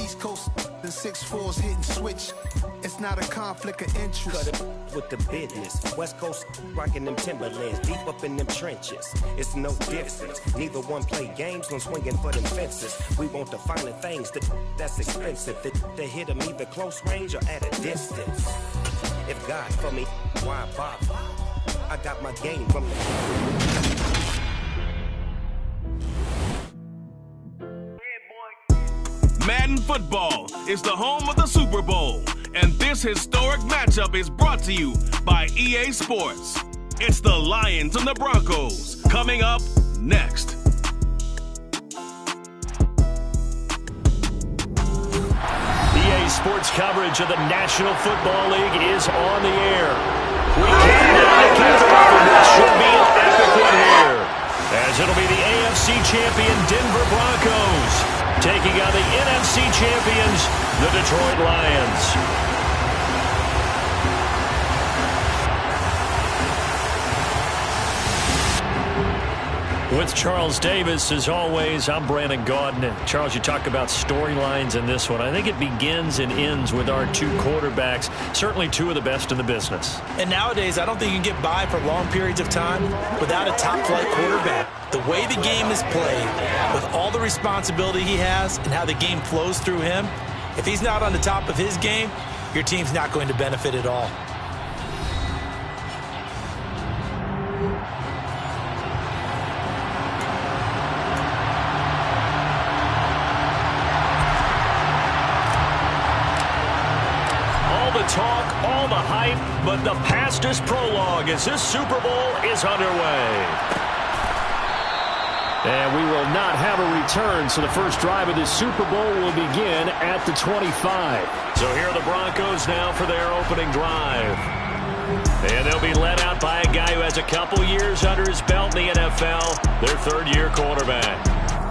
East Coast, the 6'4s hitting switch. It's not a conflict of interest. Cut it with the business. West Coast rocking them Timberlands, deep up in them trenches. It's no difference. Neither one play games, no swinging for them fences. We want the finer things, that's expensive. They hit them either close range or at a distance. If God for me, why bother? I got my game from the... Madden Football is the home of the Super Bowl, and this historic matchup is brought to you by EA Sports. It's the Lions and the Broncos coming up next. EA Sports coverage of the National Football League is on the air. We can't what should be an epic one here, as it'll be the AFC champion Denver Broncos taking on the NFC champions, the Detroit Lions. With Charles Davis, as always, I'm Brandon Gaudin. And Charles, you talk about storylines in this one. I think it begins and ends with our two quarterbacks, certainly two of the best in the business. And nowadays, I don't think you can get by for long periods of time without a top-flight quarterback. The way the game is played, with all the responsibility he has and how the game flows through him, if he's not on the top of his game, your team's not going to benefit at all. Talk, all the hype, but the pastest prologue as this Super Bowl is underway. And we will not have a return, so the first drive of this Super Bowl will begin at the 25. So here are the Broncos now for their opening drive. And they'll be led out by a guy who has a couple years under his belt in the NFL, their third-year quarterback.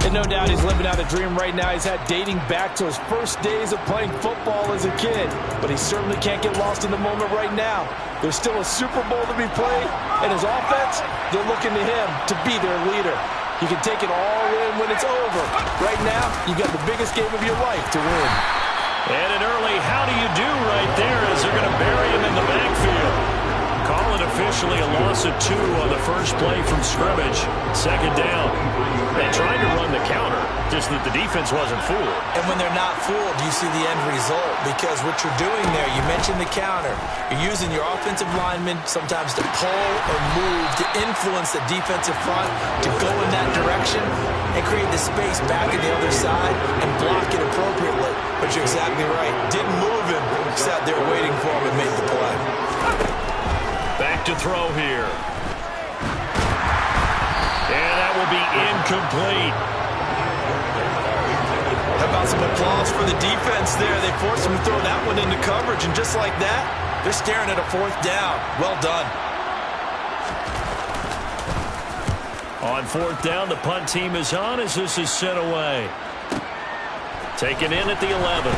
And no doubt he's living out a dream right now. He's had dating back to his first days of playing football as a kid. But he certainly can't get lost in the moment right now. There's still a Super Bowl to be played, and his offense, they're looking to him to be their leader. He can take it all in when it's over. Right now, you got the biggest game of your life to win. And an early how do you do right there as they're going to bury him in the backfield. Call it officially a loss of 2 on the first play from scrimmage. Second down. They tried to run the counter, just that the defense wasn't fooled. And when they're not fooled, you see the end result. Because what you're doing there, you mentioned the counter. You're using your offensive linemen sometimes to pull or move to influence the defensive front to go in that direction and create the space back in the other side and block it appropriately. But you're exactly right. Didn't move him, sat there waiting for him and made the play. Back to throw here. And that will be incomplete. How about some applause for the defense there? They forced him to throw that one into coverage, and just like that, they're staring at a 4th down. Well done. On 4th down, the punt team is on as this is sent away. Taken in at the 11.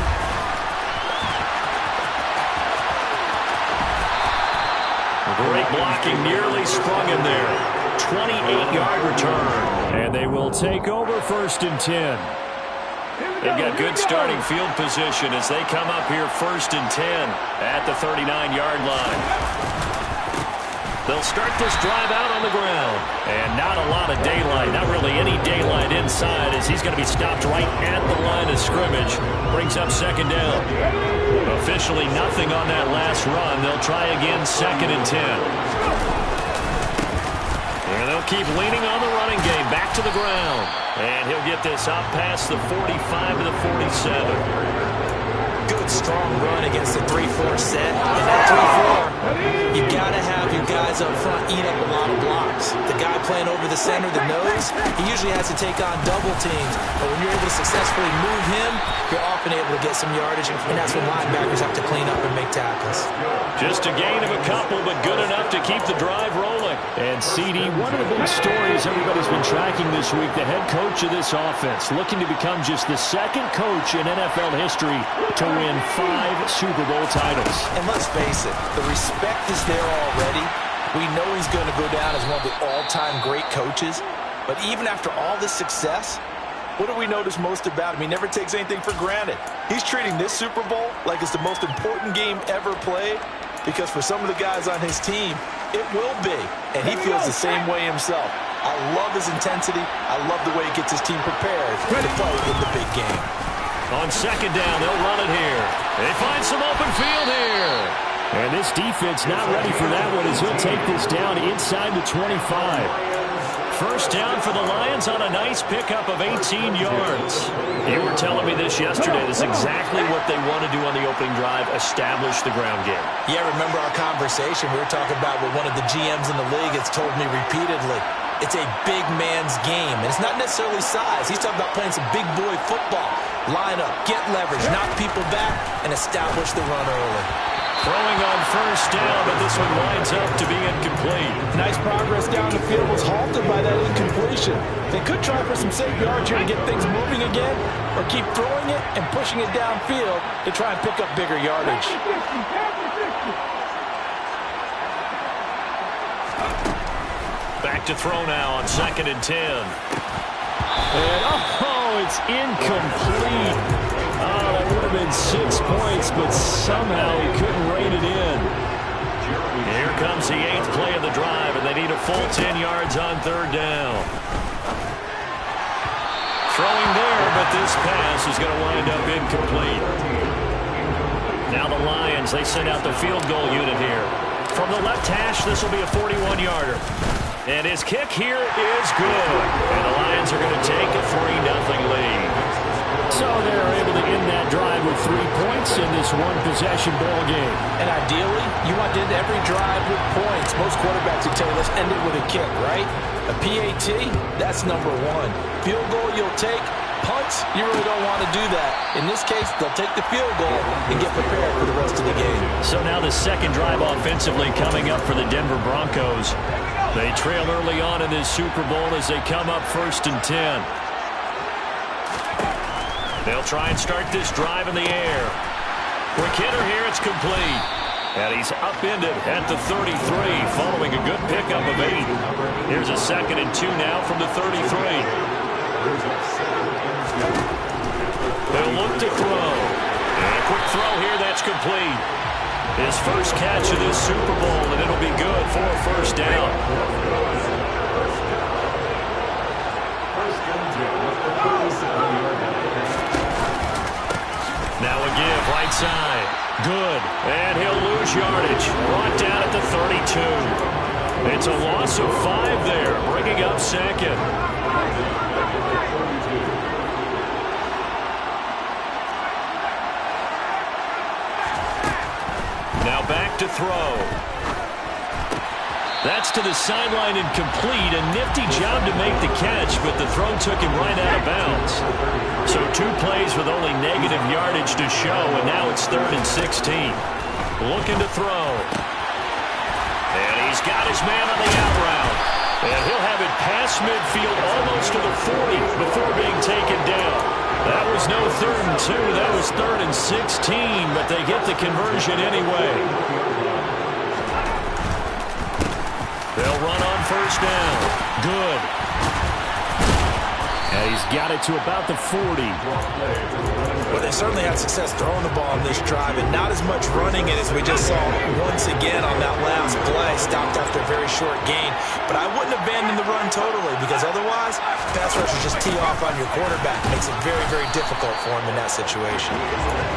Great blocking, nearly sprung him there. 28-yard return. And they will take over 1st and 10. They've got good starting field position as they come up here 1st and 10 at the 39-yard line. They'll start this drive out on the ground. And not a lot of daylight, not really any daylight inside as he's going to be stopped right at the line of scrimmage. Brings up 2nd down. Officially nothing on that last run. They'll try again 2nd and 10. And they'll keep leaning on the running game. Back to the ground. And he'll get this up past the 45 to the 47. Good, strong run against the 3-4 set. And that 3-4, you got to have your guys up front eat up a lot of blocks. The guy playing over the center, the nose, he usually has to take on double teams. But when you're able to successfully move him, you're often able to get some yardage. And that's when linebackers have to clean up and make tackles. Just a gain of a couple, but good enough to keep the drive rolling. And CD, one of the big stories everybody's been tracking this week, the head coach of this offense, looking to become just the 2nd coach in NFL history to win 5 Super Bowl titles. And let's face it, the respect is there already. We know he's going to go down as one of the all-time great coaches. But even after all this success, What do we notice most about him? He never takes anything for granted. He's treating this Super Bowl like it's the most important game ever played, because for some of the guys on his team, it will be, and he feels the same way himself. I love his intensity. I love the way he gets his team prepared to play in the big game. On second down, they'll run it here. They find some open field here. And this defense not ready for that one as he'll take this down inside the 25. First down for the Lions on a nice pickup of 18 yards. You were telling me this yesterday. This is exactly what they want to do on the opening drive, establish the ground game. Yeah, remember our conversation? We were talking about what one of the GMs in the league has told me repeatedly. It's a big man's game, and it's not necessarily size. He's talking about playing some big boy football. Line up, get leverage, knock people back, and establish the run early. Throwing on first down, but this one winds up to be incomplete. Nice progress down the field was halted by that incompletion. They could try for some safe yards here to get things moving again, or keep throwing it and pushing it downfield to try and pick up bigger yardage. Back to throw now on 2nd and 10. And, it's incomplete. That would have been 6 points, but somehow he couldn't rein it in. Here comes the 8th play of the drive, and they need a full 10 yards on 3rd down. Throwing there, but this pass is going to wind up incomplete. Now the Lions, they send out the field goal unit here. From the left hash, this will be a 41-yarder. And his kick here is good. And the Lions are going to take a 3-0 lead. So they're able to end that drive with 3 points in this one-possession ball game. And ideally, you want to end every drive with points. Most quarterbacks would tell you, let's end it with a kick, right? A PAT, that's number one. Field goal you'll take. Punts, you really don't want to do that. In this case, they'll take the field goal and get prepared for the rest of the game. So now the second drive offensively coming up for the Denver Broncos. They trail early on in this Super Bowl as they come up 1st and 10. They'll try and start this drive in the air. Quick hitter here, it's complete. And he's upended at the 33 following a good pickup of 8. Here's a 2nd and 2 now from the 33. They'll look to throw. And a quick throw here, that's complete. His first catch of this Super Bowl, and it'll be good for a first down. Now a give, right side. Good. And he'll lose yardage. Brought down at the 32. It's a loss of 5 there, bringing up 2nd. Now back to throw. That's to the sideline incomplete. A nifty job to make the catch, but the throw took him right out of bounds. So 2 plays with only negative yardage to show, and now it's 3rd and 16. Looking to throw. And he's got his man on the out route. And he'll have it past midfield almost to the 40 before being taken down. That was no 3rd and 2. That was 3rd and 16, but they get the conversion anyway. They'll run on first down. Good. And he's got it to about the 40. Well, they certainly had success throwing the ball on this drive, and not as much running it as we just saw once again on that last play. Stopped after a very short gain. But I wouldn't abandon the run totally, because otherwise, pass rushers just tee off on your quarterback. Makes it very, very difficult for him in that situation.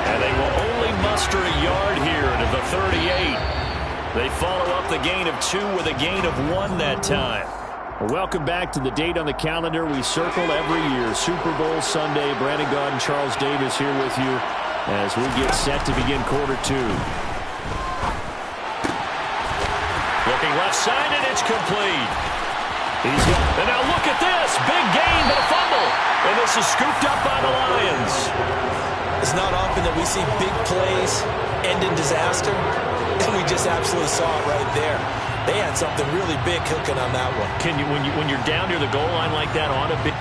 And they will only muster a yard here to the 38. They follow up the gain of 2 with a gain of 1 that time. Welcome back to the date on the calendar we circle every year, Super Bowl Sunday. Brandon Gaudin and Charles Davis here with you as we get set to begin quarter 2. Looking left side, and it's complete. And now look at this. Big gain, but a fumble. And this is scooped up by the Lions. It's not often that we see big plays end in disaster, and we just absolutely saw it right there. They had something really big cooking on that one. Can you, when you're down near the goal line like that on a big...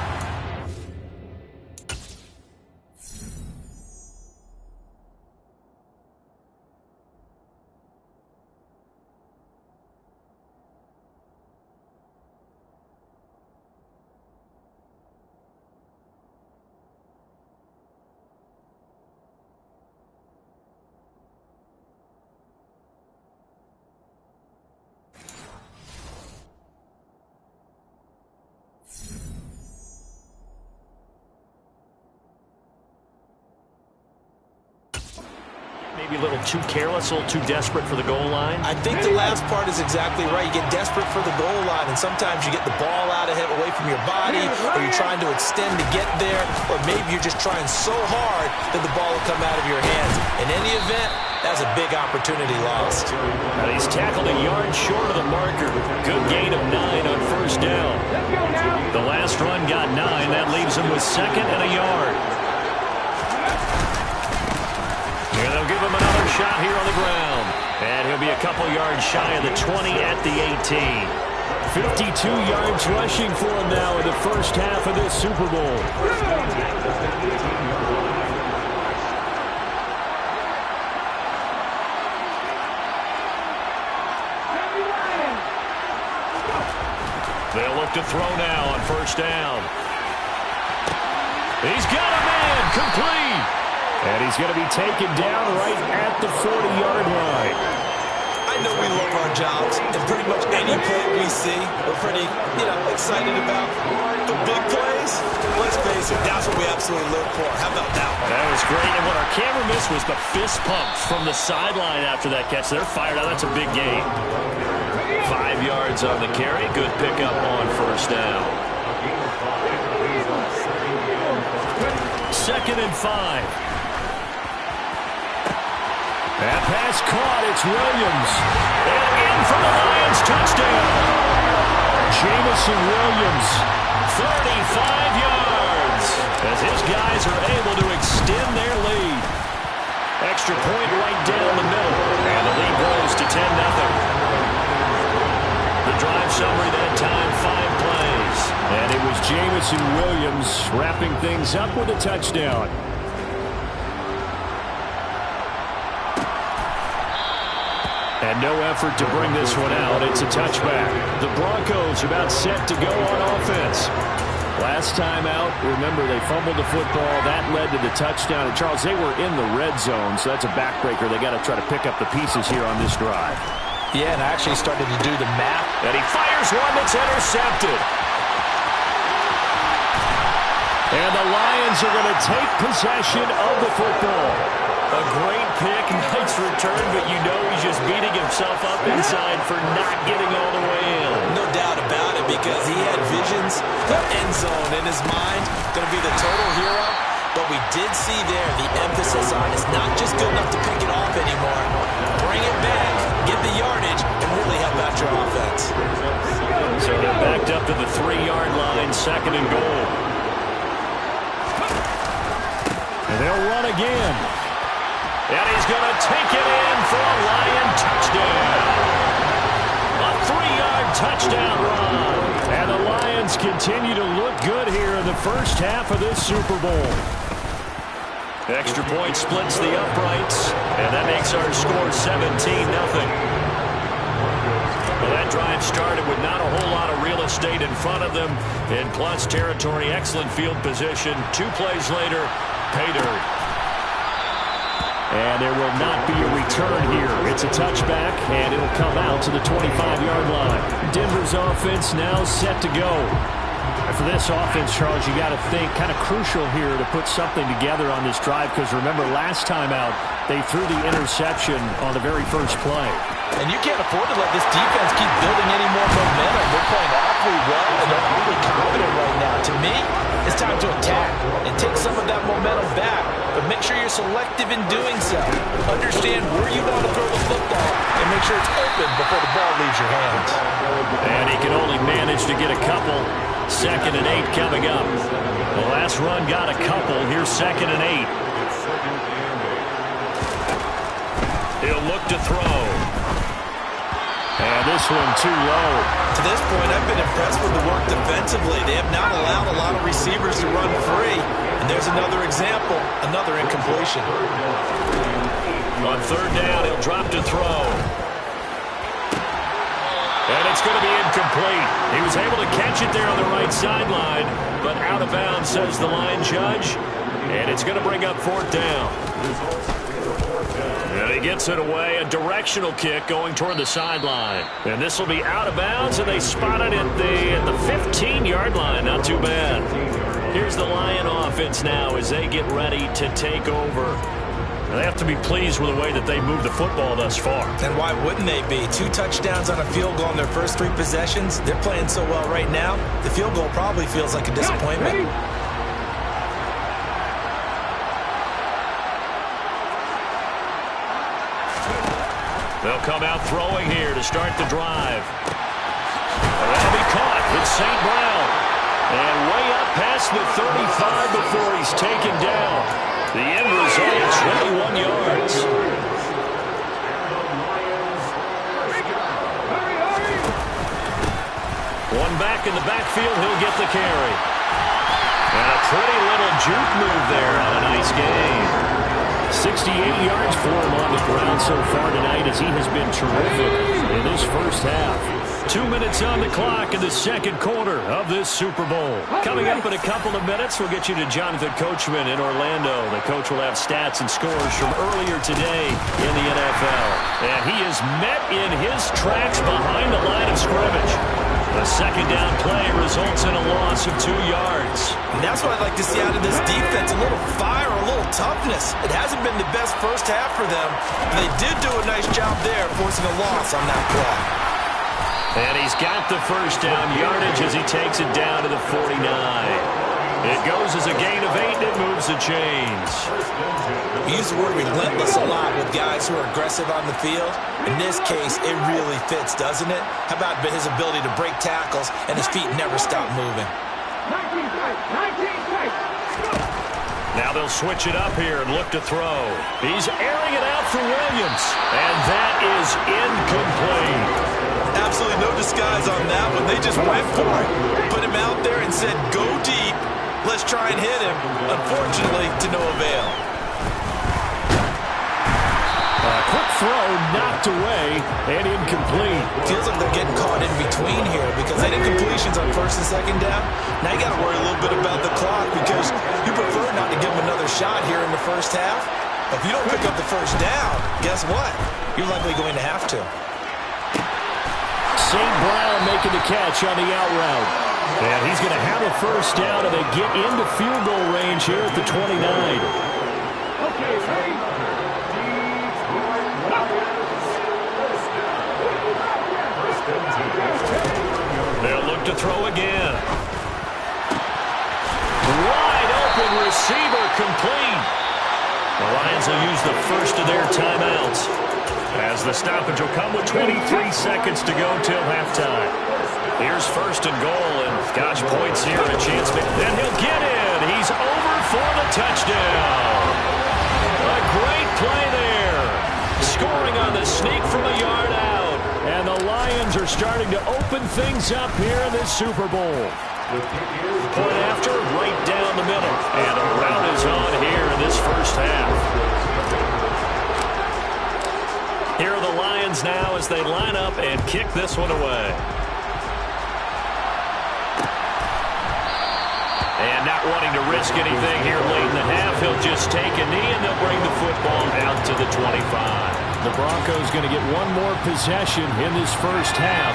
Maybe a little too careless, a little too desperate for the goal line? I think the last part is exactly right. You get desperate for the goal line, and sometimes you get the ball out of it, away from your body, or you're trying to extend to get there, or maybe you're just trying so hard that the ball will come out of your hands. In any event, that's a big opportunity lost. And he's tackled a yard short of the marker. Good gain of 9 on first down. The last run got 9. That leaves him with 2nd and a yard. And they'll give him another shot here on the ground. And he'll be a couple yards shy of the 20 at the 18. 52 yards rushing for him now in the first half of this Super Bowl. They'll look to throw now on first down. He's got a man, complete. And he's going to be taken down right at the 40-yard line. I know we love our jobs, and pretty much any play we see, we're pretty, excited about. The big plays, let's face it, that's what we absolutely live for. How about that one? That was great, and what our camera missed was the fist pumps from the sideline after that catch. They're fired out. That's a big gain. 5 yards on the carry. Good pickup on first down. 2nd and 5. That pass caught. It's Williams. And in for the Lions. Touchdown. Jameson Williams. 35 yards. As his guys are able to extend their lead. Extra point right down the middle. And the lead grows to 10-0. The drive summary that time, 5 plays. And it was Jameson Williams wrapping things up with a touchdown. And no effort to bring this one out. It's a touchback. The Broncos are about set to go on offense. Last time out, remember, they fumbled the football. That led to the touchdown. And, Charles, they were in the red zone, so that's a backbreaker. They got to try to pick up the pieces here on this drive. Yeah, and I actually started to do the math. And he fires one that's intercepted. And the Lions are going to take possession of the football. A great pick, nice return, but you know he's just beating himself up inside for not getting all the way in. No doubt about it, because he had visions of end zone in his mind. Going to be the total hero. But we did see there the emphasis on it's not just good enough to pick it off anymore. Bring it back, get the yardage, and really help out your offense. So they're backed up to the 3-yard line, 2nd and goal. And they'll run again. And he's going to take it in for a Lion touchdown. A 3-yard touchdown run. And the Lions continue to look good here in the first half of this Super Bowl. Extra point splits the uprights, and that makes our score 17-0. Well, that drive started with not a whole lot of real estate in front of them. In plus territory, excellent field position. 2 plays later, pay dirt. And there will not be a return here. It's a touchback, and it'll come out to the 25-yard line. Denver's offense now set to go. And for this offense, Charles, you got to think kind of crucial here to put something together on this drive, because remember, last time out, they threw the interception on the very first play. And you can't afford to let this defense keep building any more momentum. They're playing awfully well, and they're awfully confident right now. To me, it's time to attack and take some of that momentum back. But make sure you're selective in doing so. Understand where you want to throw the football and make sure it's open before the ball leaves your hands. And he can only manage to get a couple. 2nd and 8 coming up. The last run got a couple. Here's 2nd and 8. He'll look to throw. And this one too low. To this point, I've been impressed with the work defensively. They have not allowed a lot of receivers to run free. And there's another example, another incompletion. On 3rd down, he'll drop to throw. And it's going to be incomplete. He was able to catch it there on the right sideline, but out of bounds, says the line judge. And it's going to bring up 4th down. And he gets it away, a directional kick going toward the sideline. And this will be out of bounds, and they spot it at the 15-yard line. Not too bad. Here's the Lion offense now as they get ready to take over. They have to be pleased with the way that they moved the football thus far. And why wouldn't they be? 2 touchdowns on a field goal in their first 3 possessions. They're playing so well right now, the field goal probably feels like a disappointment. They'll come out throwing here to start the drive. That'll be caught. It's St. Brown. And way up past the 35 before he's taken down. The end result, 21 yards. One back in the backfield, he'll get the carry. And a pretty little juke move there on a nice game. 68 yards for him on the ground so far tonight as he has been terrific in this first half. 2 minutes on the clock in the second quarter of this Super Bowl. Coming up in a couple of minutes, we'll get you to Jonathan Coachman in Orlando. The coach will have stats and scores from earlier today in the NFL. And he is met in his tracks behind the line of scrimmage. A second down play results in a loss of 2 yards. And that's what I'd like to see out of this defense. A little fire, a little toughness. It hasn't been the best first half for them. They did do a nice job there, forcing a loss on that play. And he's got the first down yardage as he takes it down to the 49. It goes as a gain of 8, and it moves the chains. We use the word relentless a lot with guys who are aggressive on the field. In this case, it really fits, doesn't it? How about his ability to break tackles and his feet never stop moving? Now they'll switch it up here and look to throw. He's airing it out for Williams, and that is incomplete. Absolutely no disguise on that one. They just went for it. Put him out there and said, go deep. Let's try and hit him. Unfortunately, to no avail. Quick throw knocked away and incomplete. Feels like they're getting caught in between here because they did completions on first and second down. Now you got to worry a little bit about the clock because you prefer not to give them another shot here in the first half. If you don't pick up the first down, guess what? You're likely going to have to. St. Brown making the catch on the out route. And he's going to have a first down, and they get into field goal range here at the 29. Okay, ready? They'll look to throw again. Wide open receiver complete. The Lions will use the first of their timeouts as the stoppage will come with 23 seconds to go till halftime. Here's first and goal, and gosh, points here, a chance. Then he'll get in. He's over for the touchdown. A great play there. Scoring on the sneak from a yard out. And the Lions are starting to open things up here in this Super Bowl. Point after, right down the middle. And a rout is on here in this first half. Here are the Lions now as they line up and kick this one away. And not wanting to risk anything here late in the half, he'll just take a knee and they'll bring the football out to the 25. The Broncos going to get one more possession in this first half.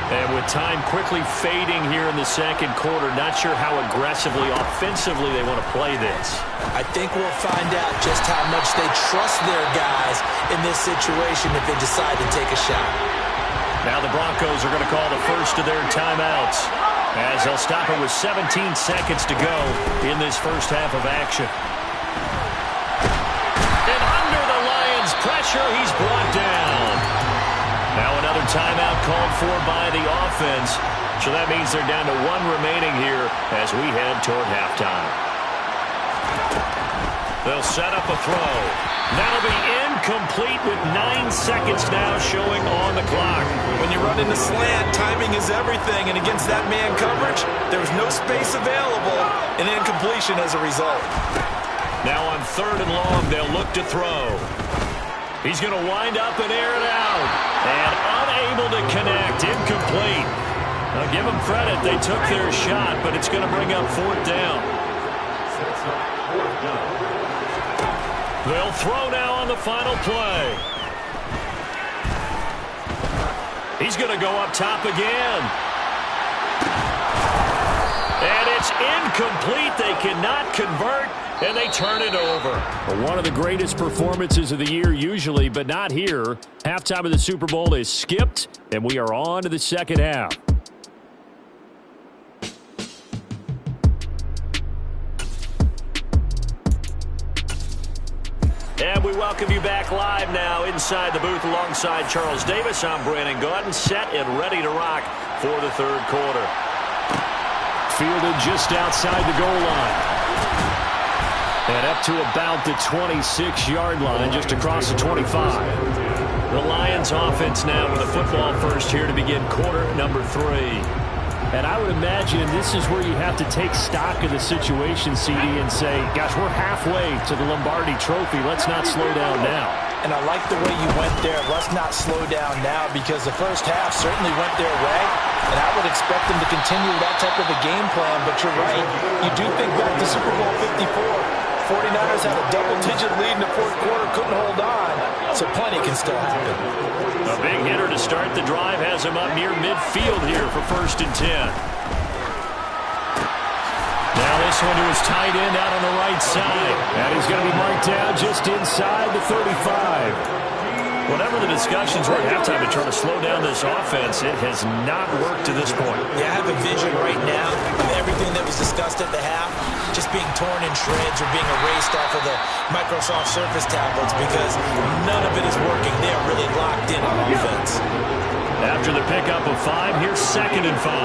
And with time quickly fading here in the second quarter, not sure how aggressively, offensively they want to play this. I think we'll find out just how much they trust their guys in this situation if they decide to take a shot. Now the Broncos are going to call the first of their timeouts as they'll stop it with 17 seconds to go in this first half of action. And under the Lions' pressure, he's brought down. Now another timeout called for by the offense. So that means they're down to one remaining here as we head toward halftime. They'll set up a throw. That'll be incomplete with 9 seconds now showing on the clock. When you run in the slant, timing is everything. And against that man coverage, there was no space available. And incompletion as a result. Now on third and long, they'll look to throw. He's going to wind up and air it out. And unable to connect. Incomplete. Now give them credit. They took their shot, but it's going to bring up fourth down. They'll throw now on the final play. He's going to go up top again. And it's incomplete. They cannot convert. and they turn it over. Well, one of the greatest performances of the year usually, but not here. Halftime of the Super Bowl is skipped, and we are on to the second half. And we welcome you back live now inside the booth alongside Charles Davis. I'm Brandon Gaudin, set and ready to rock for the third quarter. Fielded just outside the goal line. And up to about the 26-yard line, just across the 25. The Lions offense now with a football first here to begin quarter number 3. And I would imagine this is where you have to take stock of the situation, CD, and say, gosh, we're halfway to the Lombardi Trophy. Let's not slow down now. And I like the way you went there. Let's not slow down now, because the first half certainly went their way. And I would expect them to continue that type of a game plan. But you're right. You do think back to Super Bowl 54. 49ers had a double-digit lead in the fourth quarter, couldn't hold on. So plenty can still happen. A big hitter to start the drive has him up near midfield here for 1st and 10. Now this one to his tight end out on the right side. And he's going to be marked down just inside the 35. Whatever the discussions were at halftime to try to slow down this offense, it has not worked to this point. Yeah, I have a vision right now of everything that was discussed at the half just being torn in shreds or being erased off of the Microsoft Surface tablets, because none of it is working. They are really locked in on offense. After the pickup of 5, here's 2nd and 5.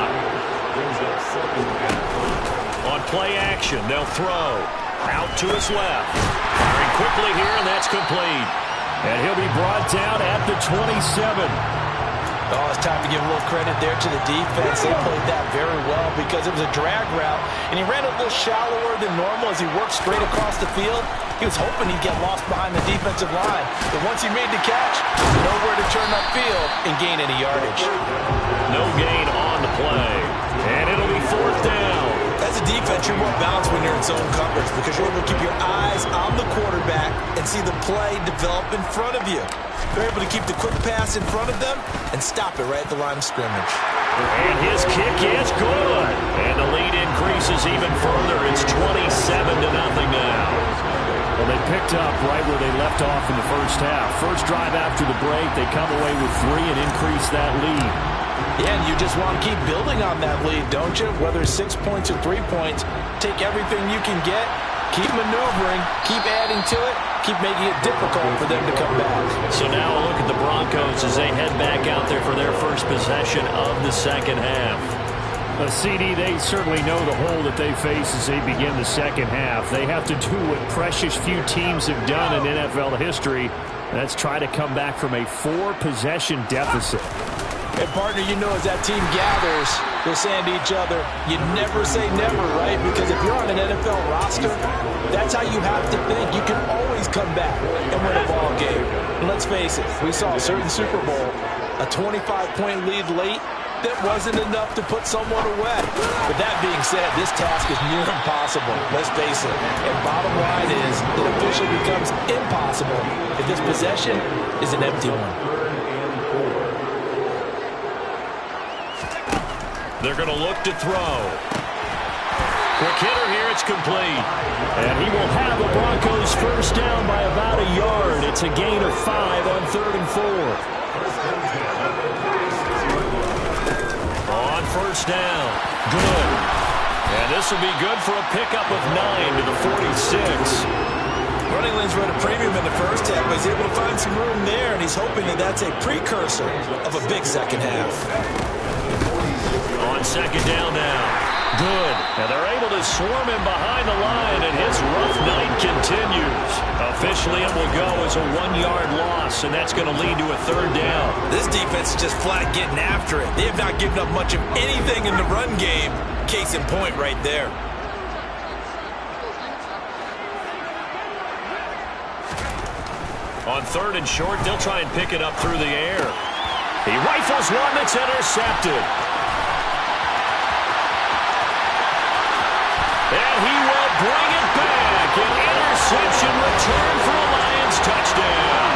On play action, they'll throw. Out to his left. Firing quickly here, and that's complete. And he'll be brought down at the 27. Oh, it's time to give a little credit there to the defense. They played that very well because it was a drag route, and he ran a little shallower than normal as he worked straight across the field. He was hoping he'd get lost behind the defensive line, but once he made the catch, nowhere to turn upfield and gain any yardage. No gain on the play, and it'll be 4th down. As a defense, you're more balanced when you're in zone coverage because you're able to keep your eyes on the quarterback and see the play develop in front of you. They're able to keep the quick pass in front of them and stop it right at the line of scrimmage. And his kick is good. And the lead increases even further. It's 27-0 now. Well, they picked up right where they left off in the first half. First drive after the break, they come away with 3 and increase that lead. Yeah, and you just want to keep building on that lead, don't you? Whether it's 6 points or 3 points, take everything you can get, keep maneuvering, keep adding to it, keep making it difficult for them to come back. So now a look at the Broncos as they head back out there for their first possession of the second half. CD, they certainly know the hole that they face as they begin the second half. They have to do what precious few teams have done in NFL history. That's try to come back from a 4-possession deficit. And partner, you know, as that team gathers, they're saying to each other, you never say never, right? Because if you're on an NFL roster, that's how you have to think. You can always come back and win a ball game. And let's face it, we saw a certain Super Bowl, a 25-point lead late, that wasn't enough to put someone away. But that being said, this task is near impossible. Let's face it. And bottom line is, it officially becomes impossible if this possession is an empty one. They're going to look to throw. Quick hitter here, it's complete. And he will have the Broncos first down by about a yard. It's a gain of 5 on 3rd and 4. On first down. Good. And this will be good for a pickup of 9 to the 46. Running lanes run a premium in the first half, but he's able to find some room there, and he's hoping that that's a precursor of a big second half. On second down now. Good. And they're able to swarm him behind the line, and his rough night continues. Officially, it will go as a 1-yard loss, and that's going to lead to a 3rd down. This defense is just flat getting after it. They have not given up much of anything in the run game. Case in point right there. On 3rd and short, they'll try and pick it up through the air. He rifles one that's intercepted. And he will bring it back. An interception return for a Lions touchdown.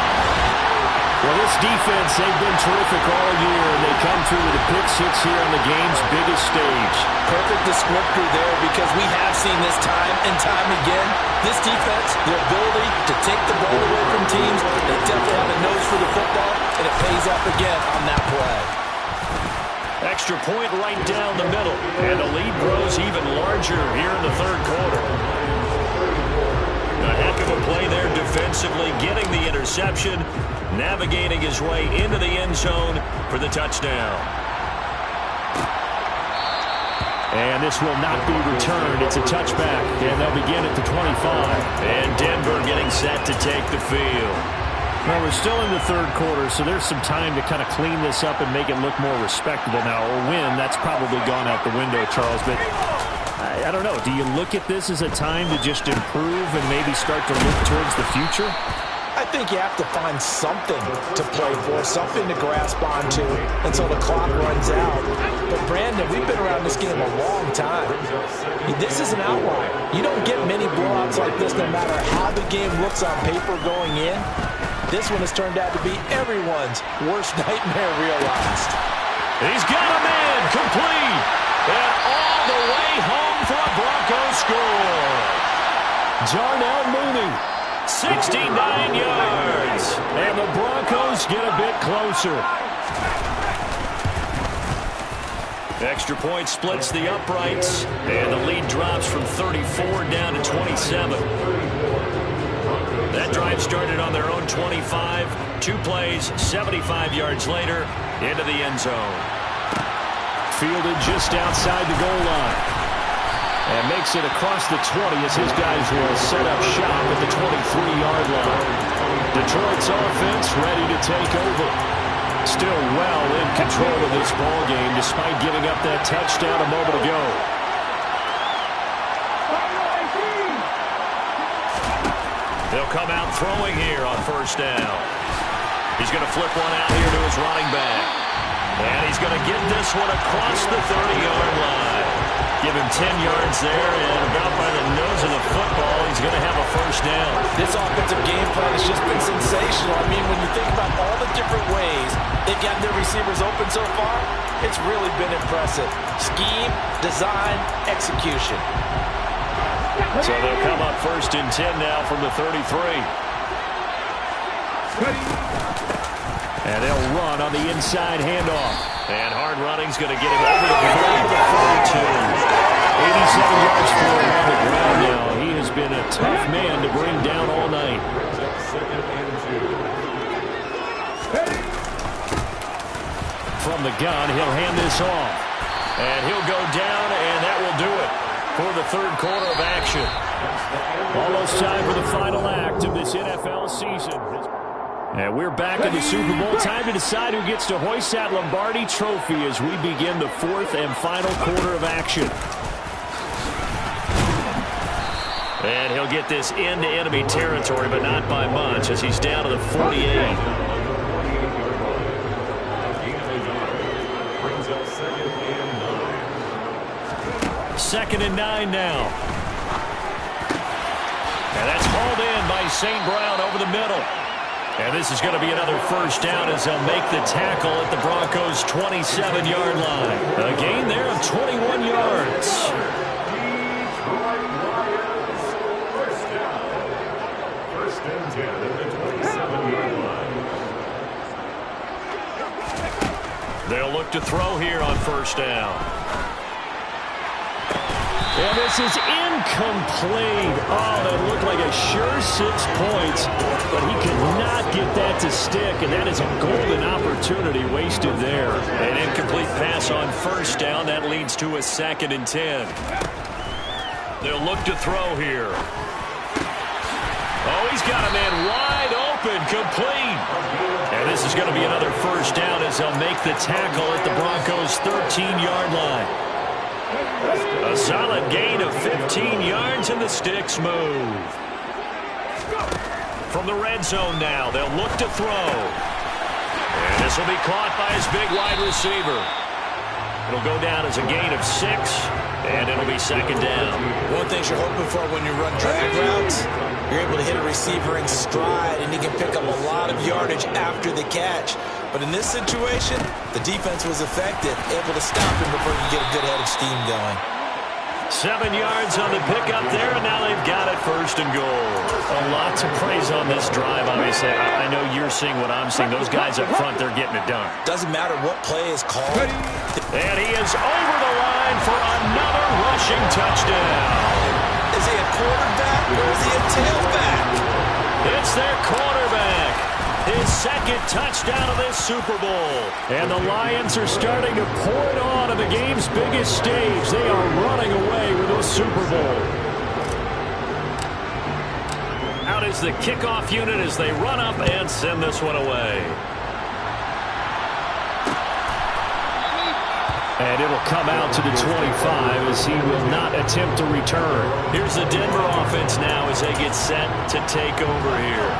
Well, this defense, they've been terrific all year, and they come through with a pick six here on the game's biggest stage. Perfect descriptor there, because we have seen this time and time again. This defense, their ability to take the ball away from teams, they definitely have a nose for the football, and it pays off again on that play. Extra point right down the middle, and the lead grows even larger here in the third quarter. A heck of a play there defensively, getting the interception, navigating his way into the end zone for the touchdown. And this will not be returned. It's a touchback, and they'll begin at the 25. And Denver getting set to take the field. Well, we're still in the third quarter, so there's some time to kind of clean this up and make it look more respectable now. Or win, that's probably gone out the window, Charles. But I don't know. Do you look at this as a time to just improve and maybe start to look towards the future? I think you have to find something to play for, something to grasp onto until the clock runs out. But, Brandon, we've been around this game a long time. This is an outlier. You don't get many blowouts like this no matter how the game looks on paper going in. This one has turned out to be everyone's worst nightmare realized. He's got a man complete. And all the way home for a Broncos score. Darnell Mooney, 69 yards. And the Broncos get a bit closer. Extra point splits the uprights. And the lead drops from 34 down to 27. That drive started on their own 25. 2 plays, 75 yards later, into the end zone. Fielded just outside the goal line. And makes it across the 20 as his guys will set up shop at the 23-yard line. Detroit's offense ready to take over. Still well in control of this ball game despite giving up that touchdown a moment ago. They'll come out throwing here on first down. He's going to flip one out here to his running back. And he's going to get this one across the 30-yard line. Give him 10 yards there, and about by the nose of the football, he's going to have a first down. This offensive game plan has just been sensational. I mean, when you think about all the different ways they've gotten their receivers open so far, it's really been impressive. Scheme, design, execution. So they'll come up first and 10 now from the 33. And they'll run on the inside handoff. And hard running's going to get him over the 42. 87 yards for him on the ground now. He has been a tough man to bring down all night. From the gun, he'll hand this off. And he'll go down, and that will do it for the third quarter of action. Almost time for the final act of this NFL season. And we're back in the Super Bowl. Time to decide who gets to hoist that Lombardi trophy as we begin the fourth and final quarter of action. And he'll get this into enemy territory, but not by much as he's down to the 48. Second and 9 now. And that's hauled in by St. Brown over the middle. And this is going to be another first down as they'll make the tackle at the Broncos' 27-yard line. A gain there of 21 yards. First and 10 at the 27-yard line. They'll look to throw here on first down. And this is incomplete. Oh, that looked like a sure 6 points, but he could not get that to stick, and that is a golden opportunity wasted there. An incomplete pass on first down. That leads to a 2nd and 10. They'll look to throw here. Oh, he's got a man wide open, complete. And this is going to be another first down as they'll make the tackle at the Broncos' 13-yard line. A solid gain of 15 yards, and the sticks move. From the red zone now, they'll look to throw. And this will be caught by his big wide receiver. It'll go down as a gain of 6. And it'll be second down. One thing you're hoping for when you run drag routes, you're able to hit a receiver in stride, and he can pick up a lot of yardage after the catch. But in this situation, the defense was effective, able to stop him before he could get a good head of steam going. 7 yards on the pickup there, and now they've got it first and goal. A lot to praise on this drive, obviously. I know you're seeing what I'm seeing. Those guys up front, they're getting it done. Doesn't matter what play is called. And he is over the line for another rushing touchdown. Is he a quarterback or is he a tailback? It's their quarterback. His second touchdown of this Super Bowl. And the Lions are starting to pour it on the game's biggest stage. They are running away with this Super Bowl. Out is the kickoff unit as they run up and send this one away. And it'll come out to the 25 as he will not attempt to return. Here's the Denver offense now as they get set to take over here.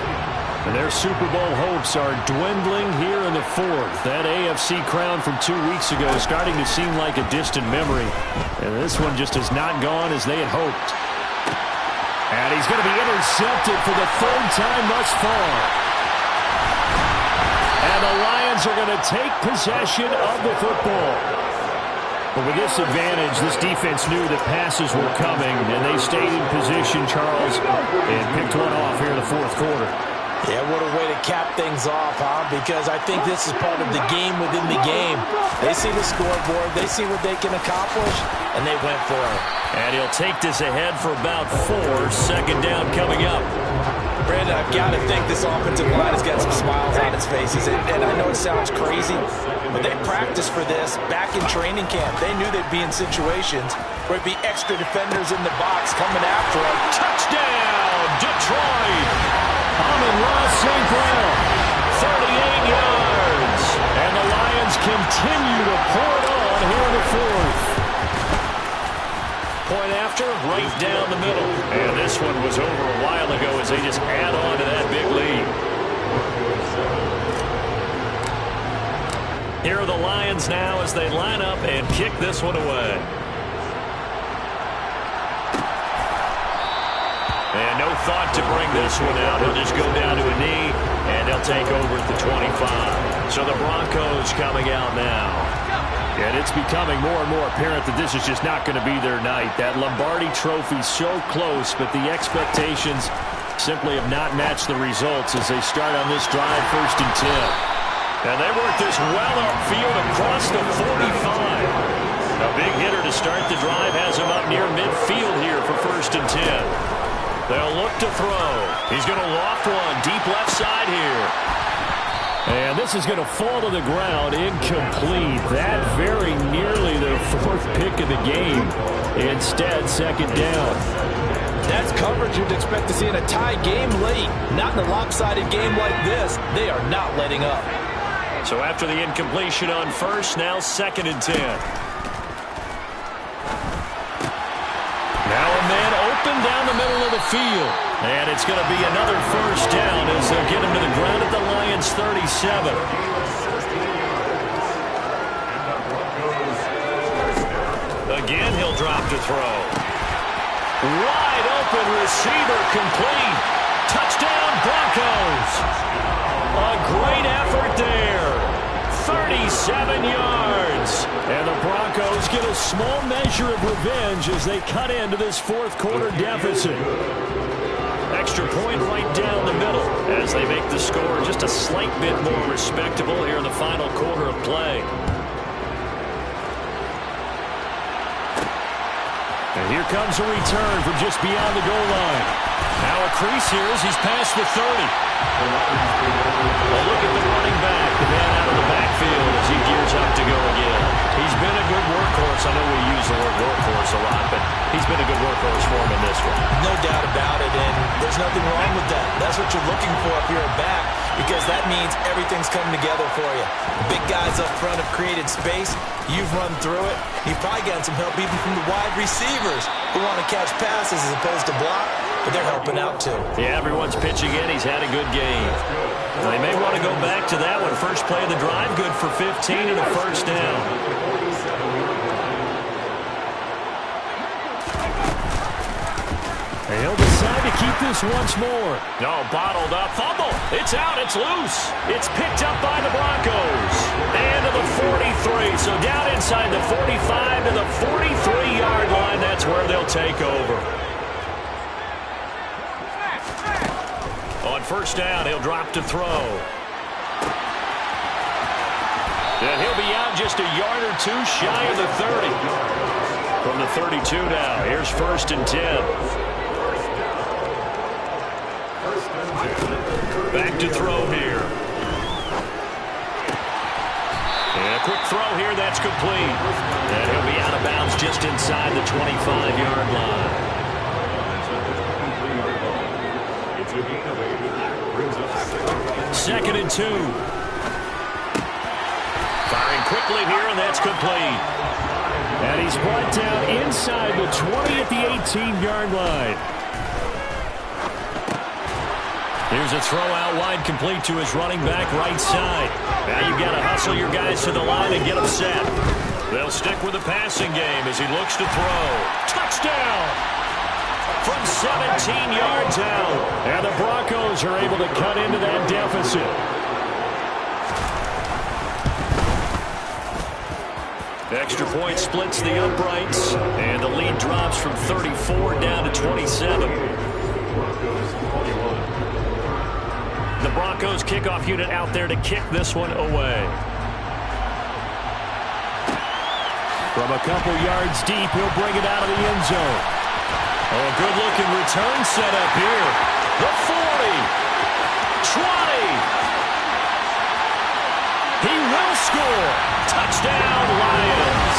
And their Super Bowl hopes are dwindling here in the fourth. That AFC crown from 2 weeks ago is starting to seem like a distant memory. And this one just has not gone as they had hoped. And he's going to be intercepted for the third time thus far. And the Lions are going to take possession of the football. But with this advantage, this defense knew that passes were coming, and they stayed in position, Charles, and picked one off here in the fourth quarter. Yeah, what a way to cap things off, huh? Because I think this is part of the game within the game. They see the scoreboard, they see what they can accomplish, and they went for it. And he'll take this ahead for about 4. Second down coming up. Brandon, I've got to think this offensive line has got some smiles on its faces. And I know it sounds crazy, but they practiced for this back in training camp. They knew they'd be in situations where it'd be extra defenders in the box coming after them. Touchdown, Detroit! Amon-Ra St. Brown, 38 yards. And the Lions continue to pour it on here in the fourth. Point after, right down the middle. And this one was over a while ago as they just add on to that big lead. Here are the Lions now as they line up and kick this one away. And no thought to bring this one out. He'll just go down to a knee, and they'll take over at the 25. So the Broncos coming out now. And it's becoming more and more apparent that this is just not going to be their night. That Lombardi trophy so close, but the expectations simply have not matched the results as they start on this drive, first and 10. And they work this well upfield across the 45. A big hitter to start the drive has him up near midfield here for first and 10. They'll look to throw. He's going to loft one deep left side here. And this is going to fall to the ground incomplete. That very nearly their 4th pick of the game. Instead, second down. That's coverage you'd expect to see in a tie game late. Not in a lopsided game like this. They are not letting up. So after the incompletion on first, now second and 10. Now a man open down the middle of the field. And it's going to be another first down as they'll get him to the ground at the Lions' 37. Again, he'll drop to throw. Wide open receiver complete. Touchdown Broncos. A great effort there. 37 yards. And the Broncos get a small measure of revenge as they cut into this fourth quarter deficit. Extra point right down the middle as they make the score just a slight bit more respectable here in the final quarter of play. And here comes a return from just beyond the goal line. Now a crease here as he's past the 30. Well, look at the running back, the man out of the backfield as he gears up to go again. He's been a good workhorse. I know we use the word workhorse a lot, but he's been a good workhorse for him in this one. No doubt about it, and there's nothing wrong with that. That's what you're looking for if you're a back, because that means everything's coming together for you. The big guys up front have created space. You've run through it. You've probably gotten some help even from the wide receivers who want to catch passes as opposed to block, but they're helping out too. Yeah, everyone's pitching in. He's had a good game. They may want to go back to that one. First play of the drive, good for 15 and a first down. to keep this once more. No, bottled up. Fumble. It's out. It's loose. It's picked up by the Broncos. And to the 43. So down inside the 45 to the 43-yard line. That's where they'll take over. On first down, he'll drop to throw. And he'll be out just a yard or two shy of the 30. From the 32 now, here's 1st and 10. Back to throw here. And a quick throw here, that's complete. And he'll be out of bounds just inside the 25-yard line. 2nd and 2. Firing quickly here, and that's complete. And he's brought down inside the 20 at the 18-yard line. Here's a throw out wide, complete to his running back right side. Now you've got to hustle your guys to the line and get them set. They'll stick with the passing game as he looks to throw. Touchdown! From 17 yards out. And the Broncos are able to cut into that deficit. Extra point splits the uprights, and the lead drops from 34 down to 27. The Broncos kickoff unit out there to kick this one away. From a couple yards deep, he'll bring it out of the end zone. Oh, good-looking return set up here. The 40. 20. He will score. Touchdown, Lions.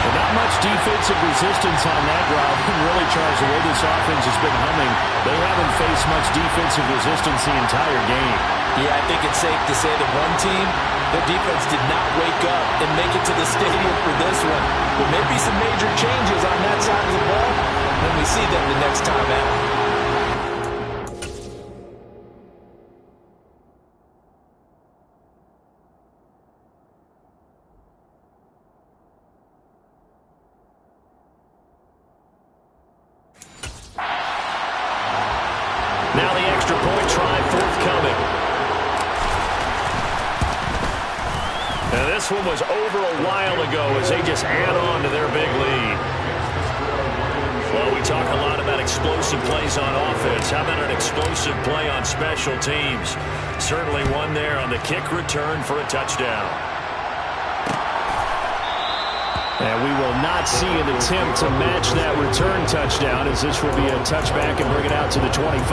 Well, not much defensive resistance on that route. Really, Charles, the way this offense has been humming, they haven't faced much defensive resistance the entire game. Yeah, I think it's safe to say that one team, their defense did not wake up and make it to the stadium for this one. There may be some major changes on that side of the ball when we see them the next time out. Now the extra point try forthcoming. Now this one was over a while ago as they just add on to their big lead. Well, we talk a lot about explosive plays on offense. How about an explosive play on special teams? Certainly one there on the kick return for a touchdown. And we will not see an attempt to match that return touchdown, as this will be a touchback and bring it out to the 25.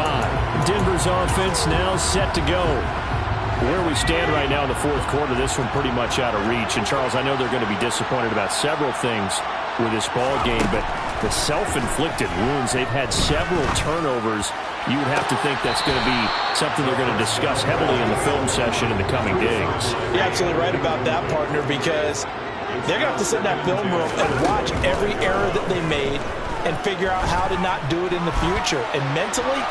Denver's offense now set to go. Where we stand right now in the fourth quarter, this one pretty much out of reach. And, Charles, I know they're going to be disappointed about several things with this ball game, but the self-inflicted wounds, they've had several turnovers. You would have to think that's going to be something they're going to discuss heavily in the film session in the coming days. You're absolutely right about that, partner, because they're going to have to sit in that film room and watch every error that they made and figure out how to not do it in the future. And mentally,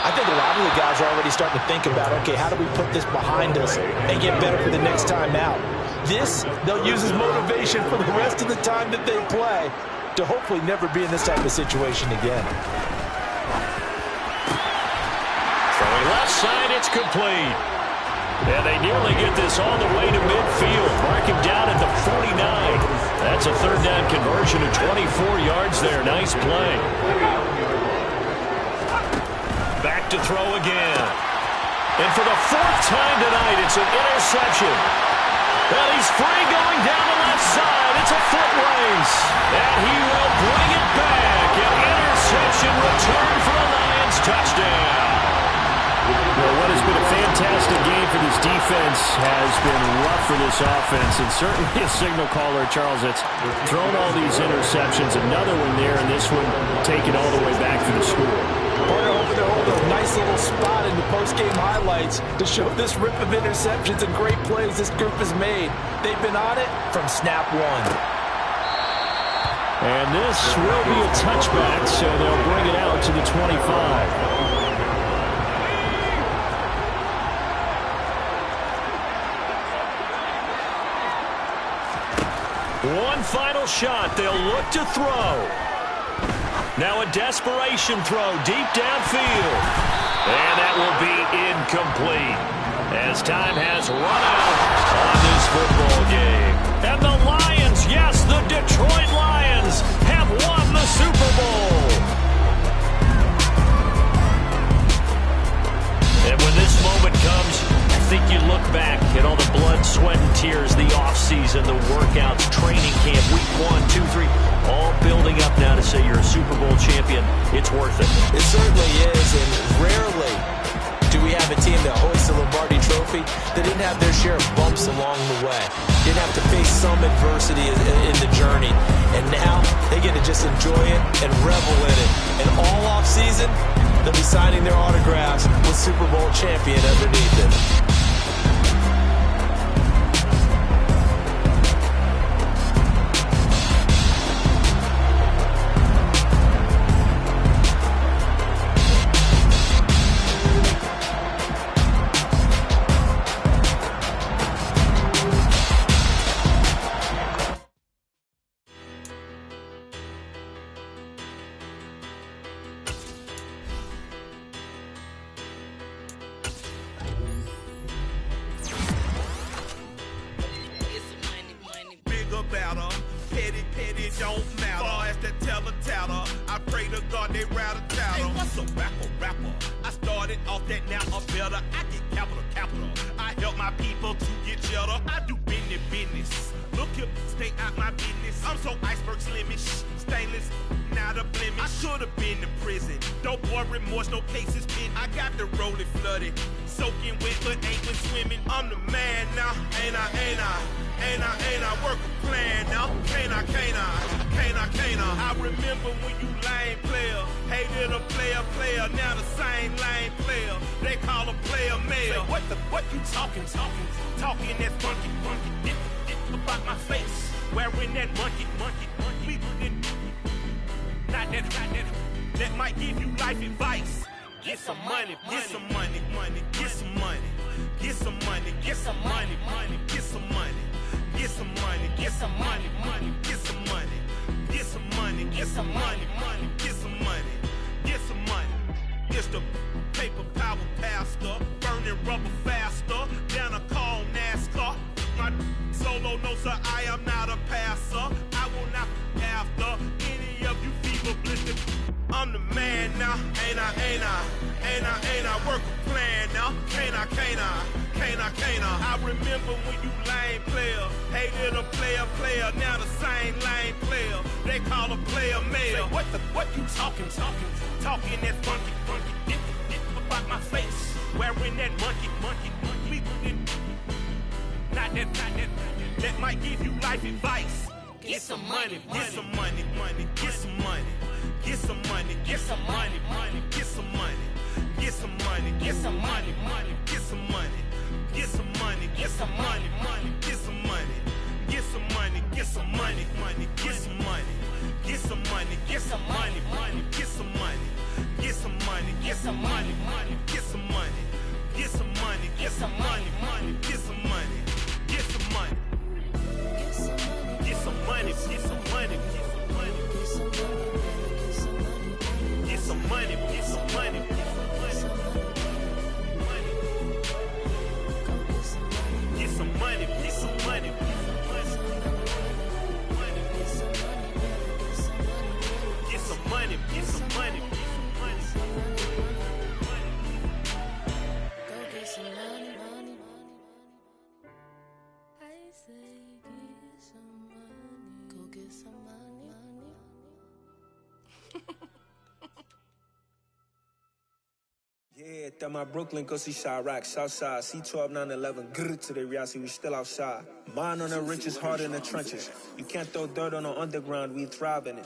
I think a lot of the guys are already starting to think about, okay, how do we put this behind us and get better for the next time out? This, they'll use as motivation for the rest of the time that they play to hopefully never be in this type of situation again. Throwing left side, it's complete. And they nearly get this all the way to midfield. Mark him down at the 49. That's a third down conversion of 24 yards there. Nice play. Back to throw again. And for the fourth time tonight, it's an interception. And he's free going down the left side. It's a foot race. And he will bring it back. An interception return for a Lions touchdown. Well, what has been a fantastic game for this defense has been rough for this offense, and certainly a signal caller, Charles, that's thrown all these interceptions. Another one there, and this one taken all the way back for the score. Partner, hoping to hold a nice little spot in the post-game highlights to show this rip of interceptions and great plays this group has made. They've been on it from snap one. And this will be a touchback, so they'll bring it out to the 25. One final shot. They'll look to throw. Now a desperation throw deep downfield. And that will be incomplete as time has run out on this football game. And the Lions, yes, the Detroit Lions have won the Super Bowl. And when this moment comes, I think you look back at all the blood, sweat, and tears, the offseason, the workouts, training camp, week 1, 2, 3, all building up now to say you're a Super Bowl champion. It's worth it. It certainly is, and rarely do we have a team that hoists the Lombardi Trophy that didn't have their share of bumps along the way. Didn't have to face some adversity in the journey. And now they get to just enjoy it and revel in it. And all offseason, they'll be signing their autographs with Super Bowl champion underneath it. Yeah, that my Brooklyn, go see Chirac, Southside, C12, 911, grrr to the reality, we still outside. Mine on the richest, heart in the trenches. You can't throw dirt on the underground, we thrive in it.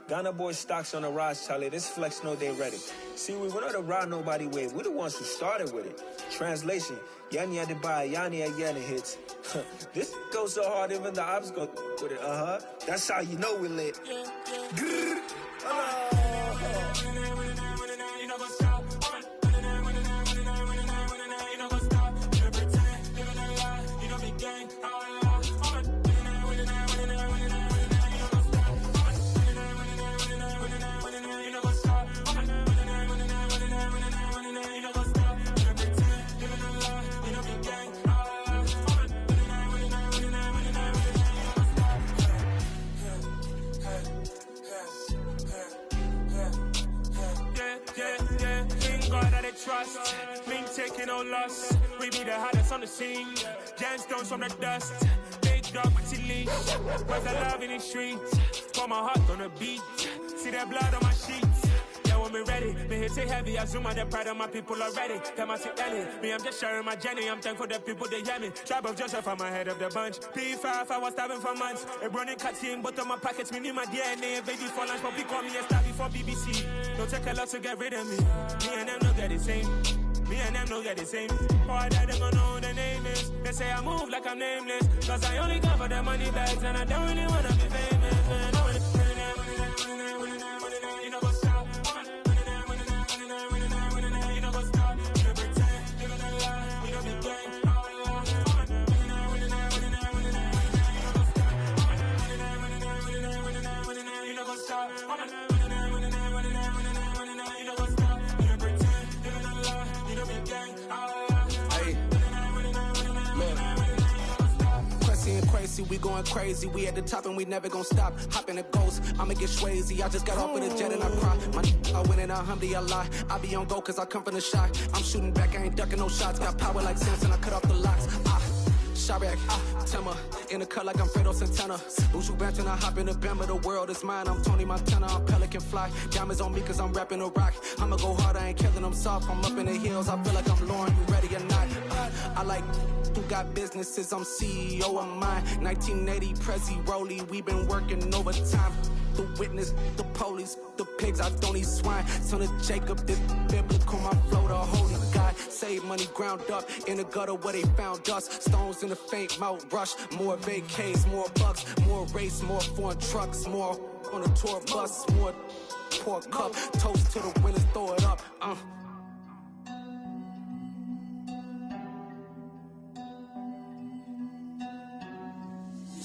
Ghana boys stocks on the rise, Charlie, this flex know they ready. See, we went on the ride nobody wave, we the ones who started with it. Translation, Yani had to buy, Yani again hits. This goes so hard, even the ops go with it, That's how you know we lit. Grrr, trust. Link taking no loss. We be the hottest on the scene. Gemstones from the dust. Big dog, my leash. Where's the love in the streets? Pour my heart on the beat. See that blood on my sheets. Yeah, when we ready, me hit it heavy. I zoom out the pride of my people already. Them I see Ellie. Me, I'm just sharing my journey. I'm thankful that people they hear me. Tribe of Joseph, I'm ahead of the bunch. P5, I was starving for months. A running cut in, but on my pockets, me need my DNA. Baby for lunch, but call me a star before BBC. Don't take a lot to get rid of me. Me and them don't get the same. Me and them don't get the same. Boy, that they gonna know the name is. They say I move like I'm nameless. Cause I only come for the money bags. And I don't really wanna be famous, man. You know what's up? You know what's up? You know pretend. You know the lie. You know the game. You know what's up? Crazy, we going crazy. We at the top and we never gonna stop. Hopping the ghost, I'ma get swayzy. I just got off with a jet and I cry. I win in a Humvee, I lie. I be on go cause I come from the shot. I'm shooting back, I ain't ducking no shots. Got power like Samson, I cut off the locks. Chirac, Timmer, in the cut like I'm Fredo Santana. Buju Banton, I hop in the Bama, the world is mine. I'm Tony Montana, I'm Pelican Fly. Diamonds on me cause I'm rapping a rock. I'ma go hard, I ain't killing them soft. I'm up in the hills, I feel like I'm Lauren, you ready or not? I like who got businesses, I'm CEO of mine. 1980 Prezi Rolly, we been working overtime. The witness, the police, the pigs, I don't eat swine. Son of Jacob, this biblical, my flow, the holy God. Save money ground up in the gutter where they found us. Stones in the faint mouth rush. More vacays, more bucks, more race, more foreign trucks, more on a tour bus, more pork cup. Toast to the winners, throw it up.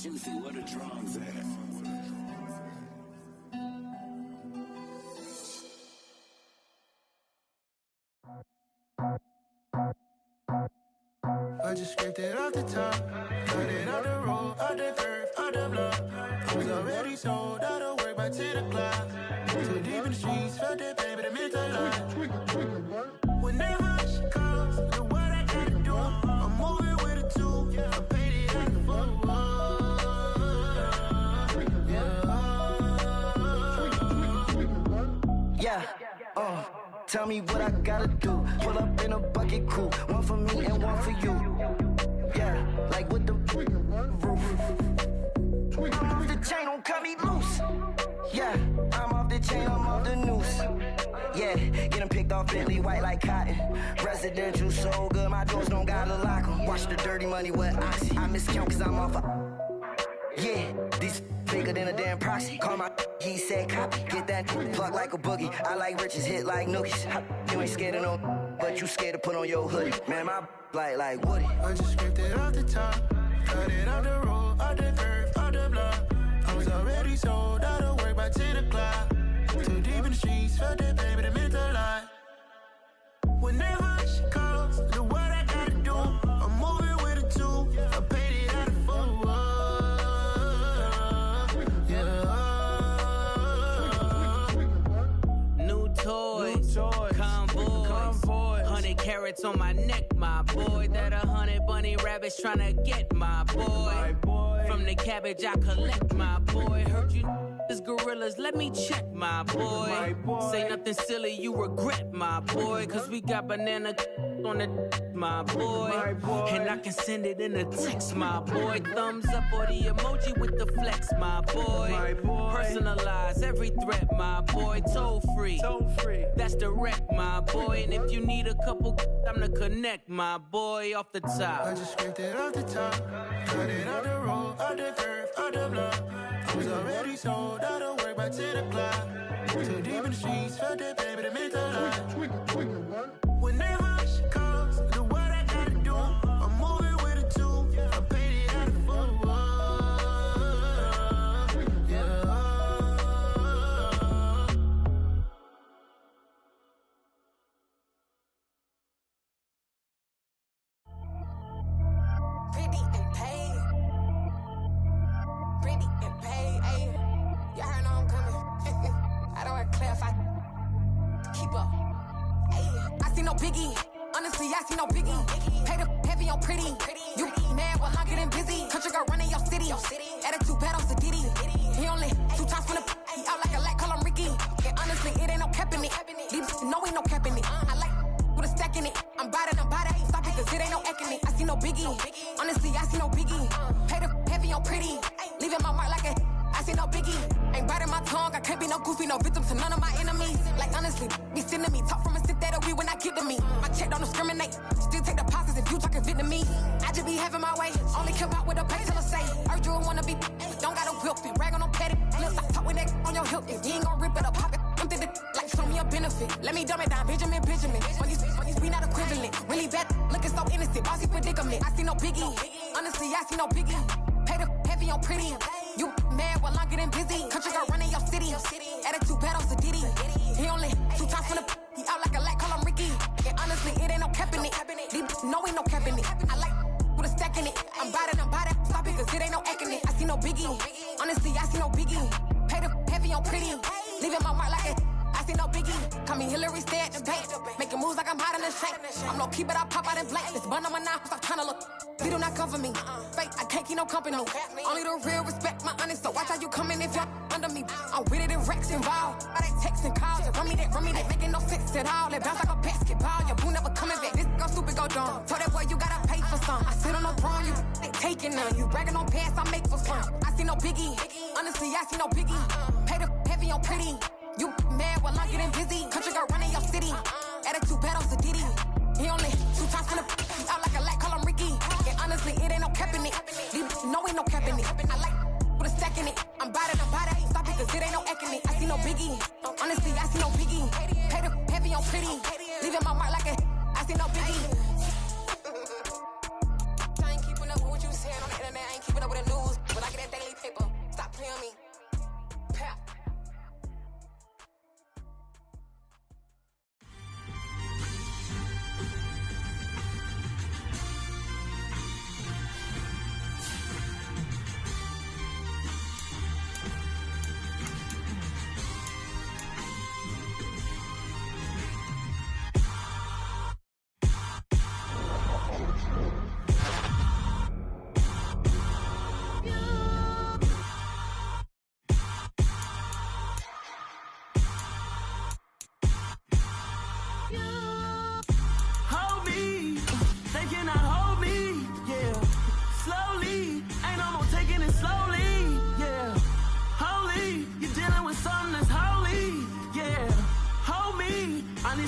Juicy, what a drums at. I just scraped it off the top, cut it out the road, out the curve, out the block. I was already sold, out of work by 10 o'clock. Too deep in the streets, felt that baby, the mental line. Whenever she calls, the what I gotta do, I'm moving with a two, I paid it out the full. Yeah, tell me what I gotta do. Pull up in a bucket crew, one for me and one for you. Yeah, like with the roof. I'm off the chain, don't cut me loose. Yeah, I'm off the chain, I'm off the noose. Yeah, getting picked off Bentley white like cotton. Residential so good, my doors don't gotta lock 'em. Watch the dirty money with Oxy. I miscount cause I'm off yeah, these bigger than a damn proxy. Call my he said copy. Get that plug like a boogie. I like riches, hit like nookies. You ain't scared of no, but you scared to put on your hoodie. Man, my like Woody. I just scraped it off the top, cut it out the road, out the curve, out the block. I was already sold, out of work by 10 o'clock. Too deep in the streets, felt that baby, the mental line. Whenever she calls, the what I gotta do, I'm moving with a two, I paid it out of full. New toys, convoy, 100 carats on my neck, my boy. That 100 bunny rabbits tryna get my boy. From the cabbage I collect, my boy. Heard you is gorillas, let me check, my boy. Say nothing silly, you regret, my boy. Cause we got banana on the my boy. And I can send it in a text, my boy. Thumbs up or the emoji with the flex, my boy. Personalize every threat, my boy. Toll free, that's direct, my boy. And if you need a couple, I'm the connect, my boy. Off the top, I just scraped it off the top, cut it out the road, out the curve, out the block. I was already sold, out of work by 10 o'clock. Too deep in the streets, felt that baby, the mental line. Whenever she calls, the what I gotta do, I'm moving with a two, I paid it out of full. Pretty and paid. Pretty and paid, ayy. Y'all heard I'm coming. I don't want to clarify. Keep up. Ayy, I see no biggie. Honestly, I see no biggie. Pay the heavy on pretty. You mad while I'm getting busy. Country girl running your city. Attitude bad on Sadiddy. He only 2 times from the he out like a lack, call him Ricky. And honestly, it ain't no cap in it. These know ain't no cap in it. I like with a stack in it. I'm by that, ain't stop it, cause it ain't no acting it. I see no biggie. Honestly, I see no biggie. Pay the heavy on pretty. Leaving my mark like a I see no biggie. Ain't biting my tongue, I can't be no goofy, no victim to none of my enemies. Like honestly, be sending me talk from a sit that we when I get to me. My check don't discriminate, still take deposits if you talking Vietnamese. I just be having my way, only come out with a pay till I say. Urge you wanna be, don't got a whip, and rag on no petty. Lips, I talk with that on your hip, if you ain't gon' rip it up, pop it. I'm thinking like show me a benefit. Let me dumb it down, Benjamin. When you be not equivalent, really bad, looking so innocent, bossy predicament. I see no biggie, honestly, I see no biggie. Pay the heavy on pretty. You mad while I'm getting busy. Country girl running your city. Attitude bad on Sadiddy. He only 2 times from the he out like a lack, call him Ricky. And honestly, it ain't no cap in it. These know ain't no cap in it. I like with a stack in it. I'm by that, stop it, cause it ain't no acting it. I see no biggie. Honestly, I see no biggie. Pay the heavy on pretty. Leaving my mark like a I see no biggie. Call me Hillary, stay at the bank. Making moves like I'm hot in the shank. I'm low key, but I pop out in blank. This bun on my knife, stop trying to look. They do not cover me. Fake, I can't keep no company. Only the real respect my honest. So watch how you coming if you're under me. I'm with it and Rex involved. All they texting calls. Just run me that. Making no sense at all. They bounce like a basketball. Your boo never coming back. This go stupid, go dumb. Told that boy you gotta pay for some. I sit on the throne, you ain't taking none. You bragging on pants, I make for fun. I see no biggie. Honestly, I see no biggie. Pay the heavy on pretty. You mad while I'm getting busy. Country girl running your city. Attitude bad on Sadiddy. He only 2 times from the he out like a lack, call him Ricky. And honestly, it ain't no cap in it. These know ain't no cap in it. I like with a stack in it. I'm by that, ain't stop it, cause it ain't no acting it. I see no biggie. Honestly, I see no biggie. Pay the heavy on pretty. Leaving my mark like a I see no biggie. I ain't keeping up with what you saying on the internet. I ain't keeping up with the news. When I get that daily paper, stop playing me. Pap.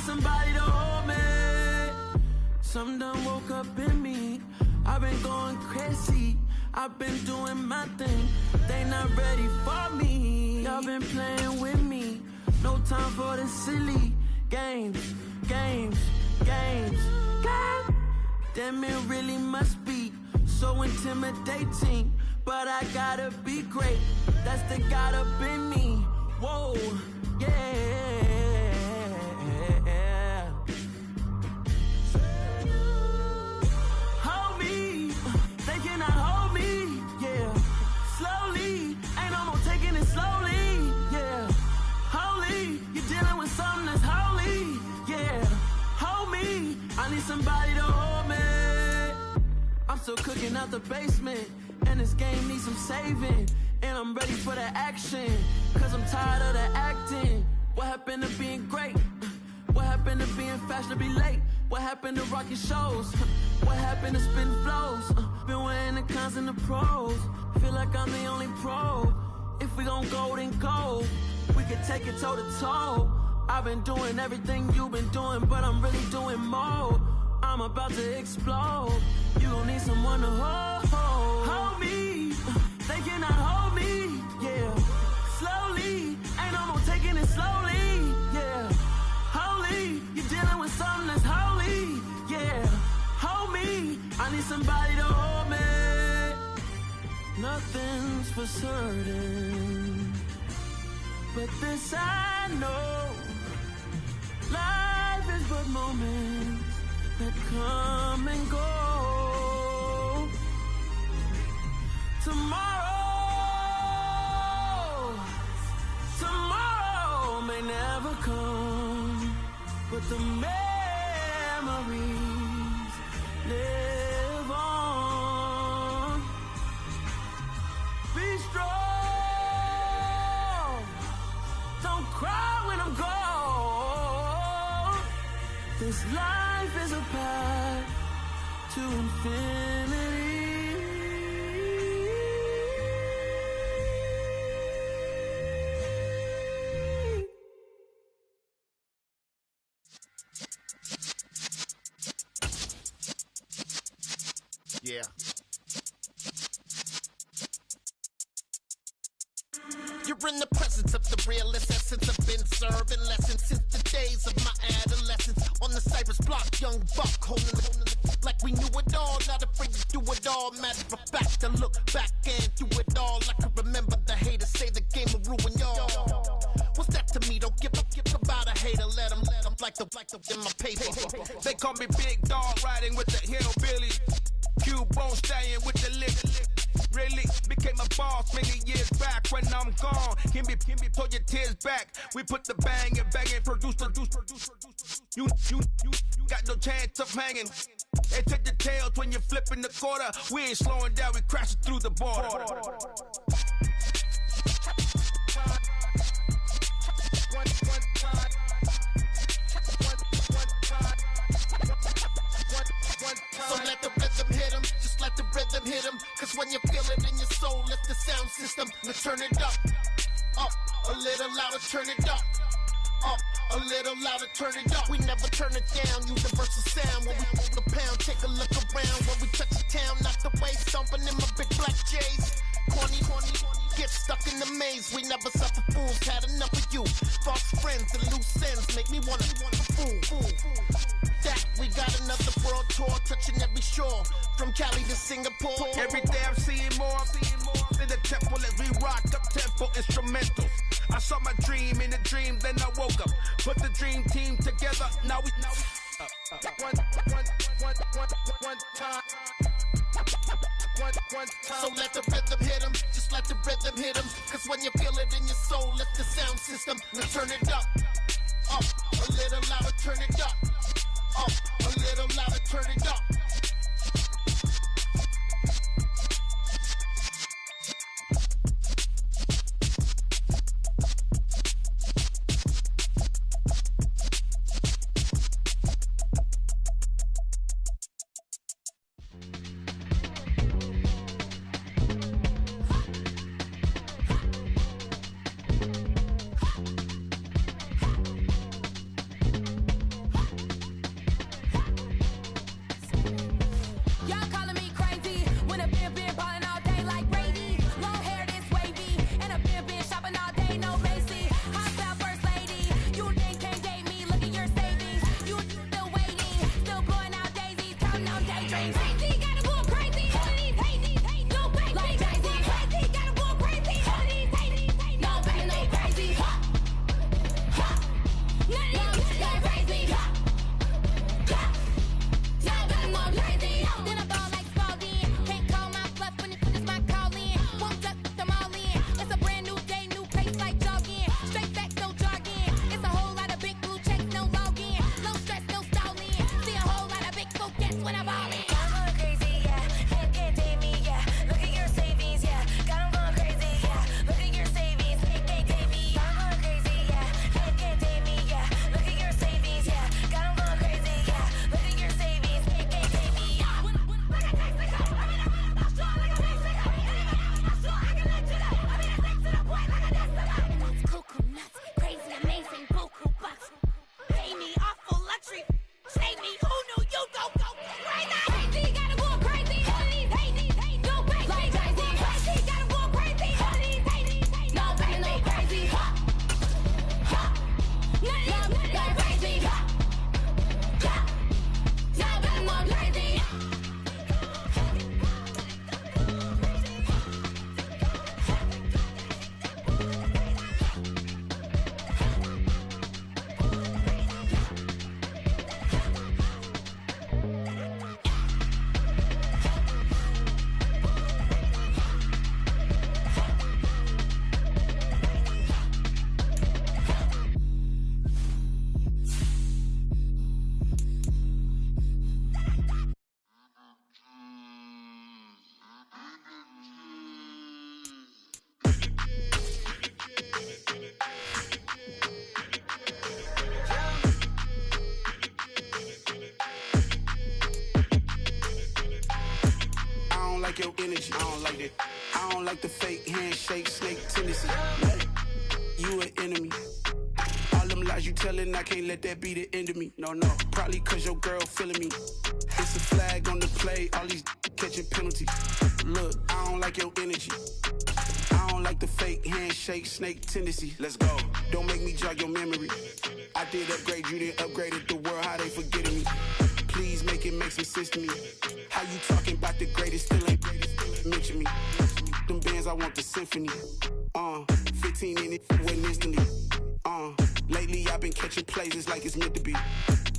Somebody to hold me. Some done woke up in me. I've been going crazy. I've been doing my thing. They not ready for me. Y'all been playing with me. No time for the silly games. Damn, it really must be so intimidating. But I gotta be great. That's the God up in me. Whoa, yeah. Somebody to hold me. I'm still cooking out the basement, and this game needs some saving. And I'm ready for the action, cause I'm tired of the acting. What happened to being great? What happened to being fashionably late? What happened to rocking shows? What happened to spitting flows? Been wearing the cons and the pros. Feel like I'm the only pro. If we gon' go, then go. We can take it toe to toe. I've been doing everything you've been doing, but I'm really doing more. I'm about to explode. You gon' need someone to hold me. They cannot hold me, yeah. Slowly, ain't no more taking it slowly, yeah. Holy, you're dealing with something that's holy, yeah. Hold me, I need somebody to hold me. Nothing's for certain, but this I know. Life is but moments that come and go. Tomorrow may never come, but the man life is a path to infinity. Yeah. You're in the presence of the realest essence. I've been serving lessons since the days of my adolescence. On the Cypress block, young buck holding it like we knew it all. Not afraid to do it all. Matter of fact, I look back and do it all. I can remember the haters say the game will ruin y'all. What's that to me? Don't give about a hater. Let them like the in my paper. They call me Big Dog, riding with the hillbilly. Q-Bone stallion with the lick. Really became a boss many years back. When I'm gone, can be pull your tears back. We put the bang and produce. You got no chance of hanging. And take the tails when you're flipping the quarter. We ain't slowing down, we crashing through the border. So let the rhythm hit him, just let the rhythm hit him. Cause when you feel it in your soul, lift the sound system. Now turn it up a little louder, turn it up a little louder, turn it up. We never turn it down, universal sound. When we move the pound, take a look around. When we touch the town, knock the way, stomping in my big black J's. Corny, get stuck in the maze. We never suffer fools, had enough of you. False friends and loose ends make me wanna fool. That we got another world tour, touching every shore, from Cali to Singapore. Every day I'm seeing more in the temple as we rock up tempo instrumentals. I saw my dream in a dream, then I woke up. Put the dream team together. Now we one time. So let the rhythm hit him, just let the rhythm hit him. Cause when you feel it in your soul, lift the sound system. Now turn it up a little louder, turn it up a little louder, turn it up. Save me, who knew you go crazy? like your energy. I don't like it. I don't like the fake handshake, snake tendency. You an enemy. All them lies you telling, I can't let that be the end of me. No, probably cause your girl feeling me. It's a flag on the play, all these catching penalties. Look, I don't like your energy. I don't like the fake handshake, snake tendency. Let's go. Don't make me jog your memory. I did upgrade, you didn't upgrade it. The world, how they forgetting me. Please make it make some sense to me. How you talking about the greatest, still ain't greatest, mention me. Them bands, I want the symphony. 15 in it, went instantly. Lately I've been catching plays, it's like it's meant to be.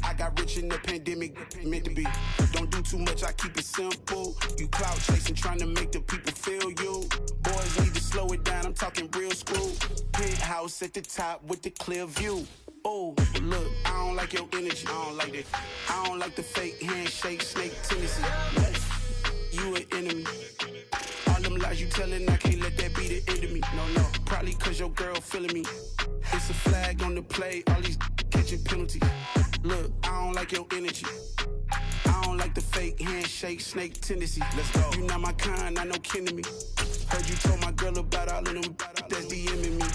I got rich in the pandemic, meant to be. Don't do too much, I keep it simple. You clout chasing, trying to make the people feel you. Boys need to slow it down, I'm talking real screw. Penthouse at the top with the clear view. Oh, look, I don't like your energy, I don't like that. I don't like the fake handshake, snake tendency. You an enemy. All them lies you telling, I can't let that be the end of me. No, probably cause your girl feeling me. It's a flag on the play, all these catching penalties. Look, I don't like your energy. I don't like the fake handshake, snake tendency. Let's go. You not my kind, I know kin to me. Heard you told my girl about all of them that's DMing me.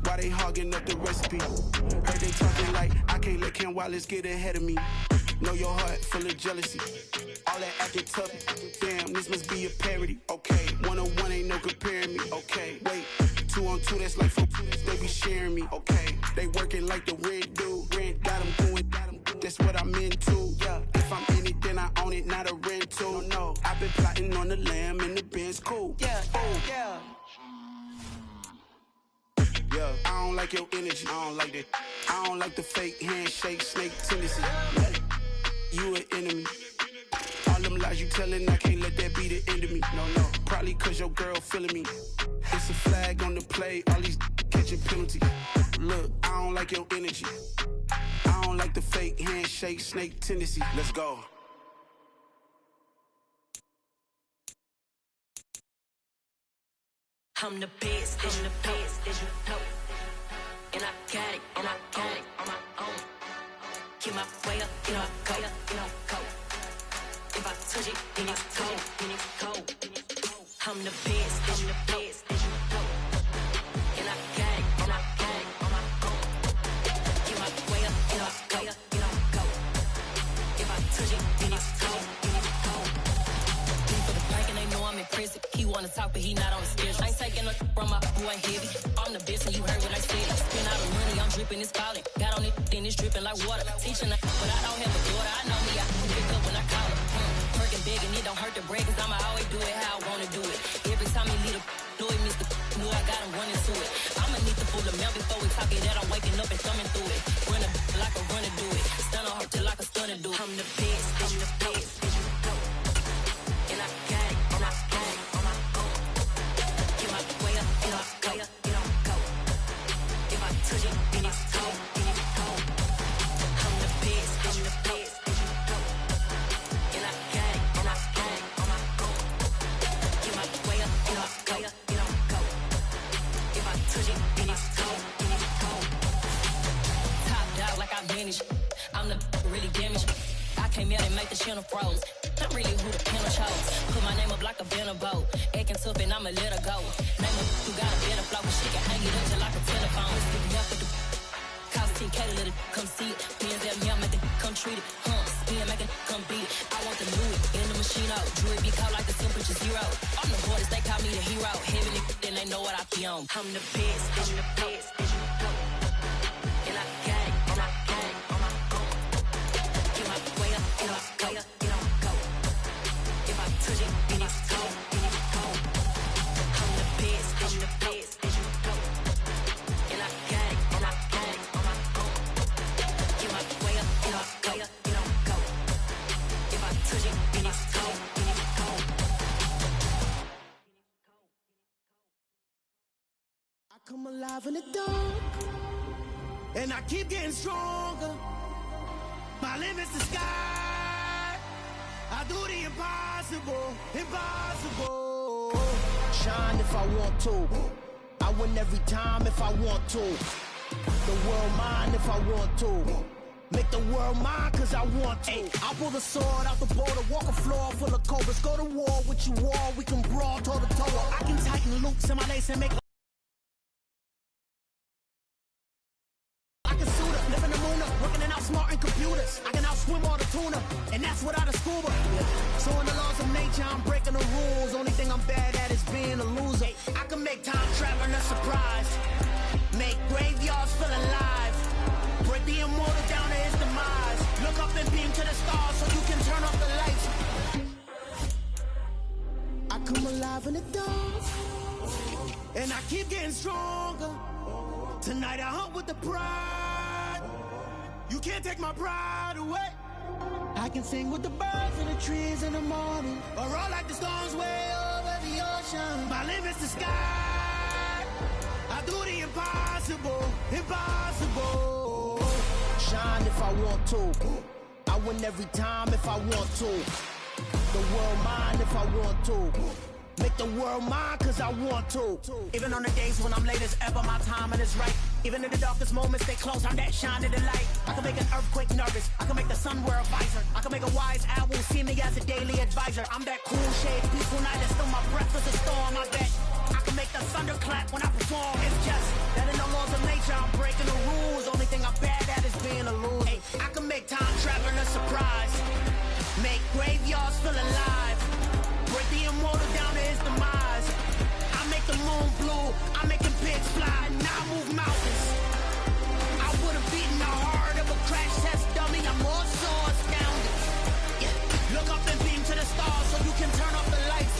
Why they hogging up the recipe? Heard they talking like I can't let Ken Wallace get ahead of me. Know your heart full of jealousy. All that acting tough, damn, this must be a parody. Okay, 1-on-1 ain't no comparing me. Okay, wait, 2-on-2, that's like 4, they be sharing me. Okay, they working like the rent dude. Rent got them going, that's what I'm into. Yeah, if I'm in it, then I own it, not a rental. No, I've been plotting on the lamb and the Benz cool. Yeah, yeah. Yeah, I don't like your energy, I don't like that. I don't like the fake handshake, snake tendency. You an enemy. All them lies you telling, I can't let that be the end of me. No, probably cause your girl feeling me. It's a flag on the play, all these catching penalties. Look, I don't like your energy. I don't like the fake handshake, snake tendency. Let's go. I'm the best, as you know. And I got it, on my own. Get my way up, go. If I touch it, then it's cold. I'm the best, as you know. And I got it, on my own. Get my way up, go. If I touch it, then it's cold. For the blank and they know I'm impressive. He wanna talk, but he not on the schedule. I ain't taking no from my boy heavy. I'm the best and you heard what I said. Spend all the money, I'm dripping, it's falling. Got on it, then it's dripping like water. Teaching her, but I don't have a daughter. I know me, I can pick up when I call her. Working big and it don't hurt the break, cause I'ma always do it how I wanna do it. Every time he lead a know he missed the know I got him running to it. I'ma need the full amount before we talk it that I'm waking up and thumbing through it. Run a like a runner do it. Stun on her till like a stunner do it. I'm the best, and I got it, on my own. Get my way up, go. If I touch it, then it's cold. I'm the best, and I got it, on my own. Get my way up, go. If I touch it, then it's cold. Top dog like I vanished. I'm the really damaged. I came out and make the channel froze. Not really who the panel chose. Put my name up like a banner boat. Acting tough and I'ma let her go. Name her who got a better flow. She can hang it up just like a telephone. Stick me up with the cost 10K to let it come see it. Bands at me, I make it come treat it. Spin, make it come beat it. I want the Louis in the machine out. Jewelry be cold like the temperature 0. On the borders, they call me the hero. Heaven it, then they know what I be on. I'm the best, as you know. And I got it, on my own. Get my way up, go. If I touch it, then it's cold. I'm the best, as you know. And I got it, on my own. Get my way up, go. If I touch it, then it's cold. I come alive in the dark, and I keep getting stronger. My limit's the sky. I do the impossible. Shine if I want to. I win every time if I want to. The world mine if I want to. Make the world mine cause I want to. I'll pull the sword out the border, walk a floor full of cobras. Go to war with you all, we can brawl toe to toe. I can tighten loops in my lace and make I can suit up, live in the moon up, working and outsmarting computers. I can outswim all the tuna, and that's without a scuba. So in the laws of nature, I'm breaking the rules. Only thing I'm bad at is being a loser. I can make time traveling a surprise. Make graveyards feel alive. Break the immortal down to his demise. Look up and beam to the stars so you can turn off the lights. I come alive in the dark, and I keep getting stronger. Tonight I hunt with the pride. You can't take my pride away. I can sing with the birds and the trees in the morning, or roll like the storms way over the ocean. My limit's the sky. I do the impossible, impossible. Shine if I want to. I win every time if I want to. The world mine if I want to. Make the world mine cause I want to. Even on the days when I'm late as ever, my timing is right. Even in the darkest moments, stay close, I'm that shining the light. I can make an earthquake nervous, I can make the sun wear a visor. I can make a wise owl see me as a daily advisor. I'm that cool shade, peaceful night, and still my breath is a storm. I bet I can make the thunder clap when I perform. It's just that in the laws of nature, I'm breaking the rules. Only thing I'm bad at is being a loser. Hey, I can make time traveling a surprise. Make graveyards feel alive. Break the immortal down to his demise. I make the moon blue, I make the pigs fly, now I move mountains. I would've beaten the heart of a crash test dummy, I'm more so astounded. Yeah. Look up and beam to the stars so you can turn off the lights.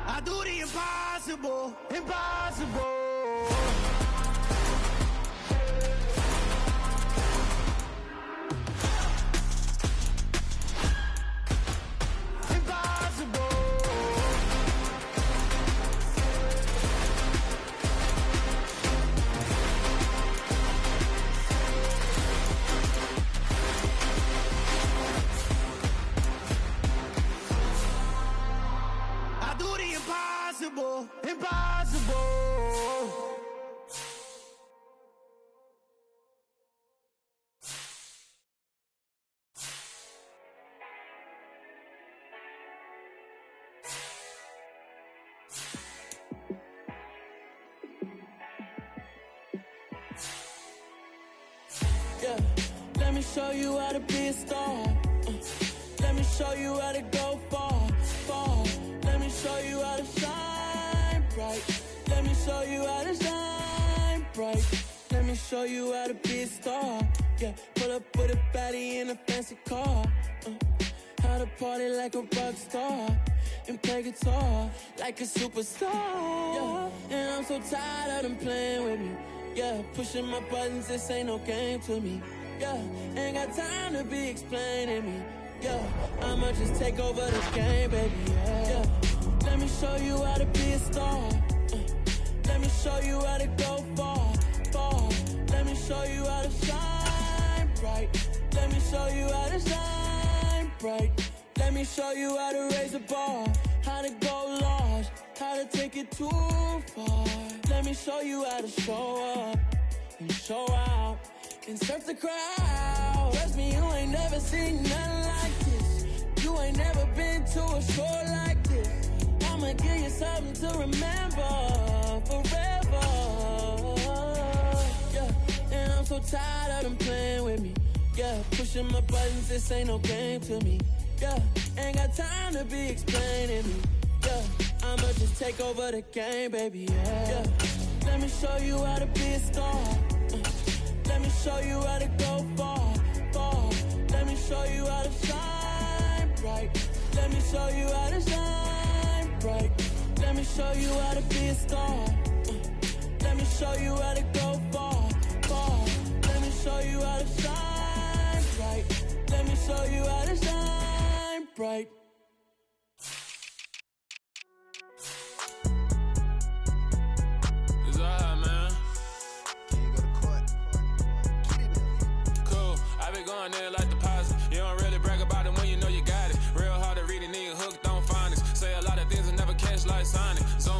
I do the impossible, impossible. Impossible, impossible. Yeah, let me show you how to be a star. Let me show you how to go far, far. Let me show you how to shine bright. Let me show you how to shine bright. Let me show you how to be a star. Yeah, pull up with a baddie in a fancy car. How to party like a rock star and play guitar like a superstar. Yeah, and I'm so tired of them playing with me. Yeah, pushing my buttons, this ain't no game to me. Yeah, ain't got time to be explaining me. Yeah, I'ma just take over this game, baby. Yeah, let me show you how to be a star. Let me show you how to go far, far. Let me show you how to shine bright. Let me show you how to shine bright. Let me show you how to raise a bar, how to go large, how to take it too far. Let me show you how to show up and show out and surf the crowd. Trust me, you ain't never seen nothing like this. You ain't never been to a show like this. I'ma give you something to remember forever. Yeah, and I'm so tired of them playing with me. Yeah, pushing my buttons, this ain't no game to me. Yeah, ain't got time to be explaining me. Yeah, I'ma just take over the game, baby. Yeah, let me show you how to be a star. Let me show you how to go far, far. Let me show you how to shine bright. Let me show you how to shine bright. Let me show you how to be a star. Let me show you how to go far, far. Let me show you how to shine bright. Let me show you how to shine bright. It's alright, man. Cool. I been going there like deposit. You don't really brag about it when you know you got it. Real hard to read a nigga hooked on finance. Say a lot of things and never catch like Sonic. Zone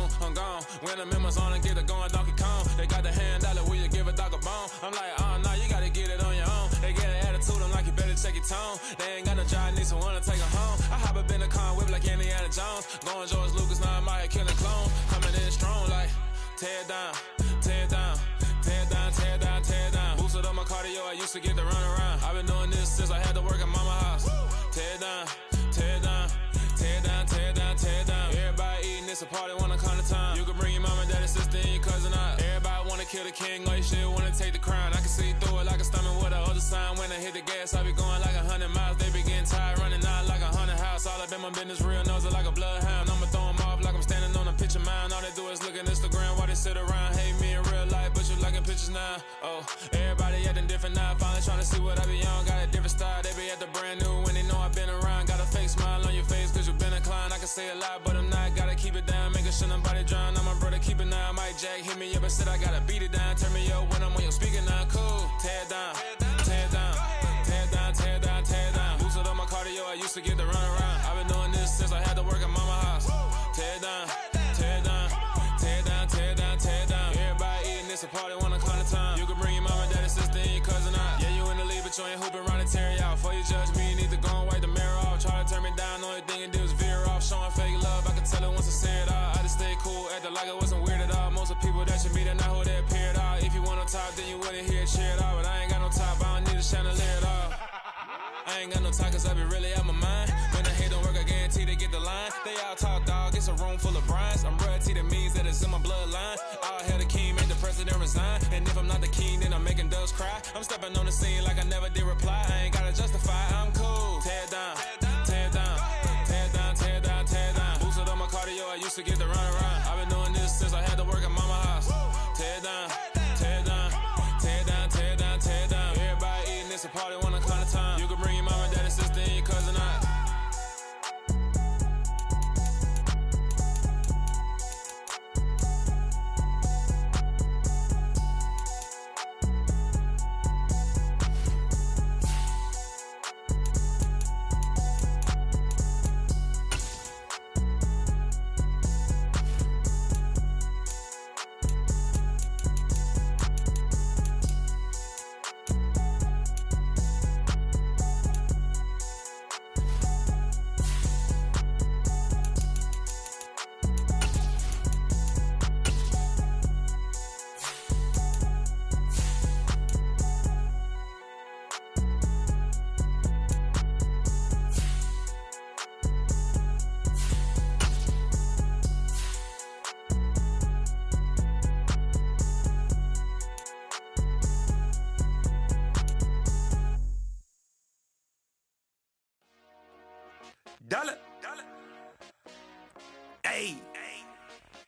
tear down, tear down, tear down, tear down, tear down. Boosted up my cardio, I used to get to run around. I've been doing this since I had to work at mama house. Tear down, tear down, tear down, tear down, tear down. Everybody eating, it's a party, wanna come to time. You can bring your mama, daddy, sister, and your cousin out. Everybody wanna kill the king, like shit, wanna take the crown. I can see through it like a stomach with a other sign. When I hit the gas, I be going like 100 miles. They be getting tired, running out like 100 house. All up in my business, real nose like a bloodhound. I'ma throw them off like I'm standing on a picture mound. All they do is look at Instagram while they sit around. Hate me in real life, but you liking pictures now. Oh, everybody acting different now. Finally trying to see what I be on. Got a different style, they be at the brand new when they know I've been around. Got a fake smile on your face cause you been inclined. I can say a lot, but I'm not. Gotta keep it down, making sure nobody drown. I'm my brother, keep it now. Mike Jack hit me up and said I gotta beat it down. Turn me up when I'm on your speaker now. Cool, tear down, tear down, tear down, tear down, tear down. Boosted up my cardio, I used to get to run around. I've been doing this since I had to work at mama house. Tear down, tear down, tear down, tear down, tear down. Everybody eating, it's a party, wanna come to time. You can bring your mama, daddy, sister, and your cousin out. Yeah, you in the league, but you ain't hooping around and tear you out. Before you judge me, you need to go and wipe the mirror off. Try to turn me down, only thing you do is veer off. Showing fake love, I can tell it once I say it all. I just stay cool, acting like it wasn't weird at all. Most of the people that you meet are not who they appear at all. If you want on top, then you wouldn't hear it cheer at all. But I ain't got no top, I don't need a chandelier at all. I ain't got no time cause I be really out my mind. When the hate don't work, I guarantee they get the line. They all talk dog, it's a room full of brines. I'm royalty, that means that it's in my bloodline. All hail the king, make the president resign. And if I'm not the king, then I'm making doves cry. I'm stepping on the scene like I never did reply. I ain't gotta justify, I'm cool. Tear down, tear down, tear down, tear down, tear down. Boosted up my cardio, I used to get to run around. I've been doing this since I had to work at mama house. Tear down, tear down, tear down, tear down, tear down. Everybody eating, it's a party, wanna come to time. You can bring your mama, daddy, sister, and your cousin out. Dollar. Hey,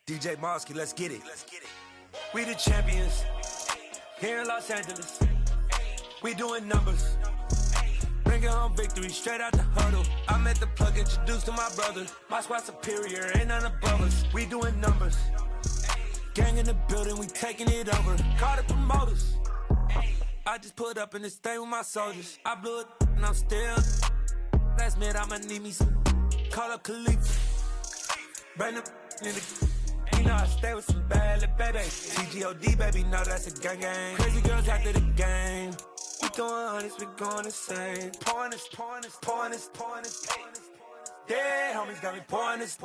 DJ Mosky, let's get it. We the champions here in Los Angeles. We doing numbers. Bringing home victory straight out the huddle. I'm at the plug, introduced to my brother. My squad superior, ain't none above us. We doing numbers. Gang in the building, we taking it over. Call the promoters. I just put up in this thing with my soldiers. I blew it and I'm still. Last minute I'ma need me some. Call up Khalifa. Bring them in the. You know I stay with some bad little baby. TGOD baby, know that's a gang gang. Crazy girls after the game. We throwing hundreds, we going insane. Pouring this. Yeah, homies got me pouring this.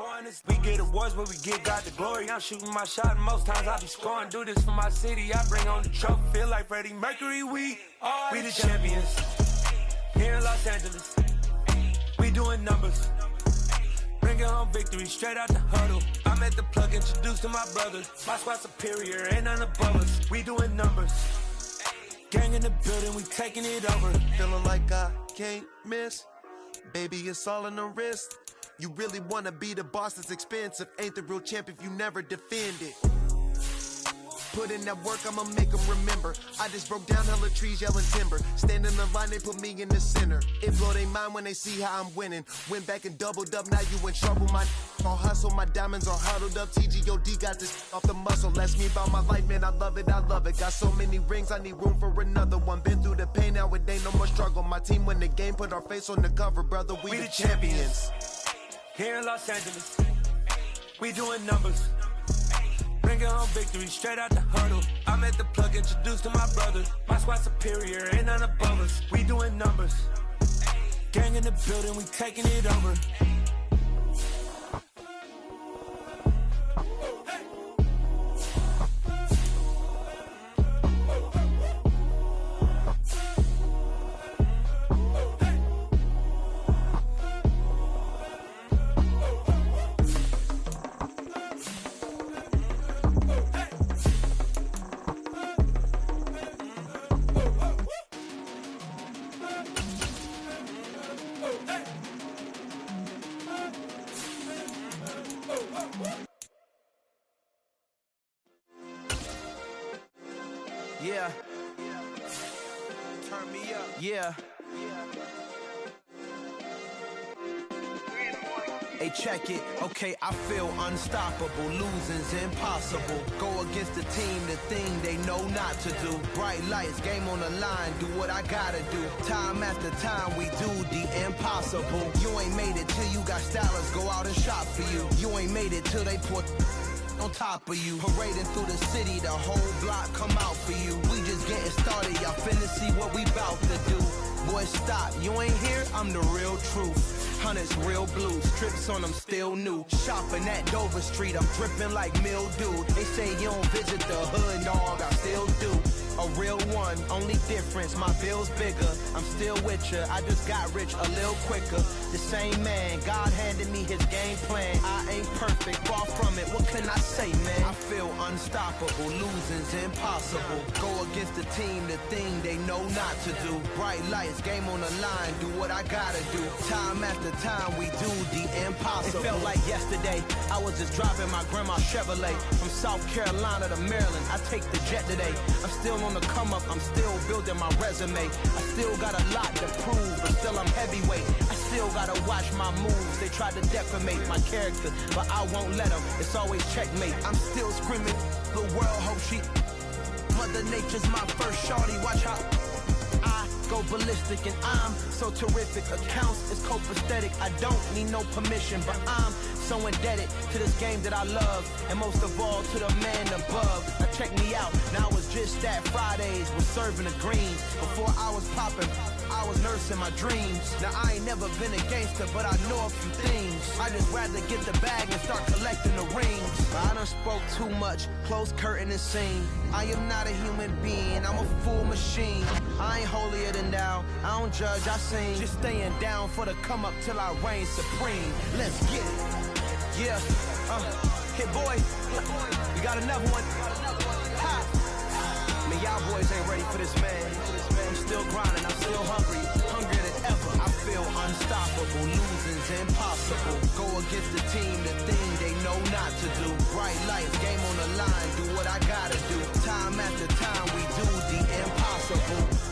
We get awards, but we get God the glory. I'm shooting my shot, and most times I be scoring. Do this for my city, I bring on the trophy. Feel like Freddie Mercury, we the champions. Here in Los Angeles, we doing numbers. Bringing home victory straight out the huddle. I'm at the plug, introduced to my brother. My squad superior, ain't none above us. We doing numbers. Gang in the building, we taking it over. Feeling like I can't miss. Baby, it's all in the wrist. You really wanna be the boss, it's expensive. Ain't the real champ if you never defend it. Put in that work, I'ma make them remember. I just broke down hella trees, yelling timber. Stand in the line, they put me in the center. It blow they mind when they see how I'm winning. Went back and doubled up, now you in trouble. My all hustle, my diamonds are huddled up. TGOD got this off the muscle. That's me about my life, man, I love it. Got so many rings, I need room for another one. Been through the pain, now it ain't no more struggle. My team win the game, put our face on the cover, brother. We the champions. Here in Los Angeles, we doing numbers. Bringing home victory straight out the huddle. I'm at the plug, introduced to my brother. My squad superior, ain't none above us. We doing numbers. Gang in the building, we taking it over. Yeah. Turn me up. Yeah. Hey, check it. Okay, I feel unstoppable. Losing's impossible. Go against the team, the thing they know not to do. Bright lights, game on the line, do what I gotta do. Time after time, we do the impossible. You ain't made it till you got stylers go out and shop for you. You ain't made it till they put on top of you. Parading through the city, the whole block come out for you. We just getting started, y'all finna see what we bout to do. Boy, stop, you ain't here, I'm the real truth. Hunters, real blue, strips on them still new. Shopping at Dover Street, I'm dripping like mildew. They say you don't visit the hood, dog, I still do. A real one, only difference, my bill's bigger. I'm still with ya, I just got rich a little quicker. The same man, God handed me his game plan. I ain't perfect, far from it, what can I say, man? I feel unstoppable, losing's impossible. Go against the team, the thing they know not to do. Bright lights, game on the line, do what I gotta do. Time after time, we do the impossible. It felt like yesterday, I was just driving my grandma's Chevrolet. From South Carolina to Maryland, I take the jet today. I'm still on the come up, I'm still building my resume. I still got a lot to prove, but still I'm heavyweight. I still gotta watch my moves. They tried to defamate my character, but I won't let them. It's always checkmate. I'm still screaming, the world hope she. Mother Nature's my first shorty, watch how I go ballistic, and I'm so terrific. Accounts is copacetic. I don't need no permission, but I'm so indebted to this game that I love, and most of all to the man above. Now check me out, now it's just that Fridays was serving the greens. Before I was popping, I was nursing my dreams. Now I ain't never been a gangster, but I know a few things. I just rather get the bag and start collecting the rings. But I done spoke too much, close curtain and scene. I am not a human being, I'm a full machine. I ain't holier than thou, I don't judge, I sing. Just staying down for the come up till I reign supreme. Let's get it. Yeah, hit boy, we got another one. Ha! Man, y'all boys ain't ready for this, man. I'm still grinding, I'm still hungry, hungrier than ever. I feel unstoppable, losing's impossible. Go against the team, the thing they know not to do. Bright lights, game on the line, do what I gotta do. Time after time, we do the impossible.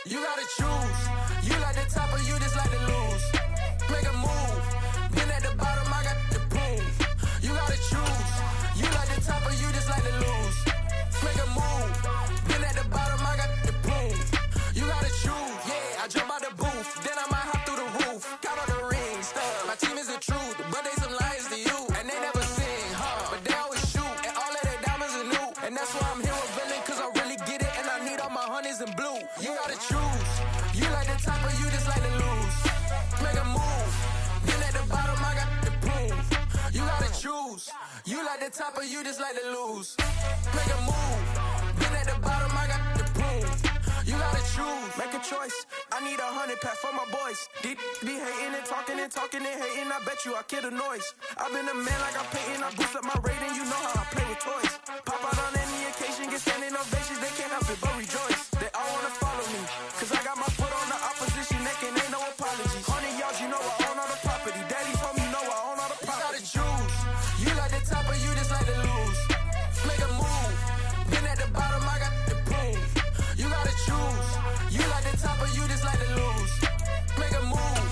You gotta choose. You like the top or you just like to lose. Make a move. Been at the bottom, I got the proof. You gotta choose. You like the top or you just like to lose. Make a move. Been at the bottom, I got the proof. You gotta choose. Yeah, I jump out the booth, then I might hop through the roof. Count all the rings, stuff. My team is the truth, but they some liars to you. And they never sing, but they always shoot. And all of their diamonds are new. And that's why I'm here with villain, cause I really get it. And I need all my honeys in blue. You gotta choose. You like the top or you just like to lose. Make a move. Been at the bottom, I got the proof. You gotta choose. You like the top or you just like to lose. Make a move. Been at the bottom, I got the proof. You gotta choose. Make a choice. I need 100 pack for my boys. Be hating and talking and talking and hating. I bet you I kill the noise. I've been a man like I'm Peyton. I boost up my rating. You know how I play with toys. Pop out on any occasion, get standing ovations. They can't help it but rejoice. They all wanna follow me, cause I got my foot on the opposition neck and ain't no apologies. 100 yards, you know I own all the property. Daddy's home, you know I own all the property. You gotta choose. You like the top or you just like to lose. Make a move. Been at the bottom, I got the proof. You gotta choose. You like the top or you just like to lose. Make a move.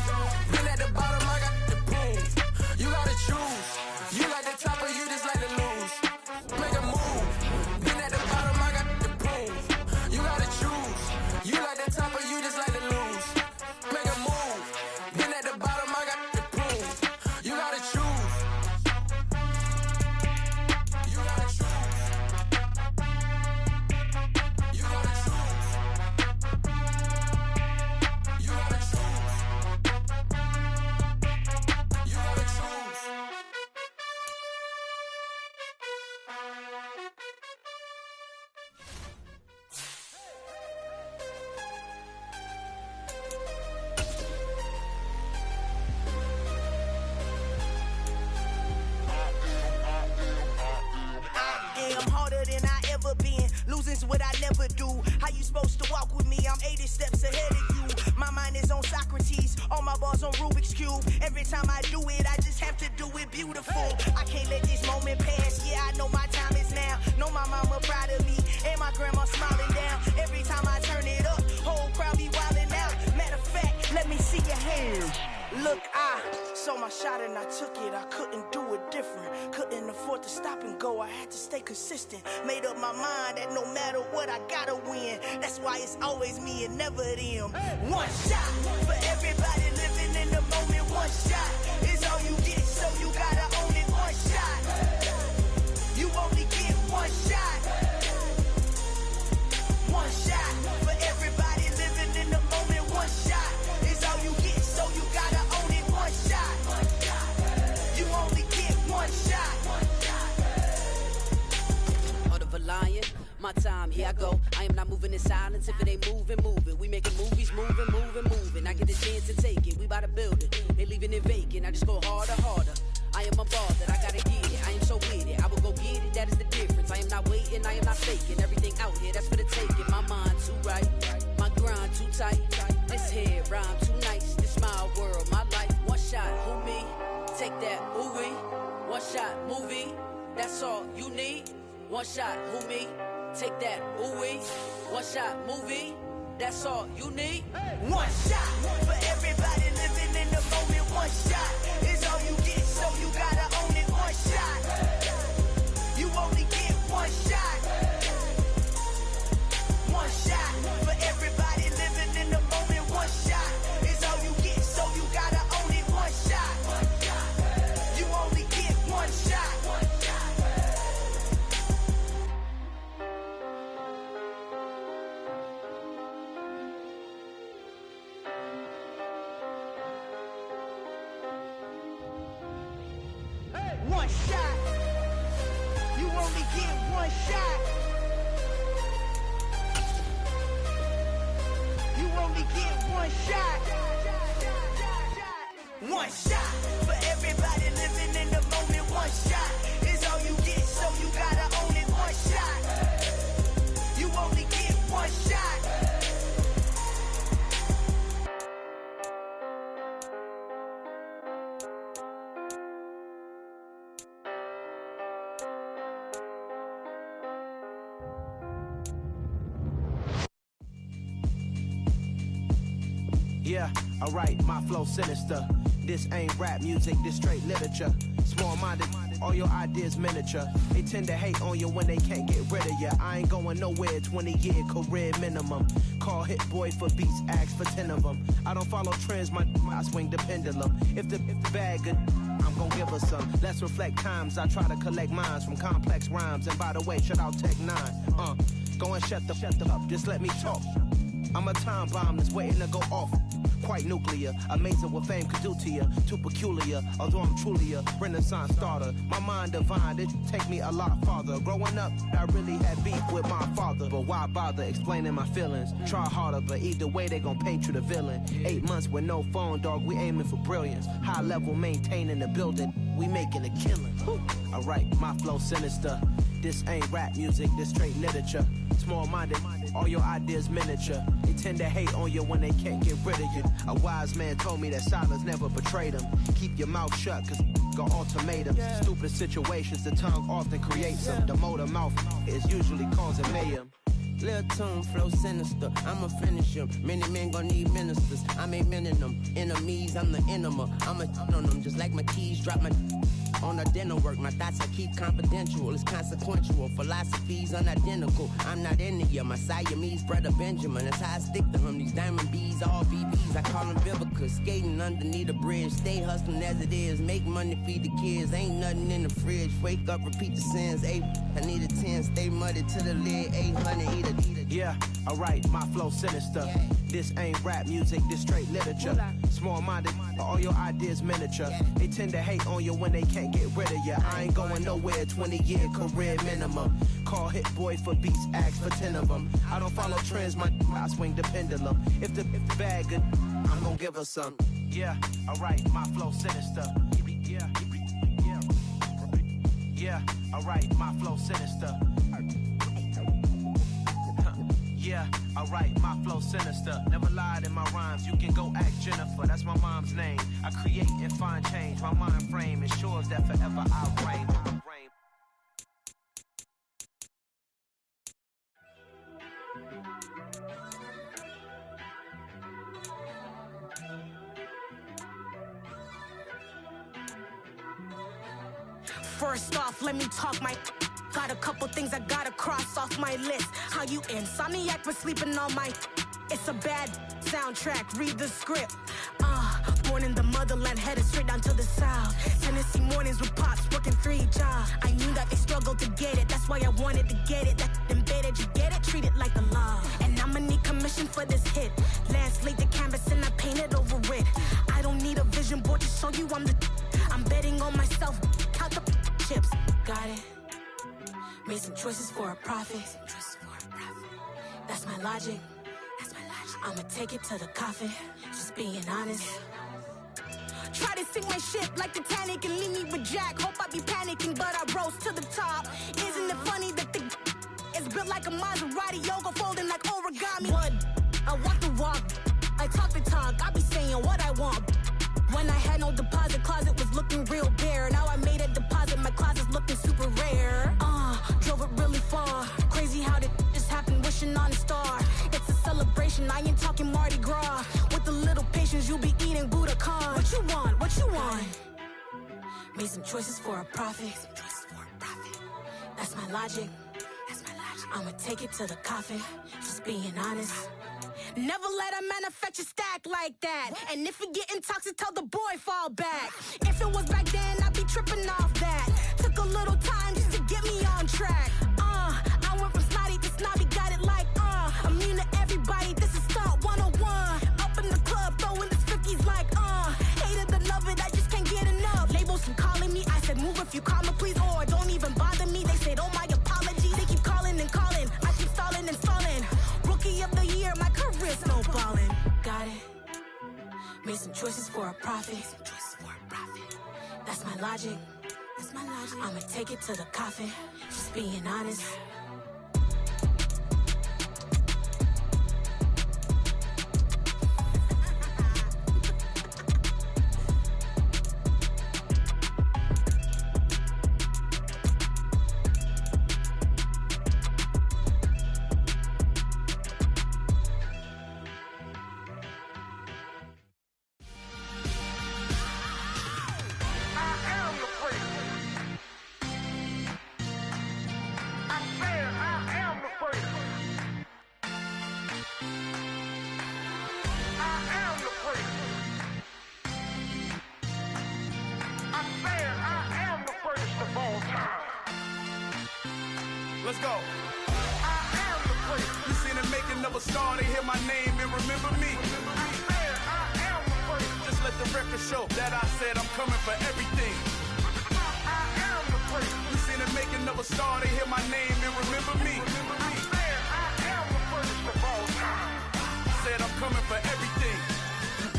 Been at the bottom, I got the proof. You gotta choose. You like the top or you just like to lose. Make a move. Been at the bottom, I got the proof. You gotta what I never do. How you supposed to walk with me? I'm 80 steps ahead of you. My mind is on Socrates, all my bars on Rubik's Cube. Every time I do it, I just have to do it beautiful. I can't let this moment pass. Yeah, I know my time is now. Know my mama proud of me, and my grandma smiling down. Every time I turn it up, whole crowd be wildin' out. Matter of fact, let me see your hands. Look, I saw my shot and I took it. I couldn't do it different. Couldn't afford to stop and go. I had to stay consistent. Made up my mind that no matter what, I gotta win. That's why it's always me and never them. One shot for everybody living in the moment. One shot is all you get, so you gotta own it. One shot. You only get one shot. One shot for everybody living in the moment. One shot is all you get, so you gotta own it. One shot. You only get one shot. Heart of a lion, my time, here I go. I am not moving in silence. If it ain't moving, move it. We making movies, moving. I get a chance to take it. We bout to build it. They leaving it vacant. I just go harder. I am a ball that I gotta get it. I am so with it. I will go get it. That is the difference. I am not waiting. I am not faking. Everything out here, that's for the taking. My mind too right. My grind too tight. This head rhyme too nice. This my world, my life. One shot, who me? Take that, who we? One shot, movie. That's all you need. One shot, who me? Take that, who we? One shot, movie. That's all you need. One shot for everybody living in the moment. One shot is all you get, so you gotta own it. One shot. You only get one shot. One shot for everybody living in the moment. One shot is all you get, so you gotta own it. One shot. You only get one shot. One shot. You only get one shot. You only get one shot. One shot for everybody living in the moment. One shot is all you get, so you gotta own it. One shot. You only get one shot. Yeah, alright, my flow sinister. This ain't rap music, this straight literature. Small-minded, all your ideas miniature. They tend to hate on you when they can't get rid of you. I ain't going nowhere, 20-year career minimum. Call Hit Boy for beats, ask for 10 of them. I don't follow trends, I swing the pendulum. If the bag good, I'm gon' give her some. Let's reflect times, I try to collect minds from complex rhymes. And by the way, shout out Tech 9. Go and shut the up, just let me talk. I'm a time bomb that's waiting to go off. Quite nuclear, amazing what fame could do to you. Too peculiar, although I'm truly a renaissance starter. My mind divine, it take me a lot farther. Growing up, I really had beef with my father. But why bother explaining my feelings? Try harder, but either way they gon' paint you the villain. 8 months with no phone, dog, we aiming for brilliance. High level maintaining the building, we making a killing. Alright, my flow sinister. This ain't rap music, this straight literature. Small-minded, all your ideas miniature. They tend to hate on you when they can't get rid of you. A wise man told me that silence never betrayed him. Keep your mouth shut, cause got ultimatums. Stupid situations, the tongue often creates them. The motor mouth is usually causing mayhem. Lil' tune, flow sinister, I'ma finish him. Many men gon' need ministers, I ain't mending them. Enemies, I'm the enema, I'ma on them. Just like my keys, drop my on the dinner work. My thoughts I keep confidential, it's consequential. Philosophies unidentical, I'm not into you. My Siamese brother Benjamin, that's how I stick to him. These diamond bees, all BBs, I call them Vivica. Skating underneath the bridge, stay hustling as it is. Make money, feed the kids, ain't nothing in the fridge. Wake up, repeat the sins, 8, I need a 10, stay muddy to the lid, 800, eat a. Yeah, alright, my flow sinister. This ain't rap music, this straight literature. Small-minded, all your ideas miniature. They tend to hate on you when they can't get rid of you. I ain't going nowhere, 20-year career minimum. Call Hit Boy for beats, ask for 10 of them. I don't follow trends, I swing the pendulum. If the bag good, I'm gon' give her some. Yeah, alright, my flow sinister. Yeah, alright, my flow sinister. Yeah, alright, my flow sinister. Never lied in my rhymes, you can go ask Jennifer. That's my mom's name. I create and find change. My mind frame ensures that forever I reign. First off, let me talk my... Got a couple things I gotta cross off my list. How you insomniac for sleeping on my... It's a bad soundtrack, read the script. Born in the motherland, headed straight down to the south. Tennessee mornings with pops, working 3 jobs. I knew that they struggled to get it, that's why I wanted to get it. That embedded, you get it, treat it like a law. And I'ma need commission for this hit. Last laid the canvas and I painted over it. I don't need a vision board to show you I'm betting on myself, count the chips. Got it. Made some choices for a profit. That's my logic. I'ma take it to the coffin, just being honest. Try to sink my ship like Titanic and leave me with Jack. Hope I be panicking, but I rose to the top. Isn't it funny that the is built like a Maserati, yoga folding like origami? What? I walk the walk, I talk the talk, I be saying what I want. When I had no deposit, closet was looking real bare. Now I made a deposit, my closet's looking super rare. Drove it really far. Crazy how did this happen, wishing on a star. It's a celebration, I ain't talking Mardi Gras. With a little patience, you'll be eating Budokan. What you want? What you want? Made some choices for a profit. That's my logic. I'ma take it to the coffin, just being honest. Never let a manufacture stack like that. And if it getting toxic, tell the boy fall back. If it was back then, I'd be tripping off that. Took a little time just to get me on track. I went from snotty to snobby, got it like, immune to everybody, this is Stunt 101. Up in the club, throwing this 50s like, hated to love it, I just can't get enough. Labels from calling me, I said move if you call me please, or don't even bother me. They said, oh my apology, they keep calling and calling. I keep stalling and stalling. Rookie of the year, my career's snowballing. Got it. Made some choices for a profit. That's my logic. I'ma take it to the coffin, just being honest. Let's go. I am the place. You seen the making of a star, they hear my name and remember me. I am the place. Just let the record show that I said I'm coming for everything. I am the place. You seen the making of a star, they hear my name and remember me. I am the first of all time. Said I'm coming for everything.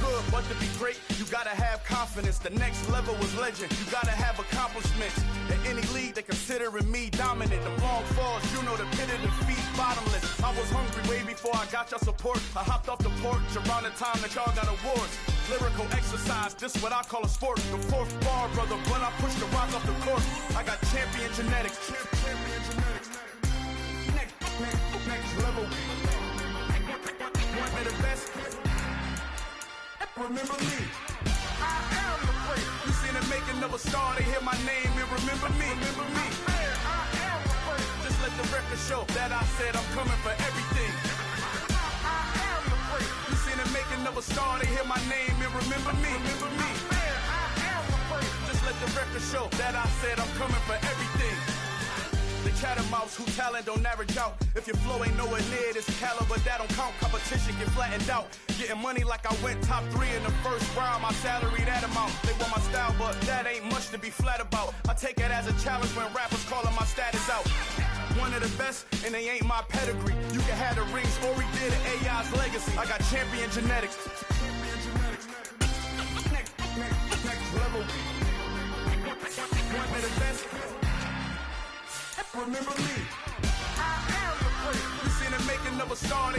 Good, but to be great, you gotta have confidence. The next level was legend. You gotta have accomplishments. In any league, they considering me dominant. The long falls, you know the pit of defeat, bottomless. I was hungry way before I got your support. I hopped off the porch around the time that y'all got awards. Lyrical exercise, this what I call a sport. The fourth bar, brother, when I push the rock off the court. I got champion genetics. Next level. Want me the best? Remember me. I am the place. You seen the making of a star, they hear my name and remember me. Remember me. I am the place. Just let the record show that I said I'm coming for everything. I am the place. You seen the making of a star, they hear my name and remember me. Remember me. I am the place. Just let the record show that I said I'm coming for everything. The chattermouths who talent don't average out. If your flow ain't nowhere near this caliber, that don't count. Competition get flattened out. Getting money like I went top 3 in the first round. My salary that amount. They want my style, but that ain't much to be flat about. I take it as a challenge when rappers calling my status out. One of the best, and they ain't my pedigree. You can have the rings, or we did an AI's legacy. I got champion genetics. Next level. One of the best. Remember me. I am the place. You seen the making of a star,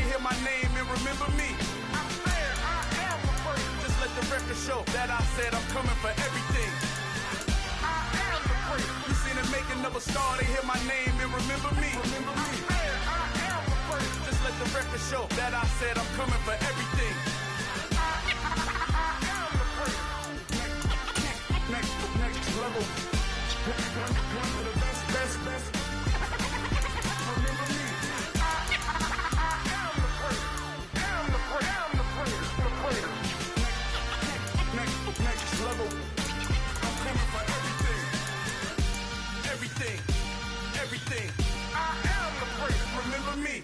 that I said I'm coming for everything. I am the prince. You seen the making of a star, they hear my name and remember me. Remember me. I am the prince. Just let the record show that I said I'm coming for everything. I am the prince. Next level. One of the best. Remember me. I am the prince. Am the prince. The prince. Next level. I'm coming for everything. Everything. I am the prince. Remember me.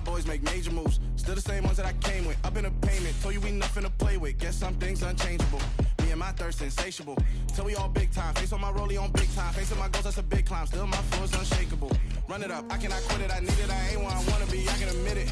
Boys make major moves, still the same ones that I came with. Up in a payment, told you we nothing to play with. Guess some things unchangeable. Me and my thirst insatiable. Till we all big time. Face on my rollie on big time. Facing my goals, that's a big climb. Still my flow is unshakable. Run it up, I cannot quit it. I need it, I ain't where I wanna be. I can admit it.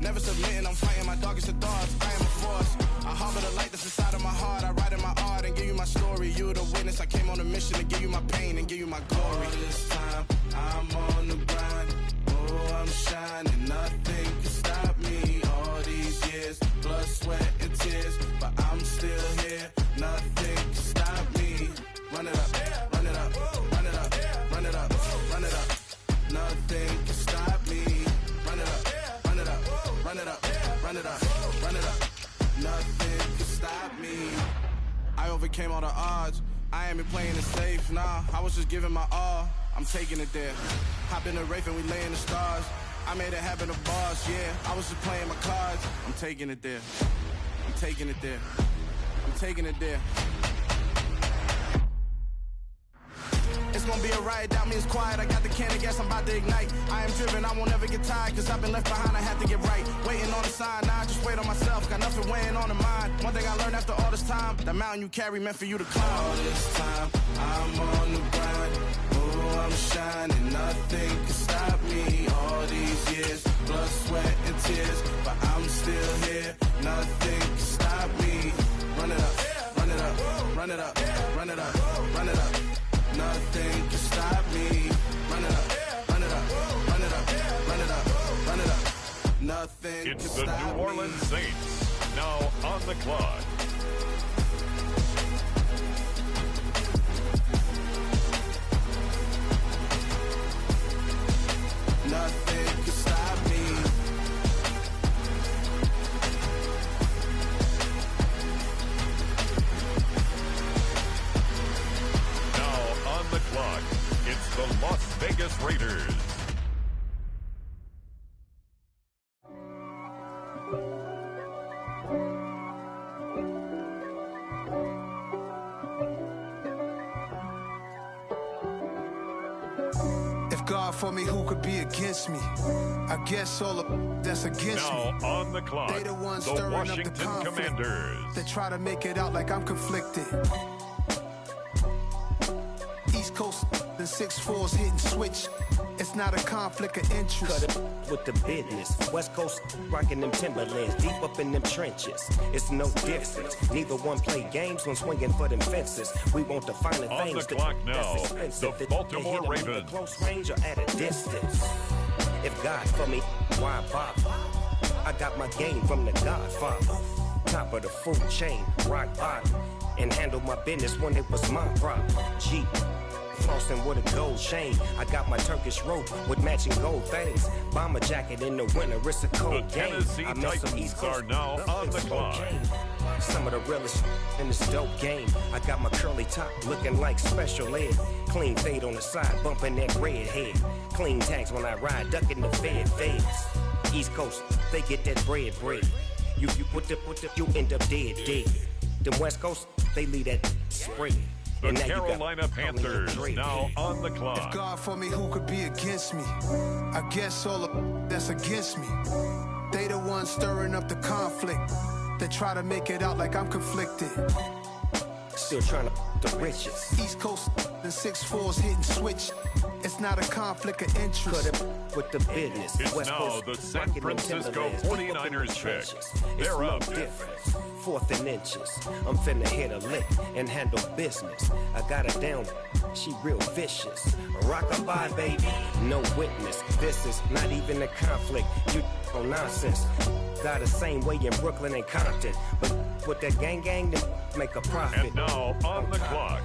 Never submitting, I'm fighting my darkest of thoughts. I am a force. I harbor the light that's inside of my heart. I write in my art and give you my story. You the witness. I came on a mission to give you my pain and give you my glory. All this time, I'm on the grind. Oh, I'm shining. Nothing can stop me. All these years, blood, sweat, and tears, but I'm still here. Nothing can stop me. Run it up, run it up, run it up, run it up, run it up. Nothing can stop me. Run it up, run it up, run it up, run it up, run it up. Nothing can stop me. I overcame all the odds. I ain't been playing it safe, nah. I was just giving my all. I'm taking it there. Hop in the Wraith and we lay in the stars. I made it happen to bars, yeah. I was just playing my cards. I'm taking it there. I'm taking it there. I'm taking it there. It's gonna be a riot, doubt me it's quiet. I got the can of gas, I'm about to ignite. I am driven, I won't ever get tired, cause I've been left behind, I have to get right. Waiting on the sign, now I just wait on myself. Got nothing weighing on the mind. One thing I learned after all this time, the mountain you carry meant for you to climb. All this time, I'm on the grind. Oh, I'm shining, nothing can stop me. All these years, blood, sweat, and tears, but I'm still here. Nothing can stop me. Run it up, run it up, run it up, run it up, run it up. Nothing can stop me. Run it up, run it up, run it up, run it up, run it up. Nothing can stop me. It's the New Orleans Saints, now on the clock. Nothing can stop me. Now on the clock, it's the Las Vegas Raiders. God for me, who could be against me? I guess all of that's against now me. Now on the clock, they the ones the stirring Washington up the conflict. Commanders. They try to make it out like I'm conflicted. East Coast, the 6'4's hitting switch. It's not a conflict of interest. Cut it with the business. West Coast rocking them Timberlands, deep up in them trenches. It's no difference. Neither one play games when swinging for them fences. We want the finer on things. The clock now, the Baltimore Ravens. Close range or at a distance. If God for me, why bother? I got my game from the Godfather. Top of the food chain, rock bottom, and handle my business when it was my problem. G. Flossing with a gold chain. I got my Turkish rope with matching gold things. Bomber jacket in the winter, it's a cold game. I met some East Coast are now on the clock. Some of the realest in this dope game. I got my curly top looking like special ed. Clean fade on the side, bumping that red head. Clean tags when I ride, ducking the feds. East Coast, they get that bread. You end up dead. Them West Coast, they leave that spread. The Carolina Panthers now on the clock. If God for me, who could be against me? I guess all of that's against me. They the ones stirring up the conflict. They try to make it out like I'm conflicted. Still trying to the richest. East Coast and 6'4s hitting switch. It's not a conflict of interest. Cut it with the business. It's West now Coast the San rocking them Francisco Timberlands. 49ers pick. It's They're no up. different. 4th and inches. I'm finna hit a lick and handle business. I got her down. She real vicious. Rockabye, baby. No witness. This is not even a conflict. You on nonsense. Got the same way in Brooklyn and Compton. But with that gang, then make a profit. And now on the clock,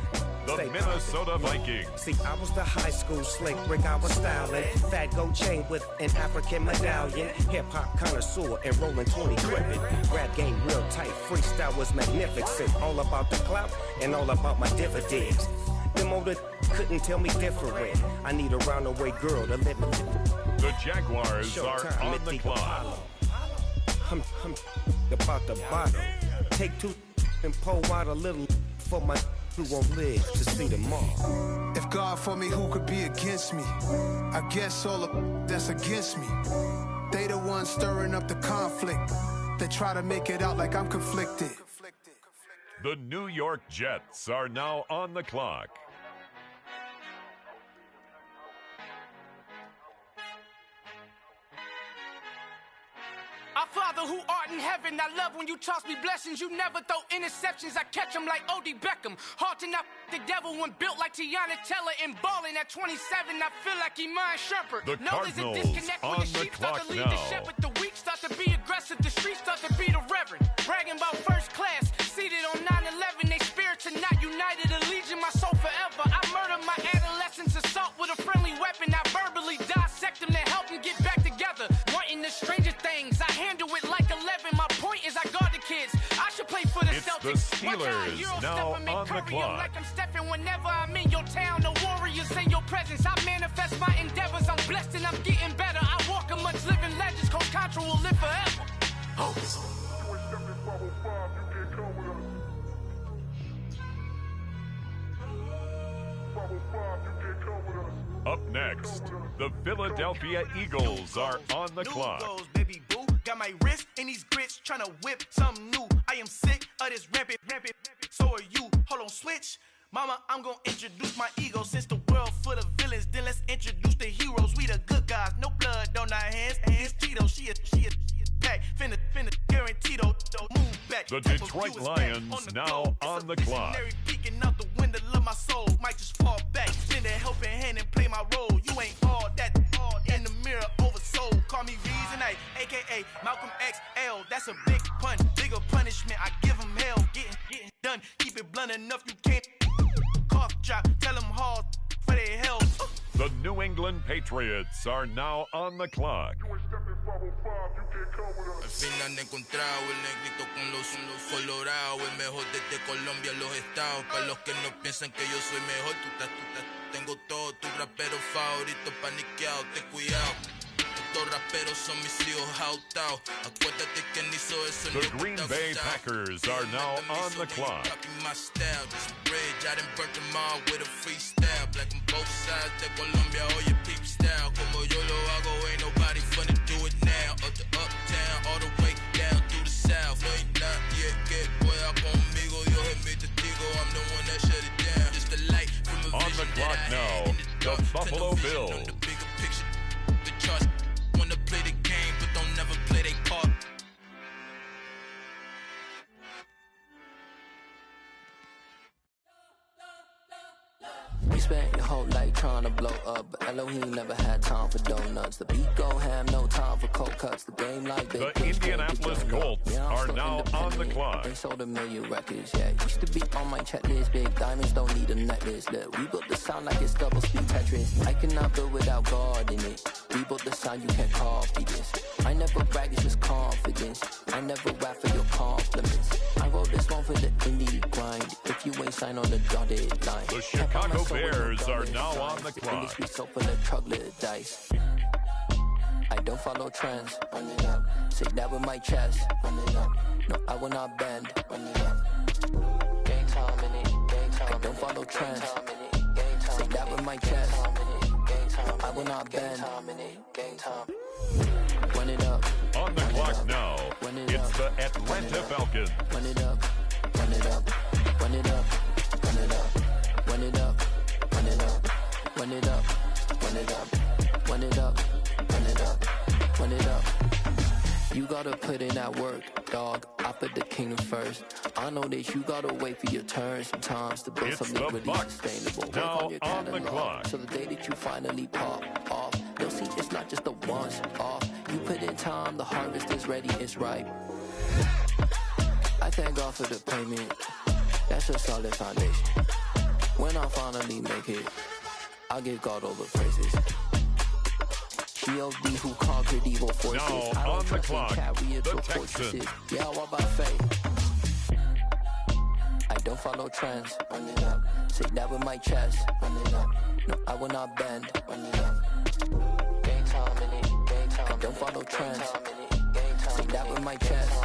the Minnesota Vikings. See, I was the high school slick Rick, I was styling. Fat gold chain with an African medallion. Hip-hop connoisseur and rolling 20 gripping. Rap game real tight, freestyle was magnificent. All about the clout and all about my dividends. Them older couldn't tell me different. I need a roundaway girl to live with. The Jaguars are on the clock. I'm about the bottom. Take 2 and pull out a little for my who won't live to see tomorrow. If God for me, who could be against me? I guess all of that's against me. They the ones stirring up the conflict. They try to make it out like I'm conflicted. The New York Jets are now on the clock. Our Father who art in heaven, I love when you toss me blessings. You never throw interceptions, I catch them like O.D. Beckham. Hard to not the devil when built like Tiana Teller and balling at 27. I feel like Iman Shumpert. The No, there's a Cardinals disconnect when on the the sheep start to clock lead the now. shepherd. The weak start to be aggressive, the streets start to be the reverend. Bragging about first class, seated on 9/11. They spirits are not united, a legion, my soul forever. I murdered my adolescence, assault with a friendly weapon. I verbally dissect them to help them get back together. Wanting the stranger things, I handle it like 11. My point is I guard the kids. I should play for the It's Celtics. the Steelers now on the clock. Like I'm stepping whenever I'm in your town. The Warriors in your presence. I manifest my endeavors. I'm blessed and I'm getting better. I walk amongst living legends. Coach Contra will live forever. Up next, the Philadelphia Eagles are on the clock. Goes, baby boo. Got my wrist in these grits, tryna whip something new. I am sick of this rampant. So are you. Hold on, switch. Mama, I'm gonna introduce my ego. Since the world full of villains, then let's introduce the heroes. We the good guys, no blood on our hands. Hands Tito, she is back. Finna, guaranteed, move back. The Detroit Lions now on the clock. Peeking out the window of my soul, might just fall back. Lend a helping hand and play my role. You ain't all that. In the mirror, oversold. Call me Reason A, aka Malcolm XL. That's a big pun, bigger punishment. I give him hell, getting done. Keep it blunt enough, you can't. Cough drop, tell them hard for their hell. The New England Patriots are now on the clock. Al fin han encontrado el negrito con los colorados, el mejor desde Colombia, los estados. Para los que no piensan que yo soy mejor, tengo todo tu rapero favorito paniqueado, ten cuidado. Estos raperos son mis hijos jautados. Acuérdate que ni hizo eso. The Green Bay Packers are now on the clock. Copy my style, this bridge, I done burnt them all with a freestyle. Black on both sides de Colombia, oye peep style. Como yo lo hago, ain't nobody finna do it now. Up to uptown, all the way down through the south. No hay nadie que pueda conmigo, Dios es mi testigo. I'm the one that shut it down. Just the light from a On the clock now, the Buffalo Bills. The bigger picture, the charts wanna play the game, but don't never play their part. You spent your whole life trying to blow up, but Elohim never had time for donuts. The beat gon' have no time for cold cuts. The game like The Indianapolis Colts are now on the clock. They sold 1 million records, yeah. Used to be on my checklist. Big diamonds don't need a necklace. Look, we built the sound like it's double speed Tetris. I cannot build without God in it. We built the sound, you can't copy this. I never brag, it's just confidence. I never rap for your compliments. I wrote this one for the indie grind. If you ain't signed on the dotted line. The Chicago Bears are now on the clock. Industry so full of troglodytes. I don't follow trends. Run it up. Say that with my chest. Run it up. No, I will not bend. Run it up. Gang time in it. Gang time. I don't follow trends. Say that with my chest. I will not bend. Gang time. Run it up. On the clock now, it's the Atlanta Falcons. Run it up. Run it up. Run it up. run it up, run it up, run it up, run it up, run it up, run it up, run it up, run it up. You gotta put in that work, dog. I put the kingdom first. I know that you gotta wait for your turn sometimes to build something really sustainable. Work on your catalog, so the day that you finally pop off, you'll see it's not just a once off. You put in time, the harvest is ready, it's ripe. I thank God for the payment. That's a solid foundation. When I finally make it, I give God all the praises. G.O.D. who conquered evil forces. Now, I don't on the trust clock, in chariots the or fortresses. Yeah, I walk by faith. I don't follow trends. Run it up. Say that with my chest. Run it up. No, I will not bend. Run it up. Game time in it. Game time. I don't follow trends. Say that with my chest.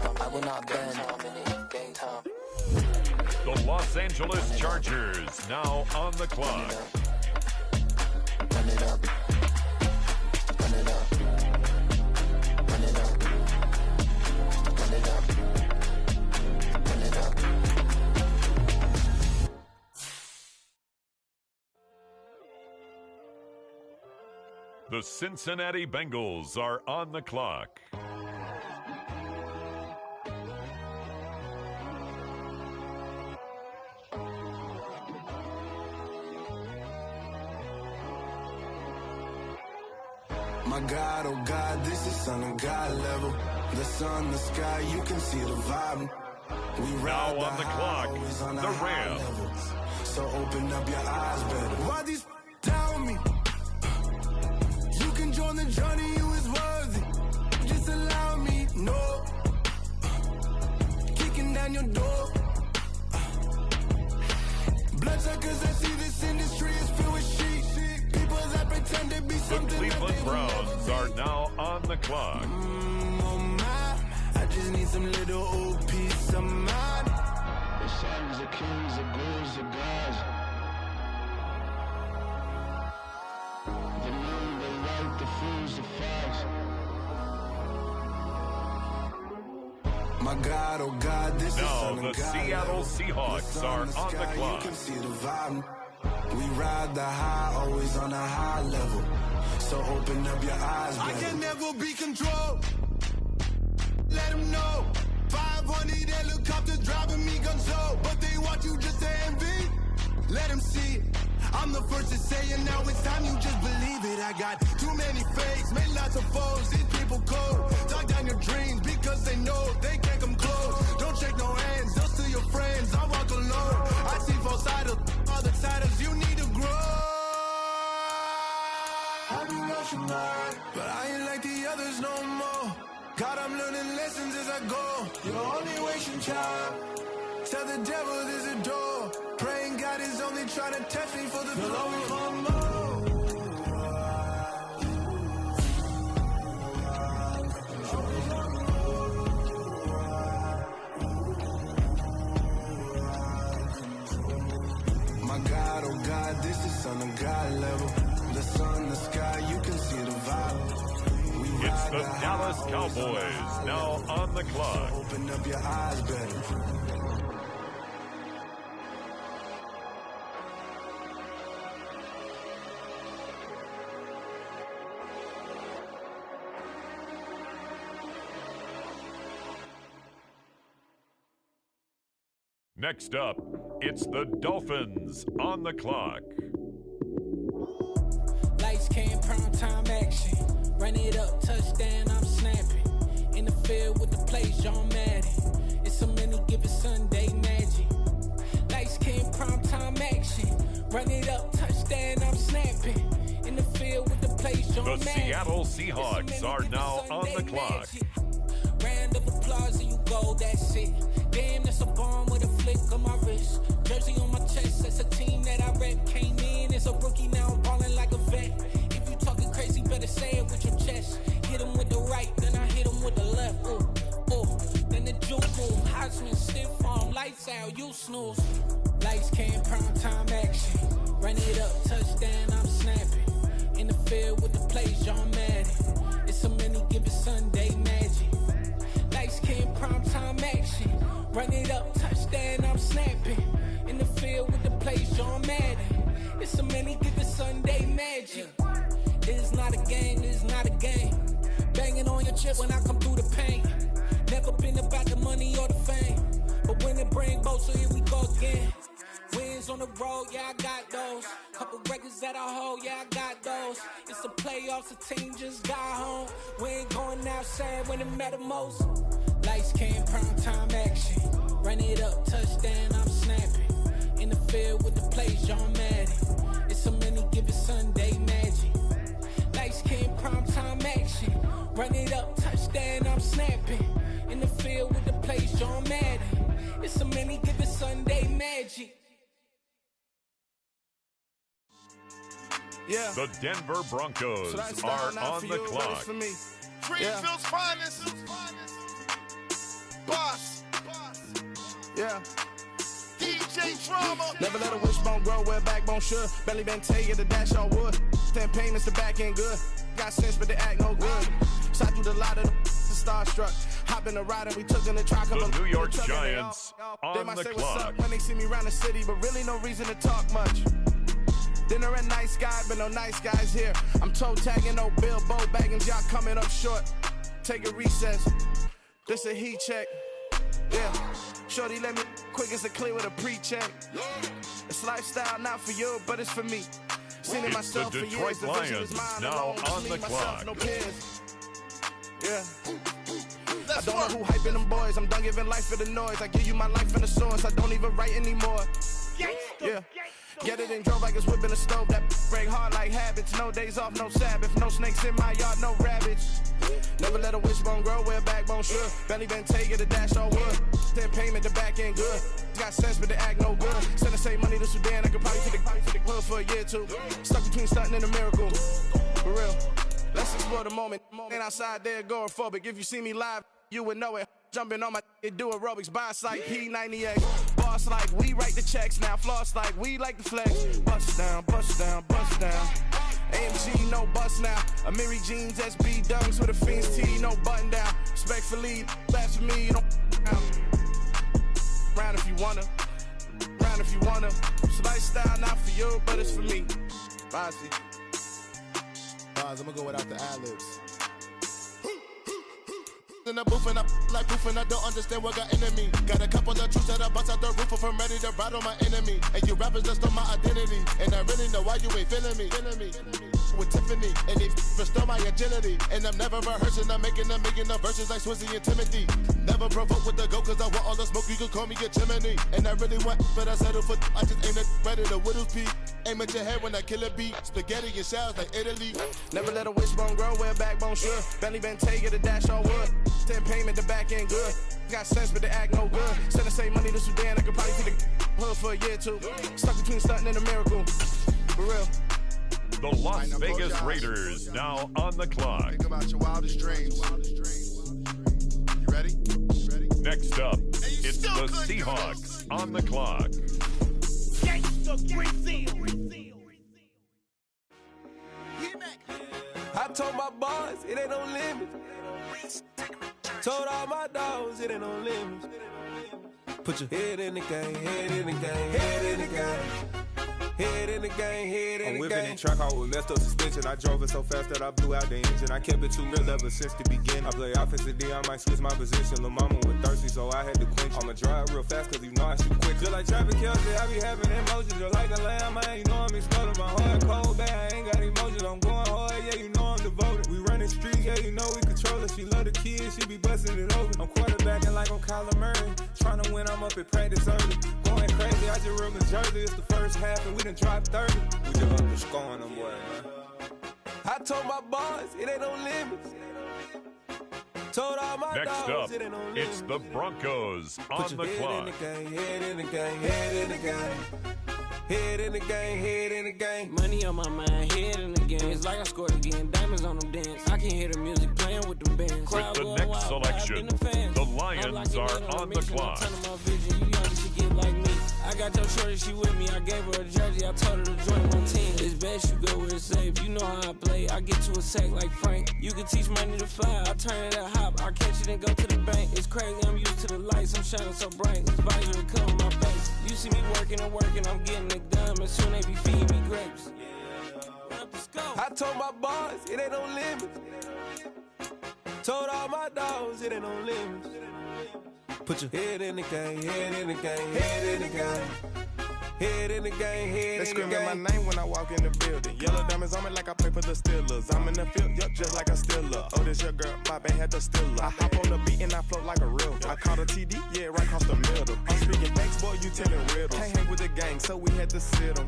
No, I will not bend. Game time. The Los Angeles Chargers now on the clock. Run it up. Run it up. Run it up. Run it up. Run it up. The Cincinnati Bengals are on the clock. My God, oh God, this is Son of God level. The sun, the sky, you can see the vibe. We ride now on the clock, on the Rams. So open up your eyes better. Why these tell me? You can join the journey, you is worthy. Just allow me, no. Kicking down your door. Bloodsuckers, I see this industry is filled with sheep. People that pretend to be something. The Cleveland Browns are now on the clock. Oh my, I just need some little old peace of mind. The sons of kings, the ghouls, the gods. The moon, the light, the fools, the facts. My God, oh God, this is now the Seattle Seahawks are on the clock. You can see the vibe. We ride the high, always on a high level. So open up your eyes, baby. I can never be controlled. Let them know. 500 helicopters driving me gonzo. But they want you just to envy. Let them see it. I'm the first to say it, now it's time you just believe it. I got too many fakes, made lots of foes. These people cold. Talk down your dreams because they know they can't come close. Don't shake no hands, they'll steal your friends. I walk alone. I see both sides of other titles. You need to grow. I've been rushing hard, but I ain't like the others no more. God, I'm learning lessons as I go. You're only wasting time. Tell the devil there's a door. Praying God is only trying to test me for the glory. Always want more. My God, oh God, this is Son of God level. The sun, the sky, you can see the vibe. It's the Dallas Cowboys now on the clock. Open up your eyes better. Next up, it's the Dolphins on the clock. Lights, cam, prime time action. Run it up, touchdown, I'm snapping. In the field with the plays, John Madden. It's so many given Sunday magic. Lights, cam, prime time action. Run it up, touchdown, I'm snapping. In the field with the plays, John Madden. The Seattle Seahawks are now on the clock. Round of applause and you go, that's it. Damn, that's a bomb with a flick on my wrist. Jersey on my chest, that's a team that I rep. Came in as a rookie, now I'm balling like a vet. If you talking crazy, better say it with your chest. Hit him with the right, then I hit him with the left. Then the juke move, Heisman, stiff arm, lights out, you snooze. Lights, cam, prime time action. Run it up, touchdown, I'm snapping. In the field with the plays, John Madden. It's so many given Sunday magic. Lights, cam, prime time action. Run it up, touchdown, I'm snapping. magic. This is not a game, this is not a game. Banging on your chip when I come through the pain. Never been about the money or the fame, but when it bring both, so here we go again. Wins on the road, yeah, I got those. Couple records that I hold, yeah, I got those. It's the playoffs, the team just got home. We ain't going outside when it matter most. Lights came, prime time action. Run it up, touchdown, I'm snapping. In the field with the plays, John Madden. It's a many given Sunday magic. Lights came, prime time action. Run it up, touchdown, I'm snapping. In the field with the plays, John Madden. It's a many given Sunday magic. Yeah. The Denver Broncos are on the clock. Greenfield's finest. Boss. Yeah. DJ Drama. Never let a wishbone grow where a backbone should. Belly been taken the dash all wood. 10 payments, the back end good. Got sense, but the act no good. Shot through the lot of the starstruck. Hop in the ride and we took in the truck. The New York Giants on they might the say clock. what's up when they see me around the city, but really no reason to talk much. Dinner at nice guy, but no nice guys here. I'm toe tagging, no Bilbo bagging, y'all coming up short. Take a recess. This a heat check. Yeah. Shorty let me quick as a clear with a pre-check. It's lifestyle not for you, but it's for me. Seen it myself the for years. Detroit Lions now on the clock. No peers. Yeah. I don't know who hyping them boys. I'm done giving life for the noise. I give you my life in the source. I don't even write anymore. Yeah. Get it and drove like it's whipping a stove. That break hard like habits. No days off, no Sabbath. No snakes in my yard, no rabbits. Never let a wishbone grow where a backbone should. Belly been taken the dash all wood. 10 payment, the back end good. Got sense, but the act no good. Send the same money to Sudan. I could probably take the hood for a year or two. Stuck between stunting and a miracle. For real. Let's explore the moment. Ain't outside there agoraphobic. If you see me live, you would know it. Jumping on my do aerobics, boss like P90X. Boss like we write the checks now. Floss like we like the flex. Bust down, bust down, bust down. AMG, no bust now. Amiri jeans, SB dunks with a Fiends T, no button down. Respectfully, that's for me, you don't round if you wanna. Round if you wanna. It's lifestyle not for you, but it's for me. Bossy. I'm gonna go without the ad-libs. In the booth and I like proof and I don't understand what got into me. Got a couple of truths that I bust out the roof if I'm ready to ride on my enemy. And you rappers just stole my identity, and I really know why you ain't feeling me. With Tiffany, and they restore my agility. And I'm never rehearsing, I'm making a million of verses like Swizzy and Timothy. Never provoke with the go, cause I want all the smoke, you can call me a chimney. And I really want, but I settle for, I just aim at ready to Whittles Peak. Aim at your head when I kill a beat. Spaghetti and shells like Italy. Never let a wishbone grow where a backbone should. Belly been taken the dash all wood. 10 payment, the back end good. Got sense, but the act no good. Send the same money to Sudan, I could probably take the hood for a year or two. Stuck between stunting and a miracle. For real. The Las Vegas Raiders now on the clock. Think about your wildest dreams. You ready? Next up, it's the Seahawks on the clock. I told my boys it ain't no limits. Told all my dogs it ain't no limits. Put your head in the game, head in the game, head in the game. Head in the game, head in the game. I'm whipping in track out with messed up suspension. I drove it so fast that I blew out the engine. I kept it too real ever since the beginning. I play offensive D, I might switch my position. Lil' mama was thirsty, so I had to quench. I'ma drive real fast, cause you know I shoot quick. Just like Travis Kelce, I be having emotions. Just like a lamb, man, you know I'm exploding. My heart cold, bad, I ain't got emotions. I'm going hard, yeah, you know I'm devoted. We running streets, yeah, you know we control it. She love the kids, she be busting it over. I'm quarterbacking like I'm Kyler Murray. Trying to win, I'm up at practice early. Going crazy, I just real Jersey. It's the first half and we done dropped 30. We just underscoring them, boy, man. I told my boys it ain't no limits. Told all my Next dogs up, it ain't no limits. it's the Broncos on the Head clock. in the game, head in the game, head in the game. Head in the game, head in the game. Money on my mind, head in the game. It's like I scored again, diamonds on them dance. I can hear the music playing with them bands. With the next selection, the Lions are on the clock. I got your shorty, she with me. I gave her a jersey, I told her to join my team. It's best you go where it's safe. You know how I play. I get to a sack like Frank. You can teach money to fly. I turn it at hop. I catch it and go to the bank. It's crazy, I'm used to the lights. I'm shining so bright. This visor will cover my face. You see me working and working. I'm getting it done. And soon they be feeding me grapes. I told my boys, it ain't no limits. Told all my dogs, it ain't no limits. Put your head in the game, head in the game, head in the game. Head in the game, head they in the game. They screaming my name when I walk in the building. Yellow diamonds on me like I play for the Steelers. I'm in the field, yup, just like a Steeler. Oh, this your girl, my band had the Steeler. I hop on the beat and I float like a river. I caught a TD, yeah, right across the middle. I'm speaking facts, boy, you telling riddles. Can't hang with the gang, so we had to sit them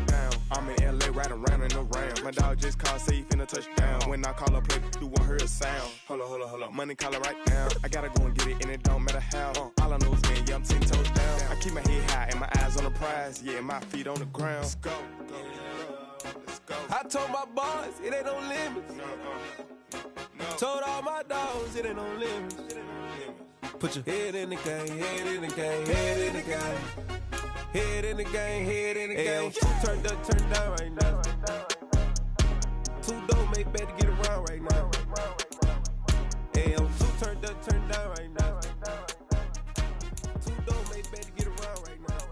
down. I'm in LA, riding around in the round. My dog just called, say he finna touch down. When I call a play, you won't hear a sound. Hold up, money calling right now. I gotta go and get it, and it don't matter how. All I know is, man, yeah, I'm 10 toes down. I keep my head high and my eyes on the prize. Yeah, my feet on the ground. Let's go. Let's go. I told my boys, it ain't no limits. No. Told all my dogs, it ain't no limits. Put your head in the game, head in the game, head in the game. Head in the game, head in the game. Turned up, turned down right now. Two dope make better get around right now. Hey, I'm too turned up, turned down right now. Two dope make better get around right now.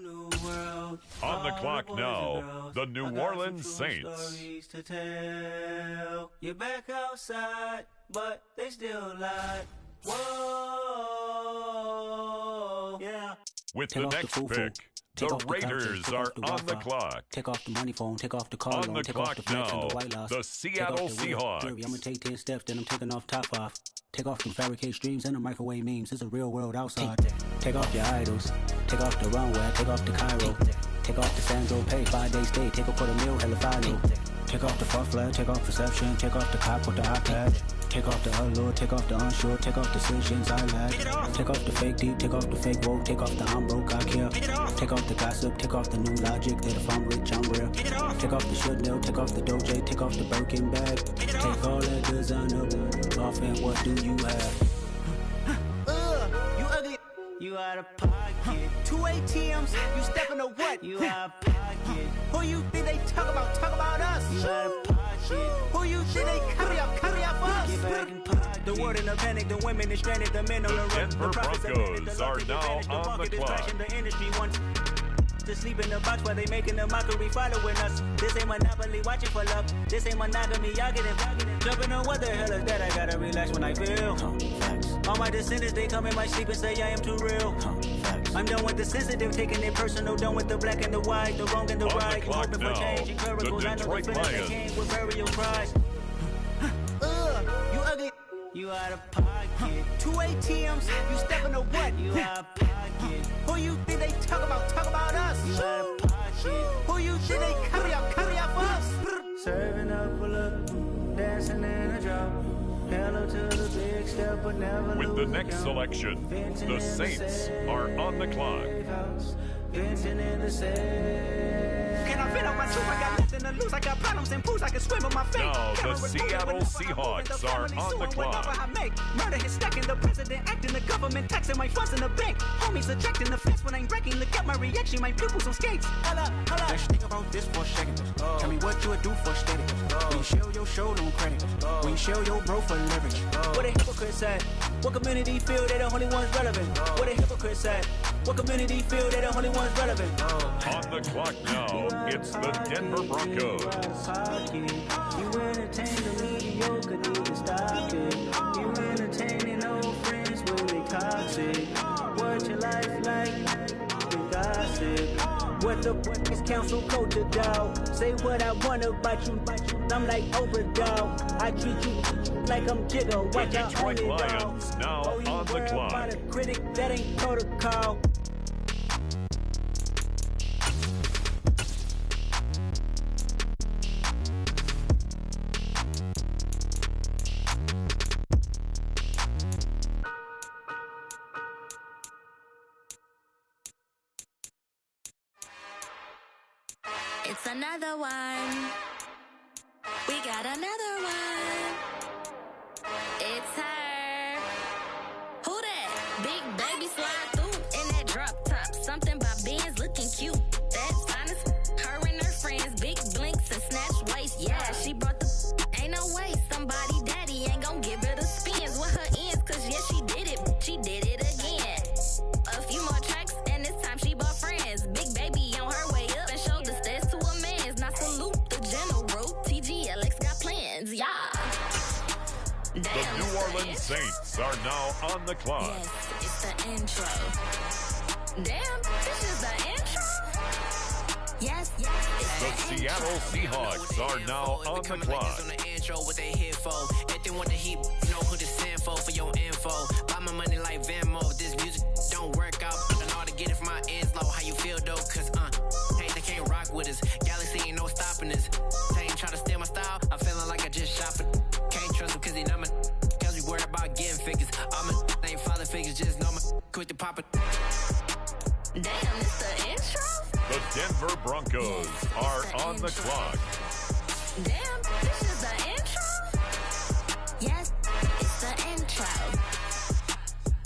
New world. On the clock now, the New Orleans Saints. Stories to tell. You're back outside, but they still lie. Whoa, yeah. With the next pick, the Raiders are on the clock. Take off the money phone, take off the car on loan, the take clock off the flex now, and the white loss. the Seattle Seahawks. I'm gonna take 10 steps, then I'm taking off top off. Take off them fabricate streams and the microwave memes. It's a real world outside. Take off your idols. Take off the runway. Take off the Cairo. Take off the Sandro Pay. 5-day stay. Take a $250,000 hella final. Take off the fuck flag. Take off perception. Take off the cop with the iPad. Take off the allure. Take off the unsure. Take off decisions I lack. Take off the fake deep. Take off the fake woke. Take off the I'm broke. I care. Take off the gossip. Take off the new logic. That if I'm rich, I'm real. Take off the should know. Take off the Doja. Take off the Birkin bag. Take all that designer off and what do you have? You ugly. You out of pocket. 2 ATMs. You stepping to what? You out of pocket. Who you think they talk about? Talk about us. You out of pocket. Who you think they carry up us? Get back in pocket. The word in the panic. The women is stranded. The men on the run. Denver Broncos are now on the clock. The industry wants to sleep in the box while they making a mockery following us. This ain't Monopoly, watching for love. This ain't monogamy, y'all getting jumping on what the hell is that? I gotta relax when I feel. All my descendants, they come in my sleep and say I am too real. I'm done with the sensitive, taking it personal. Done with the black and the white, the wrong and the right. Hoping for change and miracles. I know the feelings that came with burial cries. You ugly. You out of pocket. 2 ATMs. You stepping to what? You out of pocket. Who you think they talk about? Talk about us. You out of pocket. Who you think they carry up us? Serving up, pull up, dancing in a drop. Hello to the big step, but never with the next selection, the Saints are on the clock. Vincent in the Can I fit on my truth? I got nothing to lose. I got problems and pools. I can swim on my feet. Now the Seattle Seahawks are on the clock. Murder is stacking. The president acting. The government taxing my funds in the bank. Homies ejecting the fence when I'm breaking. Look at my reaction. My pupils on skates. Holla. Let's think about this for a second. Tell me what you would do for status. When you show your show, no credit. When you show your bro for leverage. What a hypocrite said. What community feel they the only ones relevant? What a hypocrite said. What community feel they the only ones relevant? On the clock now, it's the Denver Broncos. You entertain the mediocre, need to stop it. You entertaining old friends when they toxic. What your life like? The gossip. What the fuck is council culture, dog? Say what I want about you. I'm like overdog. I treat you like I'm Jigga. Watch out, Detroit Lions now on the clock. About a critic that ain't protocol. It's another one. We got another one. It's her. Who that? Big baby slide through in that drop top. Something about Benz looking cute. That's honest. Her and her friends, big blinks and snatch waist. Yeah, she brought the. Ain't no way somebody daddy ain't gon' give her the spins with her ends. Cause yeah, she did it. She did it again. A few more tracks and this time she Saints are now on the clock. Yes, it's the intro. Damn, this is the intro? Yes, it's The Seattle Seahawks are now on the clock. On the intro, what they here for? If they want the heat, know who to send for your info. Buy my money like Venmo. This music don't work out. I know how to get it from my ends low. How you feel though? Cause hey, they can't rock with us. Galaxy ain't no stopping us. They ain't try to steal my style. I'm feeling like I just shot it. Can't trust him cause he not my. Cause we worried about getting figures. All my ain't father figures. Just know my quit the pop it. Damn, it's the intro? The Denver Broncos are on the clock. Damn, this is the intro? Yes, it's the intro.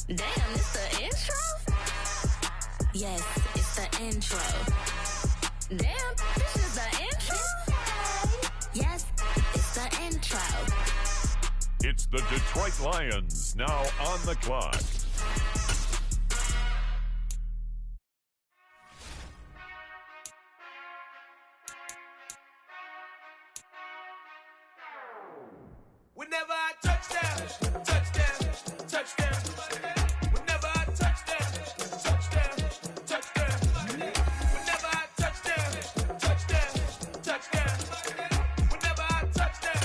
Damn, it's the intro? Yes, it's the intro. Damn, this is the intro? Yes, it's the intro. It's the Detroit Lions now on the clock. Whenever I touchdown, touchdown, touchdown. Whenever I touchdown, touchdown, touchdown. Whenever I touchdown, touchdown, touchdown. Whenever I touchdown,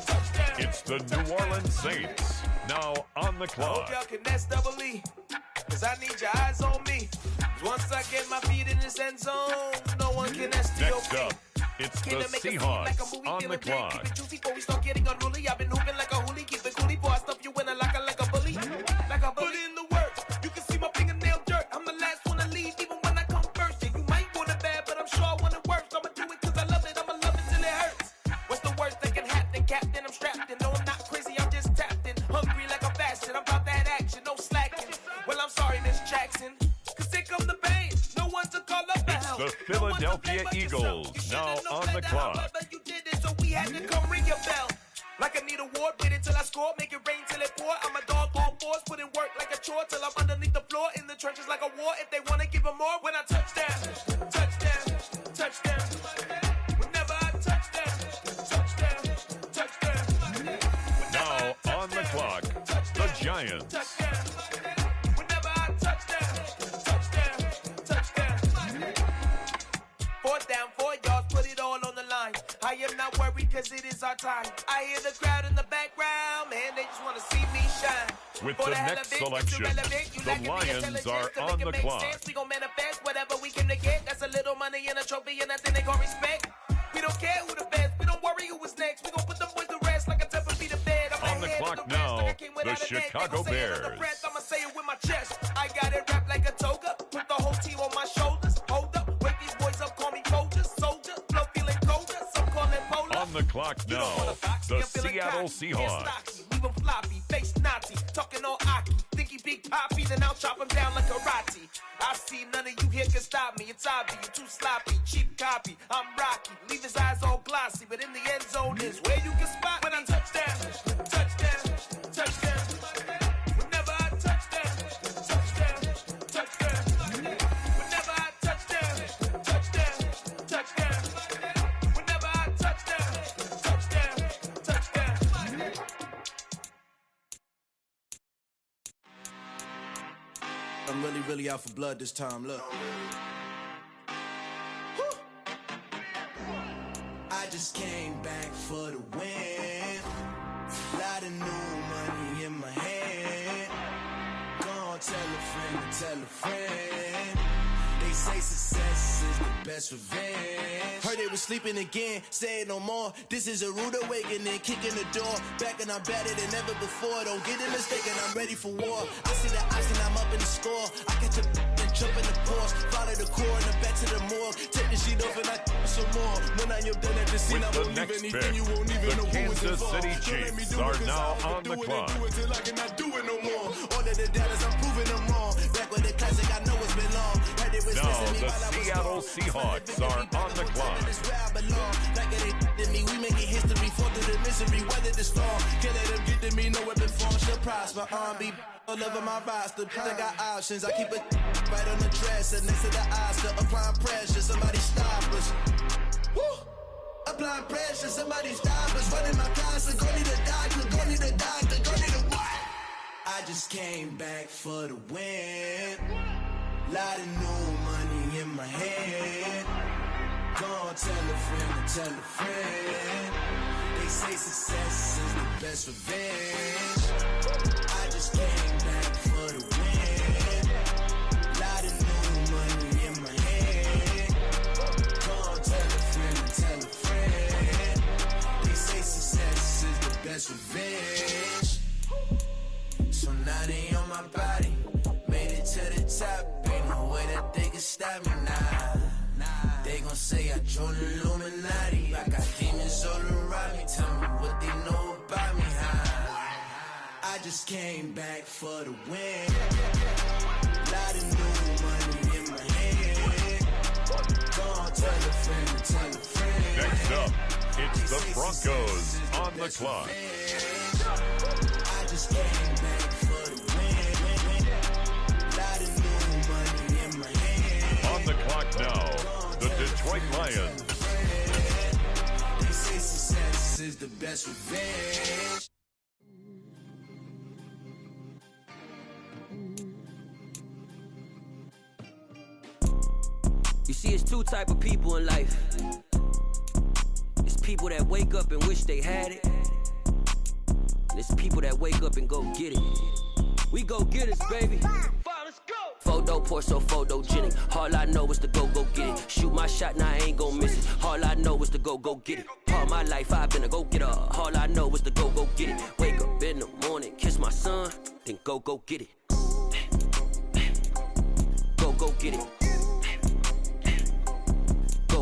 touchdown. It's the New Orleans Saints now on the I clock. hope y'all can nest double E, cause I need your eyes on me. Once I get my feet in this end zone, no one can STOP. Next up, it's the Seahawks on the clock. Keep it juicy before we start getting unruly. I've been hooping like a hoolie, keep it coolie before I stuff you in a locker like a bully. Like a bully. Put in the work, you can see my fingernail dirt. I'm the last one to leave, even when I come first. Yeah, you might want it bad, but I'm sure I want it worse. I'ma do it cause I love it, I'ma love it till it hurts. What's the worst that can happen, Captain? I'm strapped in, no I'm not crazy, I'm just tapped in. Hungry like I'm fasting, I'm about that action, no slacking. Well, I'm sorry, Miss Jackson, cause here come the pain. No one to call up the help. The Philadelphia Eagles now on the clock. You did it, so we had to come ring your bell. Like I need a ward, wait until I score, make it rain till it pour. I'm a dog on force, put in work like a chore till I'm underneath the floor, in the trenches like a war. If they wanna give them more, when I touchdown, touchdown, touchdown. Whenever I touchdown, touchdown, touchdown. Now on the clock, the Giants. Whenever I touchdown, touchdown, touchdown. 4th down, 4 yards, put it all on the line. I am not worried cause it is our time. I hear the crowd in the background, man, they just want to see me shine. With the next selection, the Lions are on the clock. We gon' manifest whatever we came to get. That's a little money and a trophy and nothing they gon' respect. We don't care who the best, we don't worry who is next. We gon' put them boys to rest like a temper be the bed. On the clock now, the Chicago Bears. I'ma say it with my chest. I got it wrapped like a toga. Put the whole team on my shoulders. Hold up, wake these boys up, call me Folger, soldier. Flow feeling colder, some call it polar. On the clock now, the Seattle Seahawks. Leave him floppy, face Nazi, talking all Aki. Think he big poppy, then I'll chop him down like karate. I see none of you here can stop me. It's obvious, you too sloppy, cheap copy. I'm Rocky, leave his eyes all glossy, but in the end zone is where you can spot when I touchdown, touchdown, touchdown. Whenever I touchdown, touchdown, touchdown. Whenever I touchdown, touchdown, touchdown. Whenever I touchdown, touchdown, touchdown. I'm really out for blood this time, look. I just came back for the win. Lot of new money in my hand. Gonna tell a friend. They say success is the best revenge. Heard they was sleeping again, say it no more. This is a rude awakening, kicking the door. Back and I'm better than ever before. Don't get it mistaken, I'm ready for war. I see the ice and I'm up in the score. I catch a and jump in the Porsche. Follow the core and I'm back to the morgue. Take the sheet off and I some more. When I am done at the scene, I won't leave anything. You won't even know who was involved. The Kansas City Chiefs are now on the clock. Do it till I cannot do it no more. All of the doubters, I'm proving them wrong. Back with the classic, I know it's been long. Now the Seattle Seahawks are on the clock. Like it ain't to me, we making history, fall through the misery, weather the storm. Can't let them get to me, no weapon form shall prosper. R&B all over my roster, I got options. I keep it right on the dresser, next to the Oscar. Applying pressure, somebody stop us. Woo! Applying pressure, somebody stop us. Running my closet, go need a doctor, go need a doctor, go need a what? I just came back for the win. Lot of new money in my hand. Gonna tell a friend to tell a friend. They say success is the best revenge. I just came back for the win. Lot of new money in my hand. Gonna tell a friend to tell a friend. They say success is the best revenge. So now they on my body. Made it to the top. Ain't no way that they can stop me now. They gon' say I joined the Illuminati. I got demons all around me. Tell me what they know about me, huh? I just came back for the win. Lot of new money in my hand. Gonna tell a friend to tell a friend. Next up, it's the Broncos on the clock. I just came back for the win. Lot of new money in my hand. On the clock now, the Detroit Lions. They say success is the best revenge. You see, it's two type of people in life. It's people that wake up and wish they had it. And it's people that wake up and go get it. We go get it, baby. Photo pour so photogenic. All I know is to go get it. Shoot my shot, now I ain't gon' miss it. All I know is to go get it. All my life I've been a go-getter. All I know is to go get it. Wake up in the morning, kiss my son, then go get it. Go get it.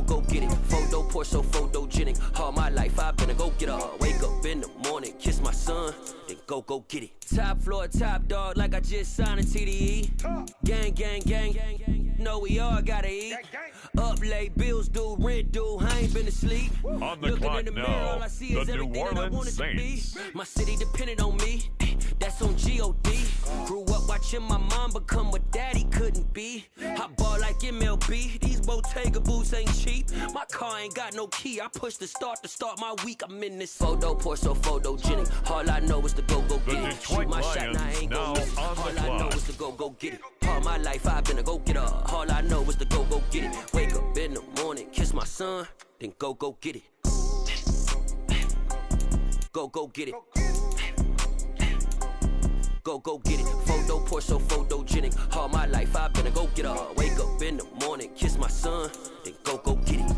Go get it. Photo pour so photogenic. All my life I've been a go-getter. Wake up in the morning, kiss my son, then go get it. Top floor, top dog, like I just signed a TDE. Gang. Know we all gotta eat. Up late, bills due, rent due, I ain't been asleep. On the Looking clock in the mirror, now, all I see the is New everything that I Orleans wanted Saints. to be. My city depended on me. That's on G.O.D. Grew up watching my mom become what daddy couldn't be. I ball like MLB. These Bottega boots ain't cheap. My car ain't got no key. I push the start to start my week. I'm in this photo pour so photogenic. All I know is to go get it. Shoot my shot, now I ain't gon' miss it. All I know is to go get it. All my life I've been a go-getter. All I know is to go get it. Wake up in the morning, kiss my son, then go get it. Go get it. Go get it. Photo pour so photogenic. All my life I've been a go-getter. Wake up in the morning, kiss my son, then go get it.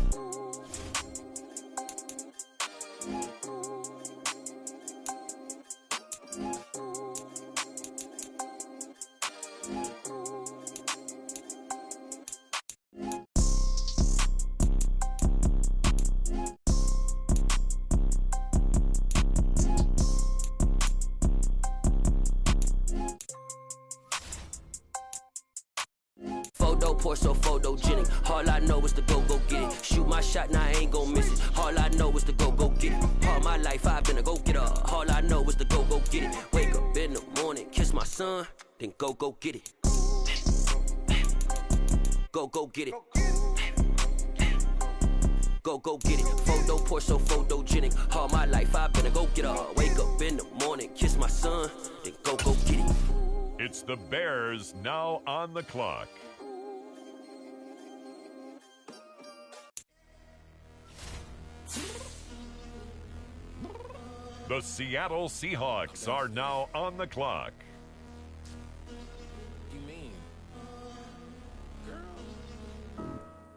Photo pour so photogenic. All I know is to go get it. Shoot my shot, now I ain't gon' miss it. All I know is to go get it. All my life I've been a go-getter. All I know is to go get it. Wake up in the morning, kiss my son, then go get it. Go get it. Go get it. Photo pour so photogenic. All my life I've been a go-getter. Wake up in the morning, kiss my son, then go get it. It's the Bears now on the clock. The Seattle Seahawks are now on the clock.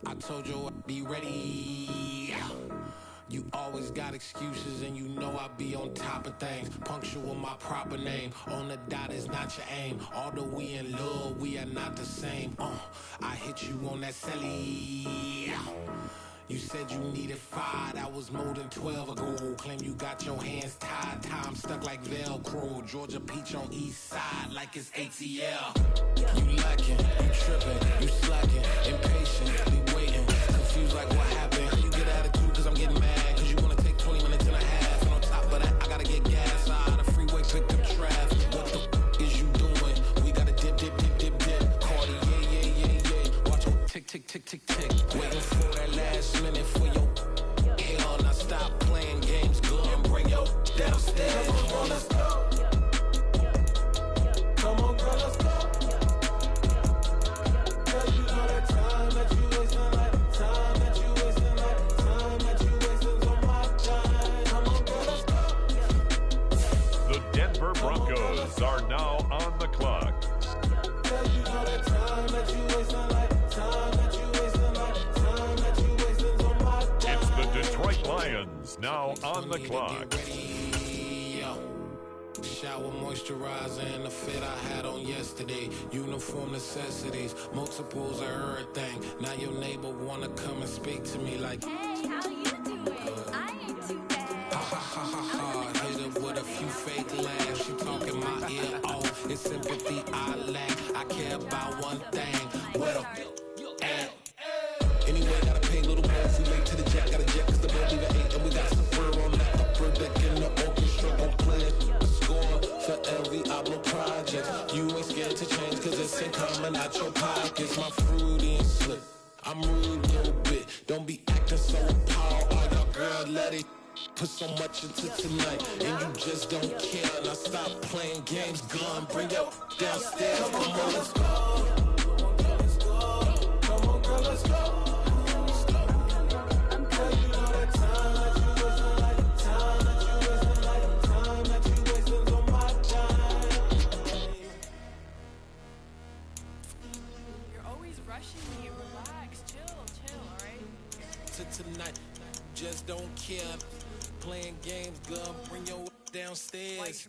I told you I'd be ready. You always got excuses and you know I be on top of things. Punctual my proper name. On the dot is not your aim. Although we in love, we are not the same. I hit you on that celly. You said you needed 5, that was more than 12 ago. Claim you got your hands tied, time stuck like Velcro. Georgia Peach on east side like it's ATL. You lacking, you tripping, you slacking, impatient, be waiting, confused like what happened. You get attitude cause I'm getting mad, cause you wanna take 20 minutes and a half. And on top of that, I gotta get gas out of the freeway, pick up traffic. What the is you doing? We gotta dip. Cardi, yeah. Watch your tick. Waiting for that last minute for your hell. Now stop playing games, go and bring your downstairs. ball on the clock. Shower moisturizer and the fit I had on yesterday. Uniform necessities, multiples of everything. Now your neighbor wanna come and speak to me like, hey, how you doing? I ain't too bad. Ha ha ha ha ha. Hit her with a few fake laughs. She talking my ear off. It's sympathy I lack. I care about one thing. What up? Anyway, gotta pay little boys. We late to the jack. Got a jet cause the boat leave at 8. And we got some fur on that upper deck in the orchestra. Gon' play a score for every Ablo project. You ain't scared to change cause it's in common out your pockets. My fruity and slip. I'm rude a little bit. Don't be acting so appalled. All y'all girl, let it put so much into tonight. And you just don't care. Now stop playing games. Gun, bring your downstairs. Come on, let's go. Come on, girl, let's go. Tonight, just don't care. Playing games, girl, bring your downstairs.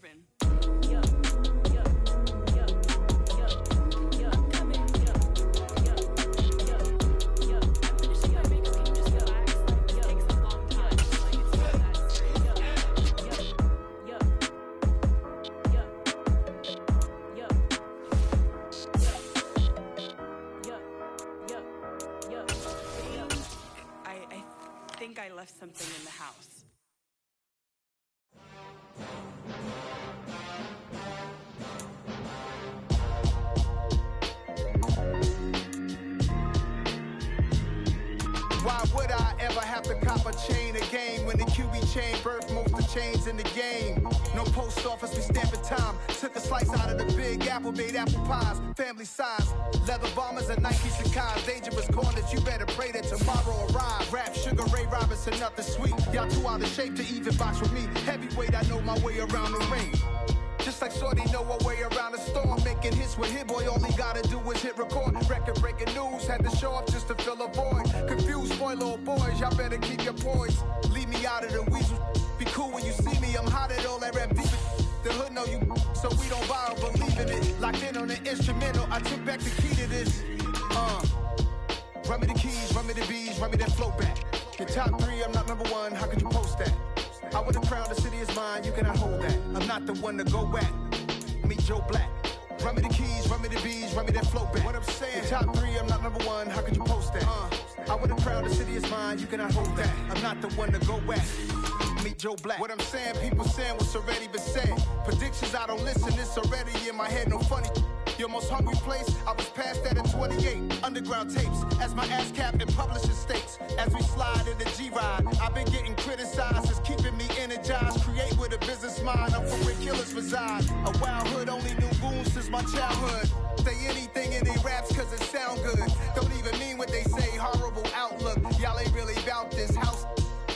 I left something in the house. Why would I ever have to cop a chain again when the QB chain birthed most of the chains in the game? No post office, we stamping time. Took a slice out of the big apple, made apple pies, family size. Leather bombers and Nike Sacai's, dangerous corners, you better pray that tomorrow arrive. Rap, Sugar Ray Robinson, nothing sweet. Y'all too out of shape to even box with me. Heavyweight, I know my way around the ring. Just like Shorty know her way around the storm. Making hits with Hit Boy, all he gotta do is hit record. Record breaking news, had to show up just to fill a void. Confused, spoiled little boys, y'all better keep your poise. Leave me out of the weasel. Be cool when you see me, I'm hot at all that rap deep. The hood know you, so we don't borrow, believe in it. Locked in on the instrumental, I took back the key to this. Run me the keys, run me the bees, run me that flow back. Your top 3, I'm not number 1, how could you post that? I would've crowned the city is mine, you cannot hold that. I'm not the one to go at. Meet Joe Black. Run me the keys, run me the bees, run me that flow back. What I'm saying, your top 3, I'm not number 1, how could you post that? I would've crowned the city is mine, you cannot hold that. I'm not the one to go at. Meet Joe Black. What I'm saying, people saying what's already been said. Predictions, I don't listen, it's already in my head, no funny. Your most hungry place, I was past that at 28. Underground tapes, as my ass cap in publishing states. As we slide in the G-Ride, I've been getting criticized, it's keeping me energized. Create with a business mind, I'm from where killers reside. A wild hood, only knew goons since my childhood. Say anything in they raps cause it sound good. Don't even mean what they say, horrible outlook. Y'all ain't really about this house.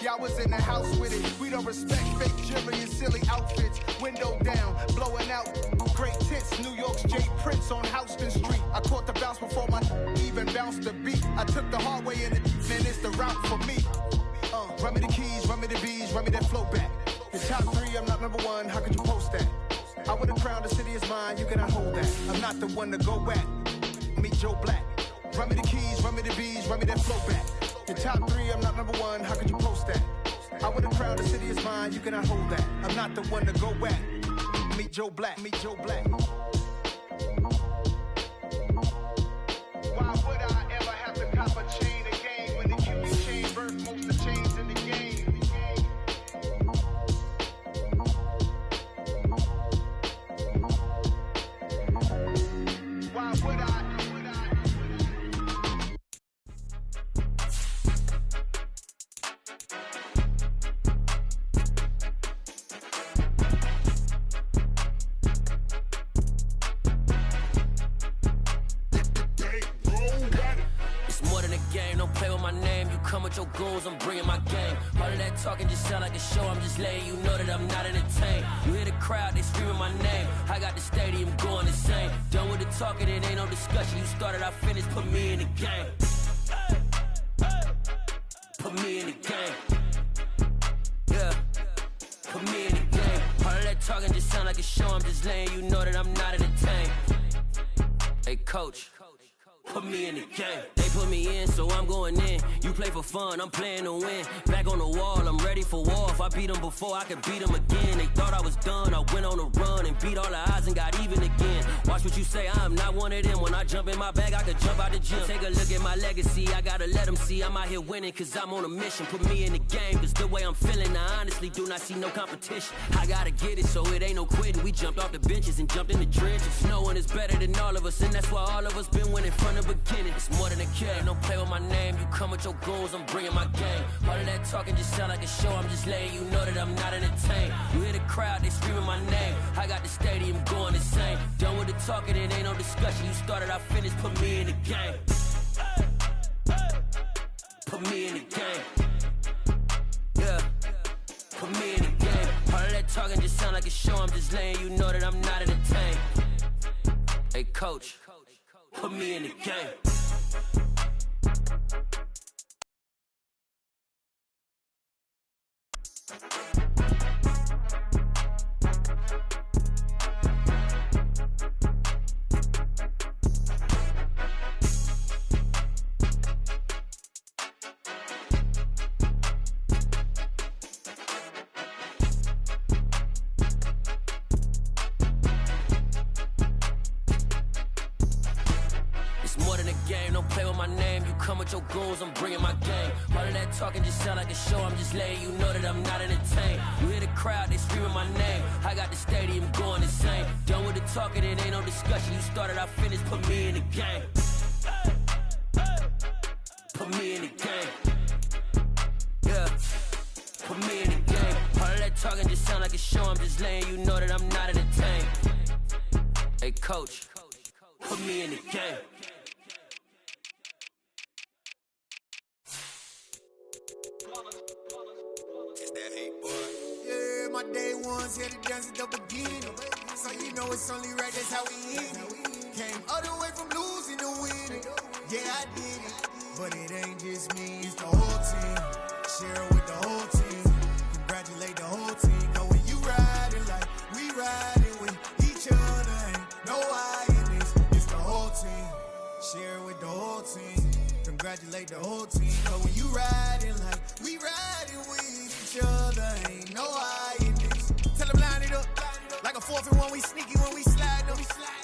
Y'all was in the house with it. We don't respect fake jewelry and silly outfits. Window down, blowing out. Great tits, New York's J. Prince on Houston Street. I caught the bounce before my even bounced the beat. I took the hard way in it, man, it's the route for me. Run me the keys, run me the bees, run me that flow back. Your top 3, I'm not number 1, how could you post that? I would've crowned the city is mine, you cannot hold that. I'm not the one to go at. Meet Joe Black. Run me the keys, run me the bees, run me that flow back. Your top 3, I'm not number 1, how could you post that? I would've crowned the city is mine, you cannot hold that. I'm not the one to go at. Meet Joe Black, meet Joe Black. Why would I ever have to cop a chain again when the QB chain birthed most of the chains in the game? Why would I? Come with your goons, I'm bringing my game. All of that talking just sound like a show. I'm just letting you know that I'm not entertained. You hear the crowd, they screaming my name. I got the stadium going insane. Done with the talking, it ain't no discussion. You started, I finished, put me in the game. Put me in the game. Yeah. like a show, I'm just letting you know that I'm not entertained. Hey, coach, put me in the game. They put me in, so I'm going in. You play for fun, I'm playing to win. Back on the wall, I'm ready for war. If I beat them before, I could beat them again. They thought I was done, I went on a run and beat all the odds and got even again. Watch what you say, I'm not one of them. When I jump in my bag, I could jump out the gym. Take a look at my legacy, I gotta let them see I'm out here winning, cause I'm on a mission. Put me in the game, cause the way I'm feeling, I honestly do not see no competition. I gotta get it, so it ain't no quitting. We jumped off the benches and jumped in the trenches. No one is better than all of us, and that's why all of us been winning from the beginning. It's more than a game, don't play with my name. You come with your goons, I'm bringing my game. All of that talking just sound like a show, I'm just letting you know that I'm not entertained. You hear the crowd, they screaming my name. I got the stadium going insane. Done with the talking, it ain't no discussion. You started, I finished, put me in the game. Put me in the game. Yeah, put me in the game. All of that talking just sound like a show, I'm just letting you know that I'm not entertained. Hey, coach, put me in the game. Your goons, I'm bringing my game. All of that talking just sound like a show, I'm just letting you know that I'm not entertained. You hear the crowd, they screaming my name. I got the stadium going insane. Done with the talking, it ain't no discussion. You started, I finished, put me in the game. Put me in the game. Yeah, put me in the game. All of that talking just sound like a show, I'm just letting you know that I'm not entertained. Hey, coach, put me in the game. My day ones here to dance at the beginning. So you know it's only right, that's how we end it. Came all the way from losing to winning. Yeah, I did it. But it ain't just me, it's the whole team. Share it with the whole team. Congratulate the whole team. Cause when you riding like we riding with each other, ain't no I in this. It's the whole team. Share it with the whole team. Congratulate the whole team. Cause when you riding like we riding with each other, ain't no I in this. Tell them line it up. Like a 4th and 1, we sneaky when we slide them.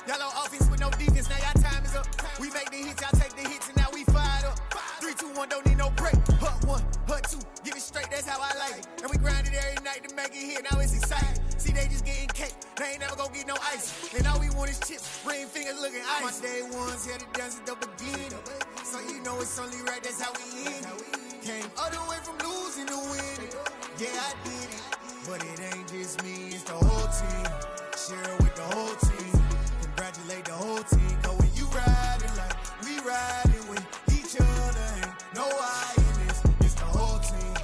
Y'all on offense with no defense, now y'all time is up. We make the hits, y'all take the hits, and now we fired up. 3, 2, 1, don't need no break. Hut 1, hut 2, give it straight, that's how I like it. And we grind it every night to make it hit, now it's exciting. See, they just getting cake, they ain't never gonna get no ice. And all we want is chips, ring fingers looking ice. My day ones here to dance at the beginning. So you know it's only right, that's how we end it. Came all the way from losing to winning. Yeah, I did it. But it ain't just me, it's the whole team. Share it with the whole team. Congratulate the whole team. Cause when you riding like we riding with each other, ain't no I in this. It's the whole team.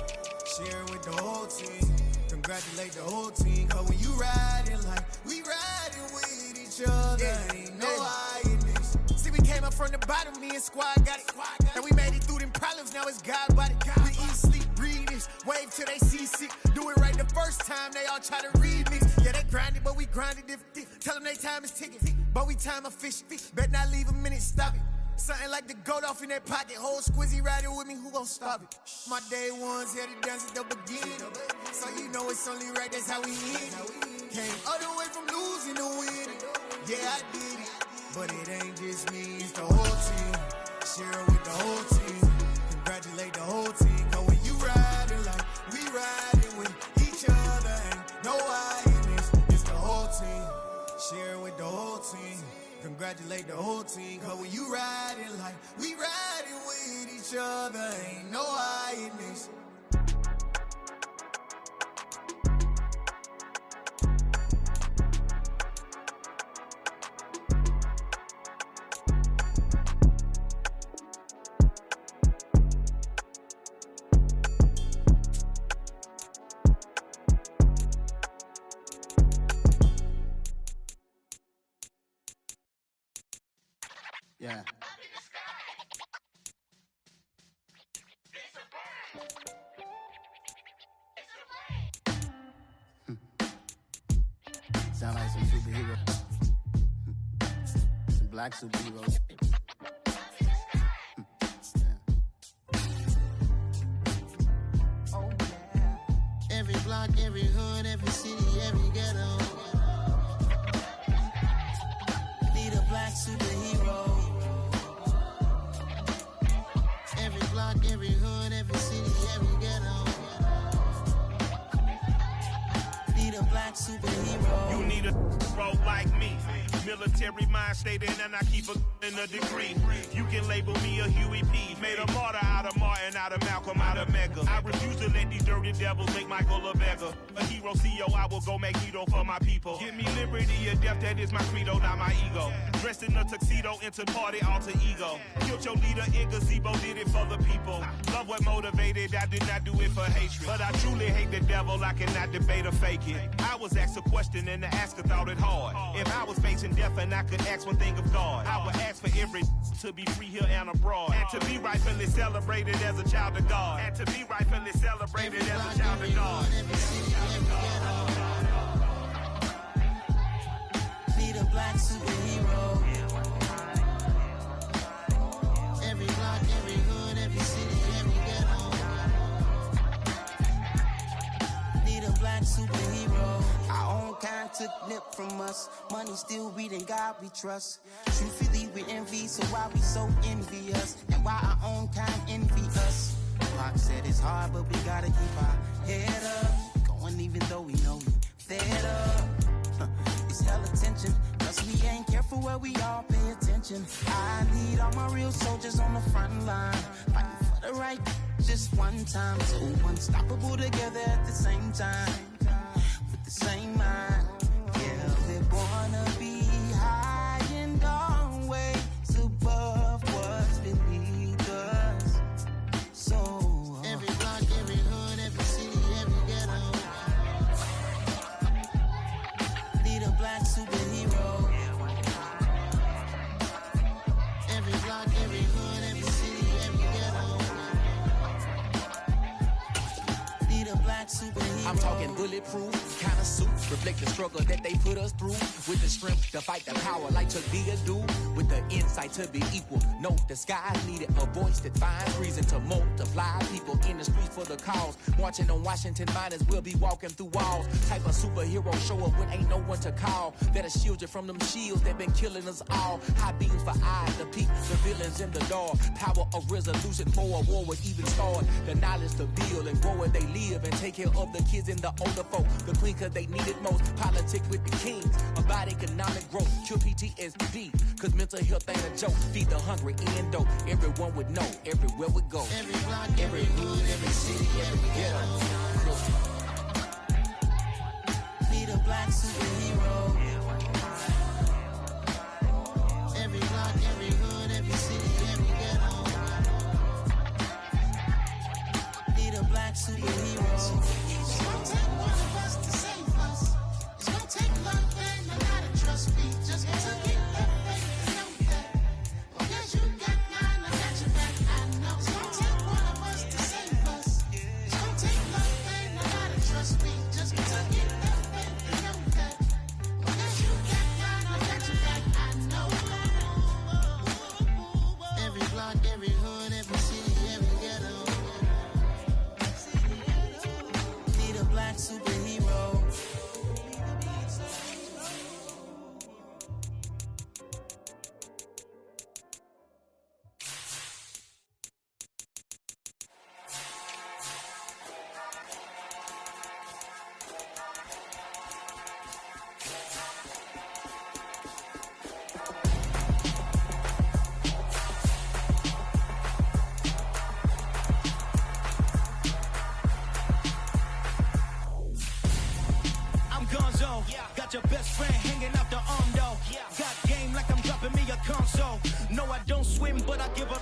Share it with the whole team. Congratulate the whole team. Cause when you riding like we riding with each other, ain't no I in this. See, we came up from the bottom, me and squad got it. And we made it through them problems, now it's God body. We eat, sleep, breathe this, wave till they see sick. Do it right the first time, they all try to remix. Yeah, they grinded, but we grinded different. Tell them they time is ticking, but we time efficient. Bet not leave a minute, stop it. Something like the goat off in their pocket. Whole squizzy riding with me, who gon' stop it? My day ones here to dance at the beginning. So you know it's only right, that's how we end it. Came all the way from losing to winning. Yeah, I did it. But it ain't just me, it's the whole team. Share it with the whole team. Congratulate the whole team. Cause when you riding like we riding with each other, ain't no I in this. It's the whole team. Share it with the whole team. Congratulate the whole team. Cause when you riding like we riding with each other, ain't no I in this. Yeah. Sound like some superhero. Some black superheroes. Oh, yeah. Every block, every hood, every city, every ghetto. Need a black superhero. Every block, every hood, every city, every ghetto. Need a black superhero. You need a bro like me. Military mind stated, and I keep in a degree. You can label me a Huey P. Made a martyr out of Martin, out of Malcolm, out of Mega. I refuse to let these dirty devils make Michael a beggar. A hero CEO, I will go Magneto for my people. Give me liberty or death, that is my credo, not my ego. Dressed in a tuxedo, into party, alter ego. Killed your leader in gazebo, did it for the people. Love what motivated, I did not do it for hatred. But I truly hate the devil, I cannot debate or fake it. I was asked a question and the asker thought it hard. If I was facing death and I could ask one thing of God, I would ask for every to be free here and abroad. And to be rightfully celebrated as a child of God. And to be rightfully celebrated as a child of God. Need a black superhero. Every block, every hood, every city, every ghetto. Need a black superhero. Our own kind took nip from us. Money still reading God we trust. Truthfully we envy, so why we so envious? And why our own kind envy us? Pac said it's hard, but we gotta keep our head up. Going even though we know we fed up. It's hell attention, cause we ain't careful where we all pay attention. I need all my real soldiers on the front line, fighting for the right just one time. So unstoppable together at the same time, with the same mind. Yeah, we're gonna be high and always above what's beneath us. So every block, every hood, every city, every ghetto. Need a black superhero. Every block, every hood, every city, every ghetto. Need a black superhero. I'm talking bulletproof kind of suits, reflect the struggle that they put us through. With the strength to fight the power like to be a dude. With the insight to be equal. No, the sky needed a voice that finds reason to multiply. People in the streets for the cause. Marching on Washington miners will be walking through walls. Type of superhero show up when ain't no one to call. That'll shield you from them shields that been killing us all. High beams for eyes to peek the villains in the dark. Power of resolution for a war would even start. The knowledge to build and grow where they live and take care of the kids and the older folk. The clean cause they need it most. Politics with the kings. About economic growth. Cure PTSD. Cause mental health ain't a joke. Feed the hungry and dope. Everyone would know. Everywhere we go. Every block, every hood, every city, every ghetto. Need a black superhero. Every block, every hood, every city, every ghetto. Need a black superhero. It's gonna take one of us to save us. It's gonna take love and a lot of trust. We just got to get that faith and know that. Well, yes, you got mine, I got your back, I know. It's gonna take one of us to save us. It's gonna take love and a lot of trust. We just got to get that faith and know that. Well, yes, you got mine, I got your back, I know. Every block, every hood, every city, every ghetto. Need a black superhero. I'm Gonzo. Got your best friend hanging out the arm though. Got game like I'm dropping me a console. No, I don't swim, but I give up.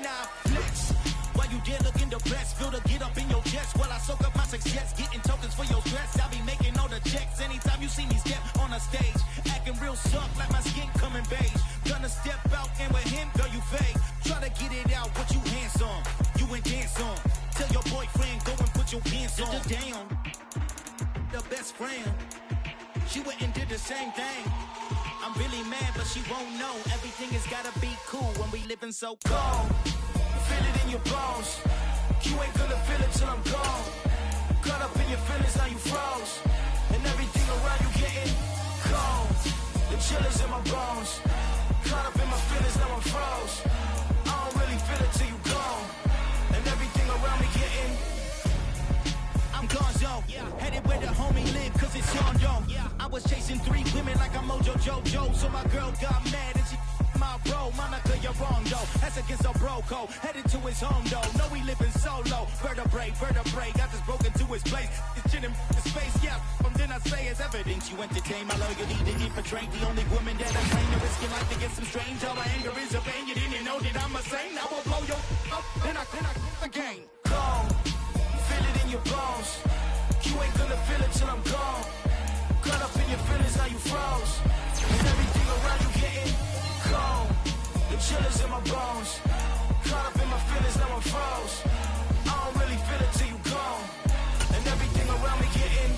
Now flex. While you there looking the best, feel the get up in your chest while I soak up my success, getting tokens for your stress. I be making all the checks anytime you see me step on a stage, acting real soft like my skin coming beige. Gonna step out and with him, girl, you fake. Try to get it out, what you handsome, you ain't dance on. Tell your boyfriend go and put your pants on. The best friend. she went and did the same thing. I'm really mad, but she won't know. Everything has gotta be cool when we living so cold. Feel it in your bones. You ain't gonna feel it till I'm gone. Caught up in your feelings, now you froze. And everything around you getting cold. The chill is in my bones. Caught up in my feelings, now I'm froze. I don't really feel it till you gone. And everything around me getting I'm gonzo, headed where the homie live, cause it's Yondo. I was chasing 3 women like I'm Mojo Jojo, so my girl got mad and she my bro. Monica, you're wrong though, that's against a bro code. Headed to his home though, know we living solo. Vertebrae, got this broken to his place. It's chin in his face, then I say it's evidence you entertain my loyalty to infiltrate. The only woman that I claim to risk your life to get some strange. All my anger is a pain, you didn't know that I'm a saint. I will blow your up, then I again. Gone. Feel it in your bones. You ain't gonna feel it till I'm gone. Caught up in your feelings, now you froze. And everything around you getting cold. The chill is in my bones. Caught up in my feelings, now I'm froze. I don't really feel it till you gone. And everything around me getting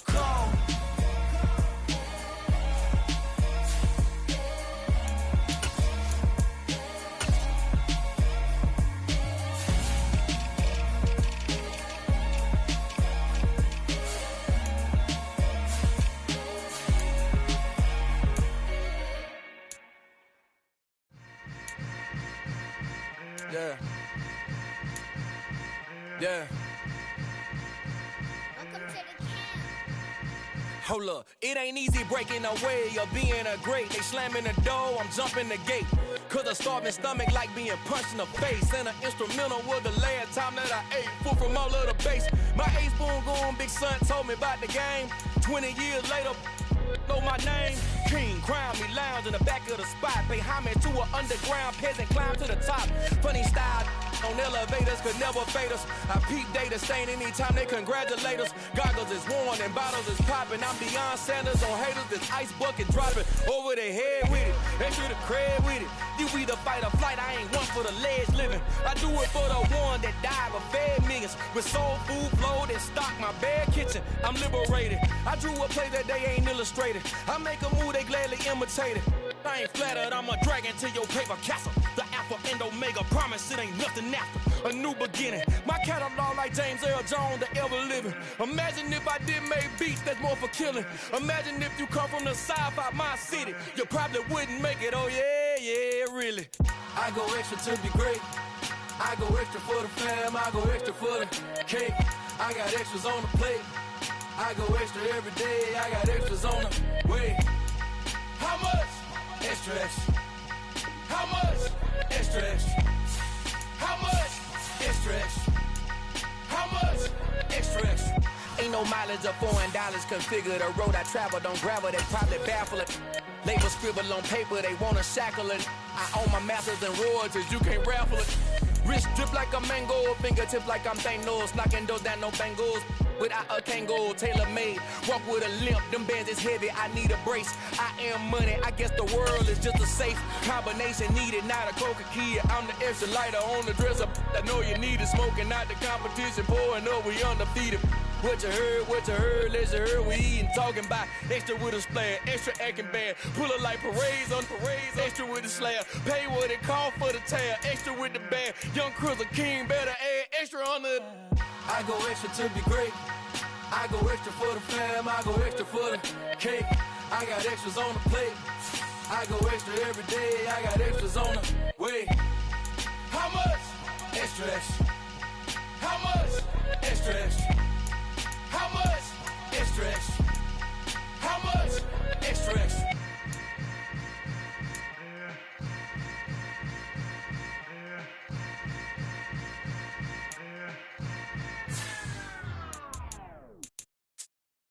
cold. Yeah. Hold up, it ain't easy breaking away or being a great. They slamming the door, I'm jumping the gate. Cause a starving stomach like being punched in the face. And an instrumental was the last time that I ate. Full from all of the bass. My A-spoon going, big son told me about the game. 20 years later, know my name. King, crown me, lounge in the back of the spot. Pay homage to an underground peasant, climb to the top. Funny style on elevators could never fade us. I peep data stain anytime they congratulate us. Goggles is worn and bottles is popping. I'm beyond Sanders on haters, this ice bucket dropping over their head with it. Extra the cred with it. You either fight or flight, I ain't one for the ledge living. I do it for the one that died but fed millions. With soul food flowed and stocked my bare kitchen. I'm liberated. I drew a play that they ain't illustrated. I make a move, they gladly imitate it. I ain't flattered, I'm a dragon to your paper castle. The Alpha and Omega, promise it ain't nothing after. A new beginning. My catalog like James Earl Jones, the ever living. Imagine if I did make beats that's more for killing. Imagine if you come from the sci-fi, my city. You probably wouldn't make it, oh yeah, really. I go extra to be great. I go extra for the fam, I go extra for the cake. I got extras on the plate. I go extra every day, I got extras on the way. How much? Extra, extra. How much? Extra, extra. How much? Extra, extra. How much? Extra, extra. Ain't no mileage of $4 configure the road I travel. Don't gravel, they probably baffle it. Label scribble on paper, they wanna shackle it. I own my masters and royalties, you can't raffle it. Wrist drip like a mango, fingertips like I'm Thanos. Knocking doors down, no bangles. Without a Kango, tailor-made. Walk with a limp, them bands is heavy, I need a brace. I am money, I guess the world is just a safe combination needed, not a coca key. I'm the extra lighter on the dresser. I know you need it, smoking out the competition, pouring up, we undefeated. What you heard, let's you heard, we eatin', talking about extra with a splash, extra acting bad. Pull it like parades on parades, extra with the slab. Pay what it cost for the tab, extra with the bag. Young Cruiser King, better add extra on the. I go extra to be great. I go extra for the fam, I go extra for the cake. I got extras on the plate. I go extra every day, I got extras on the way. How much? Extra, extra. How much? Extra, extra. How much? Extra, extra. How much? Extra, extra.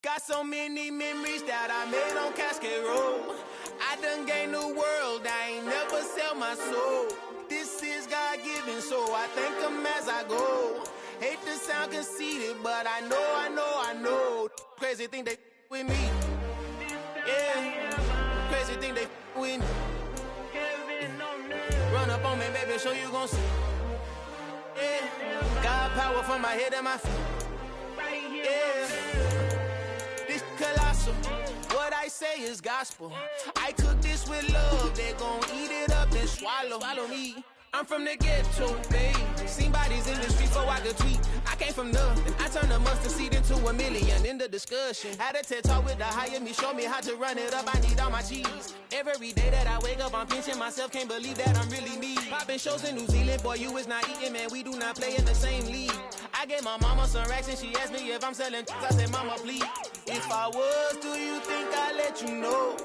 Got so many memories that I made on Cascade Road. I done gained the world, I ain't never sell my soul. This is God-given, so I thank him as I go. Hate to sound conceited, but I know. Crazy thing they with me. Yeah, crazy thing they with me. Run up on me, baby, show you gon' see. Yeah, Got power from my head and my feet. Yeah. This colossal. What I say is gospel. I cook this with love. They gon' eat it up and swallow me. I'm from the ghetto, babe. Seen bodies in the street before I could tweet. I came from nothing. I turned a mustard seed into a million in the discussion. Had a TED talk with the higher me, show me how to run it up. I need all my cheese. Every day that I wake up, I'm pinching myself. Can't believe that I'm really me. Popping shows in New Zealand, boy, you is not eating, man. We do not play in the same league. I gave my mama some racks and she asked me if I'm selling. I said, mama, please. If I was, do you think I'd let you know?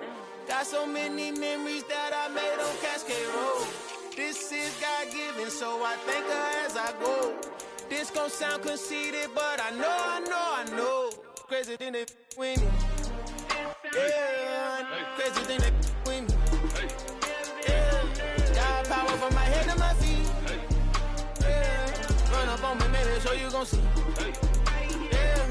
Got so many memories that I made on Cascade Road. This is God-given, so I thank her as I go. This gon' sound conceited, but I know. Crazy thing they with me. Yeah, crazy thing they with me. Yeah, got power from my head to my feet. Yeah, run up on me, man, so you gon' see. Yeah.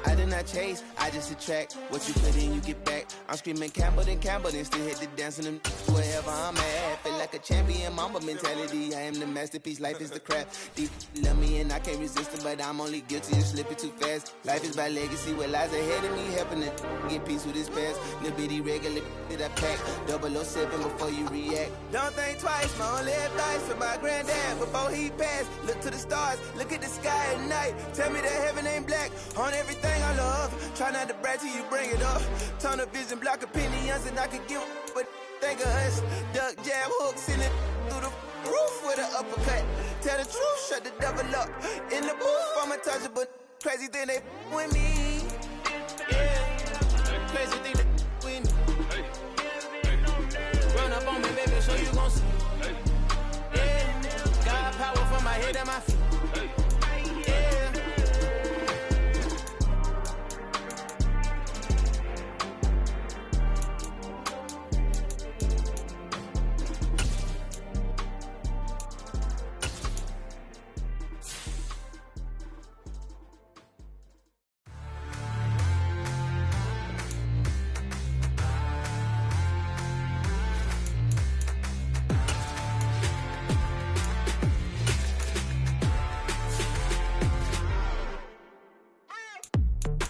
I did not chase, I just attract. What you put in, you get back. I'm screaming Campbell, then still hit the dance and them wherever I'm at. Feel like a champion, mamba mentality. I am the masterpiece, life is the crap. Deep love me and I can't resist it, but I'm only guilty of slipping too fast. Life is by legacy, what lies ahead of me, helping it get peace with this past. Little bitty regular that I pack. 007 before you react. Don't think twice, my only advice for my granddad before he passed. Look to the stars, look at the sky at night. Tell me that heaven ain't black on everything I love. Try not to brag till you bring it up. Tunnel vision, block opinions, and I could give but think of us. Duck, jab, hooks in it through the roof with an uppercut. Tell the truth, shut the devil up. In the booth, I'm untouchable. Crazy thing they with me. Yeah, crazy thing they with me. Run up on me, baby, so you gon' see. Yeah, got power from my head and my feet.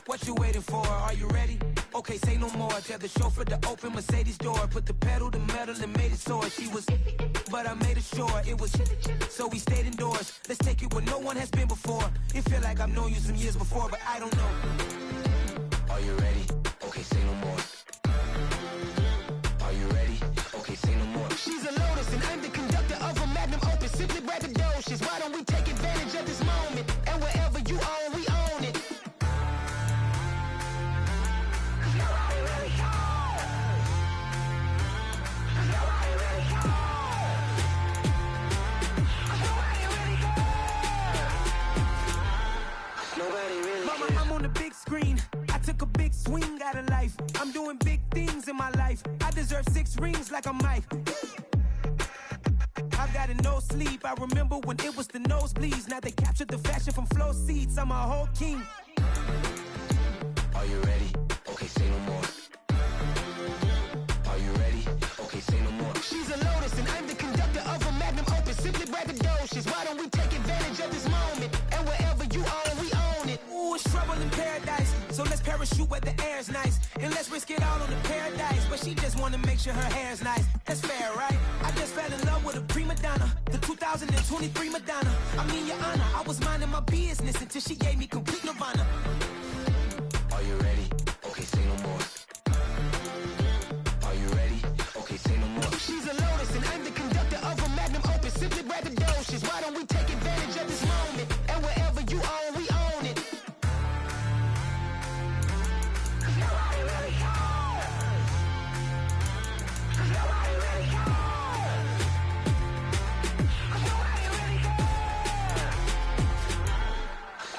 What you waiting for? Are you ready? Okay, say no more. Tell the chauffeur to open Mercedes door. Put the pedal to metal and made it soar. She was, but I made it sure it was. So we stayed indoors. Let's take it where no one has been before. It feel like I've known you some years before, but I don't know. Are you ready? Okay, say no more. Are you ready? Okay, say no more. She's a Lotus and I'm the conductor of a magnum opus. Simply braggadocious. Why don't we take advantage of this moment? And wherever you own, we own it. Mama, I'm on the big screen. I took a big swing out of life. I'm doing big things in my life. I deserve 6 rings like a Mike. I've got no sleep. I remember when it was the nosebleeds. Now they captured the fashion from flow seats. I'm a whole king. Are you ready? Okay, say no more. Are you ready? Okay, say no more. She's a Lotus and I'm the conductor of a magnum opus. Simply braggadocious. Why don't we take advantage of this moment? And wherever you own, we own it. Ooh, it's trouble in paradise. So let's parachute where the air's nice. And let's risk it all on the paradise. But she just wanna make sure her hair's nice. That's fair, right? I just fell in love with a prima donna. The 2023 Madonna. I mean, your honor, I was minding my business until she gave me complete nirvana. Are you ready? Okay, say no more. Are you ready? Okay, say no more. She's a Lotus and I'm the conductor of a magnum opus. Simply braggadocious. Why don't we take advantage of this moment? And wherever you own, we own it.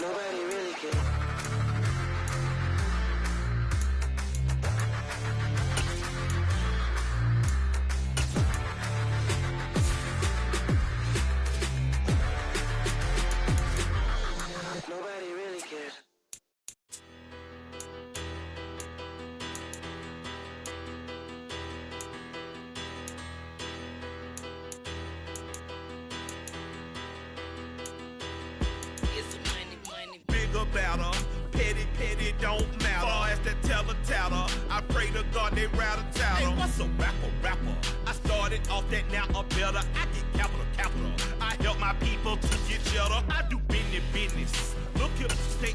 Nobody really cares.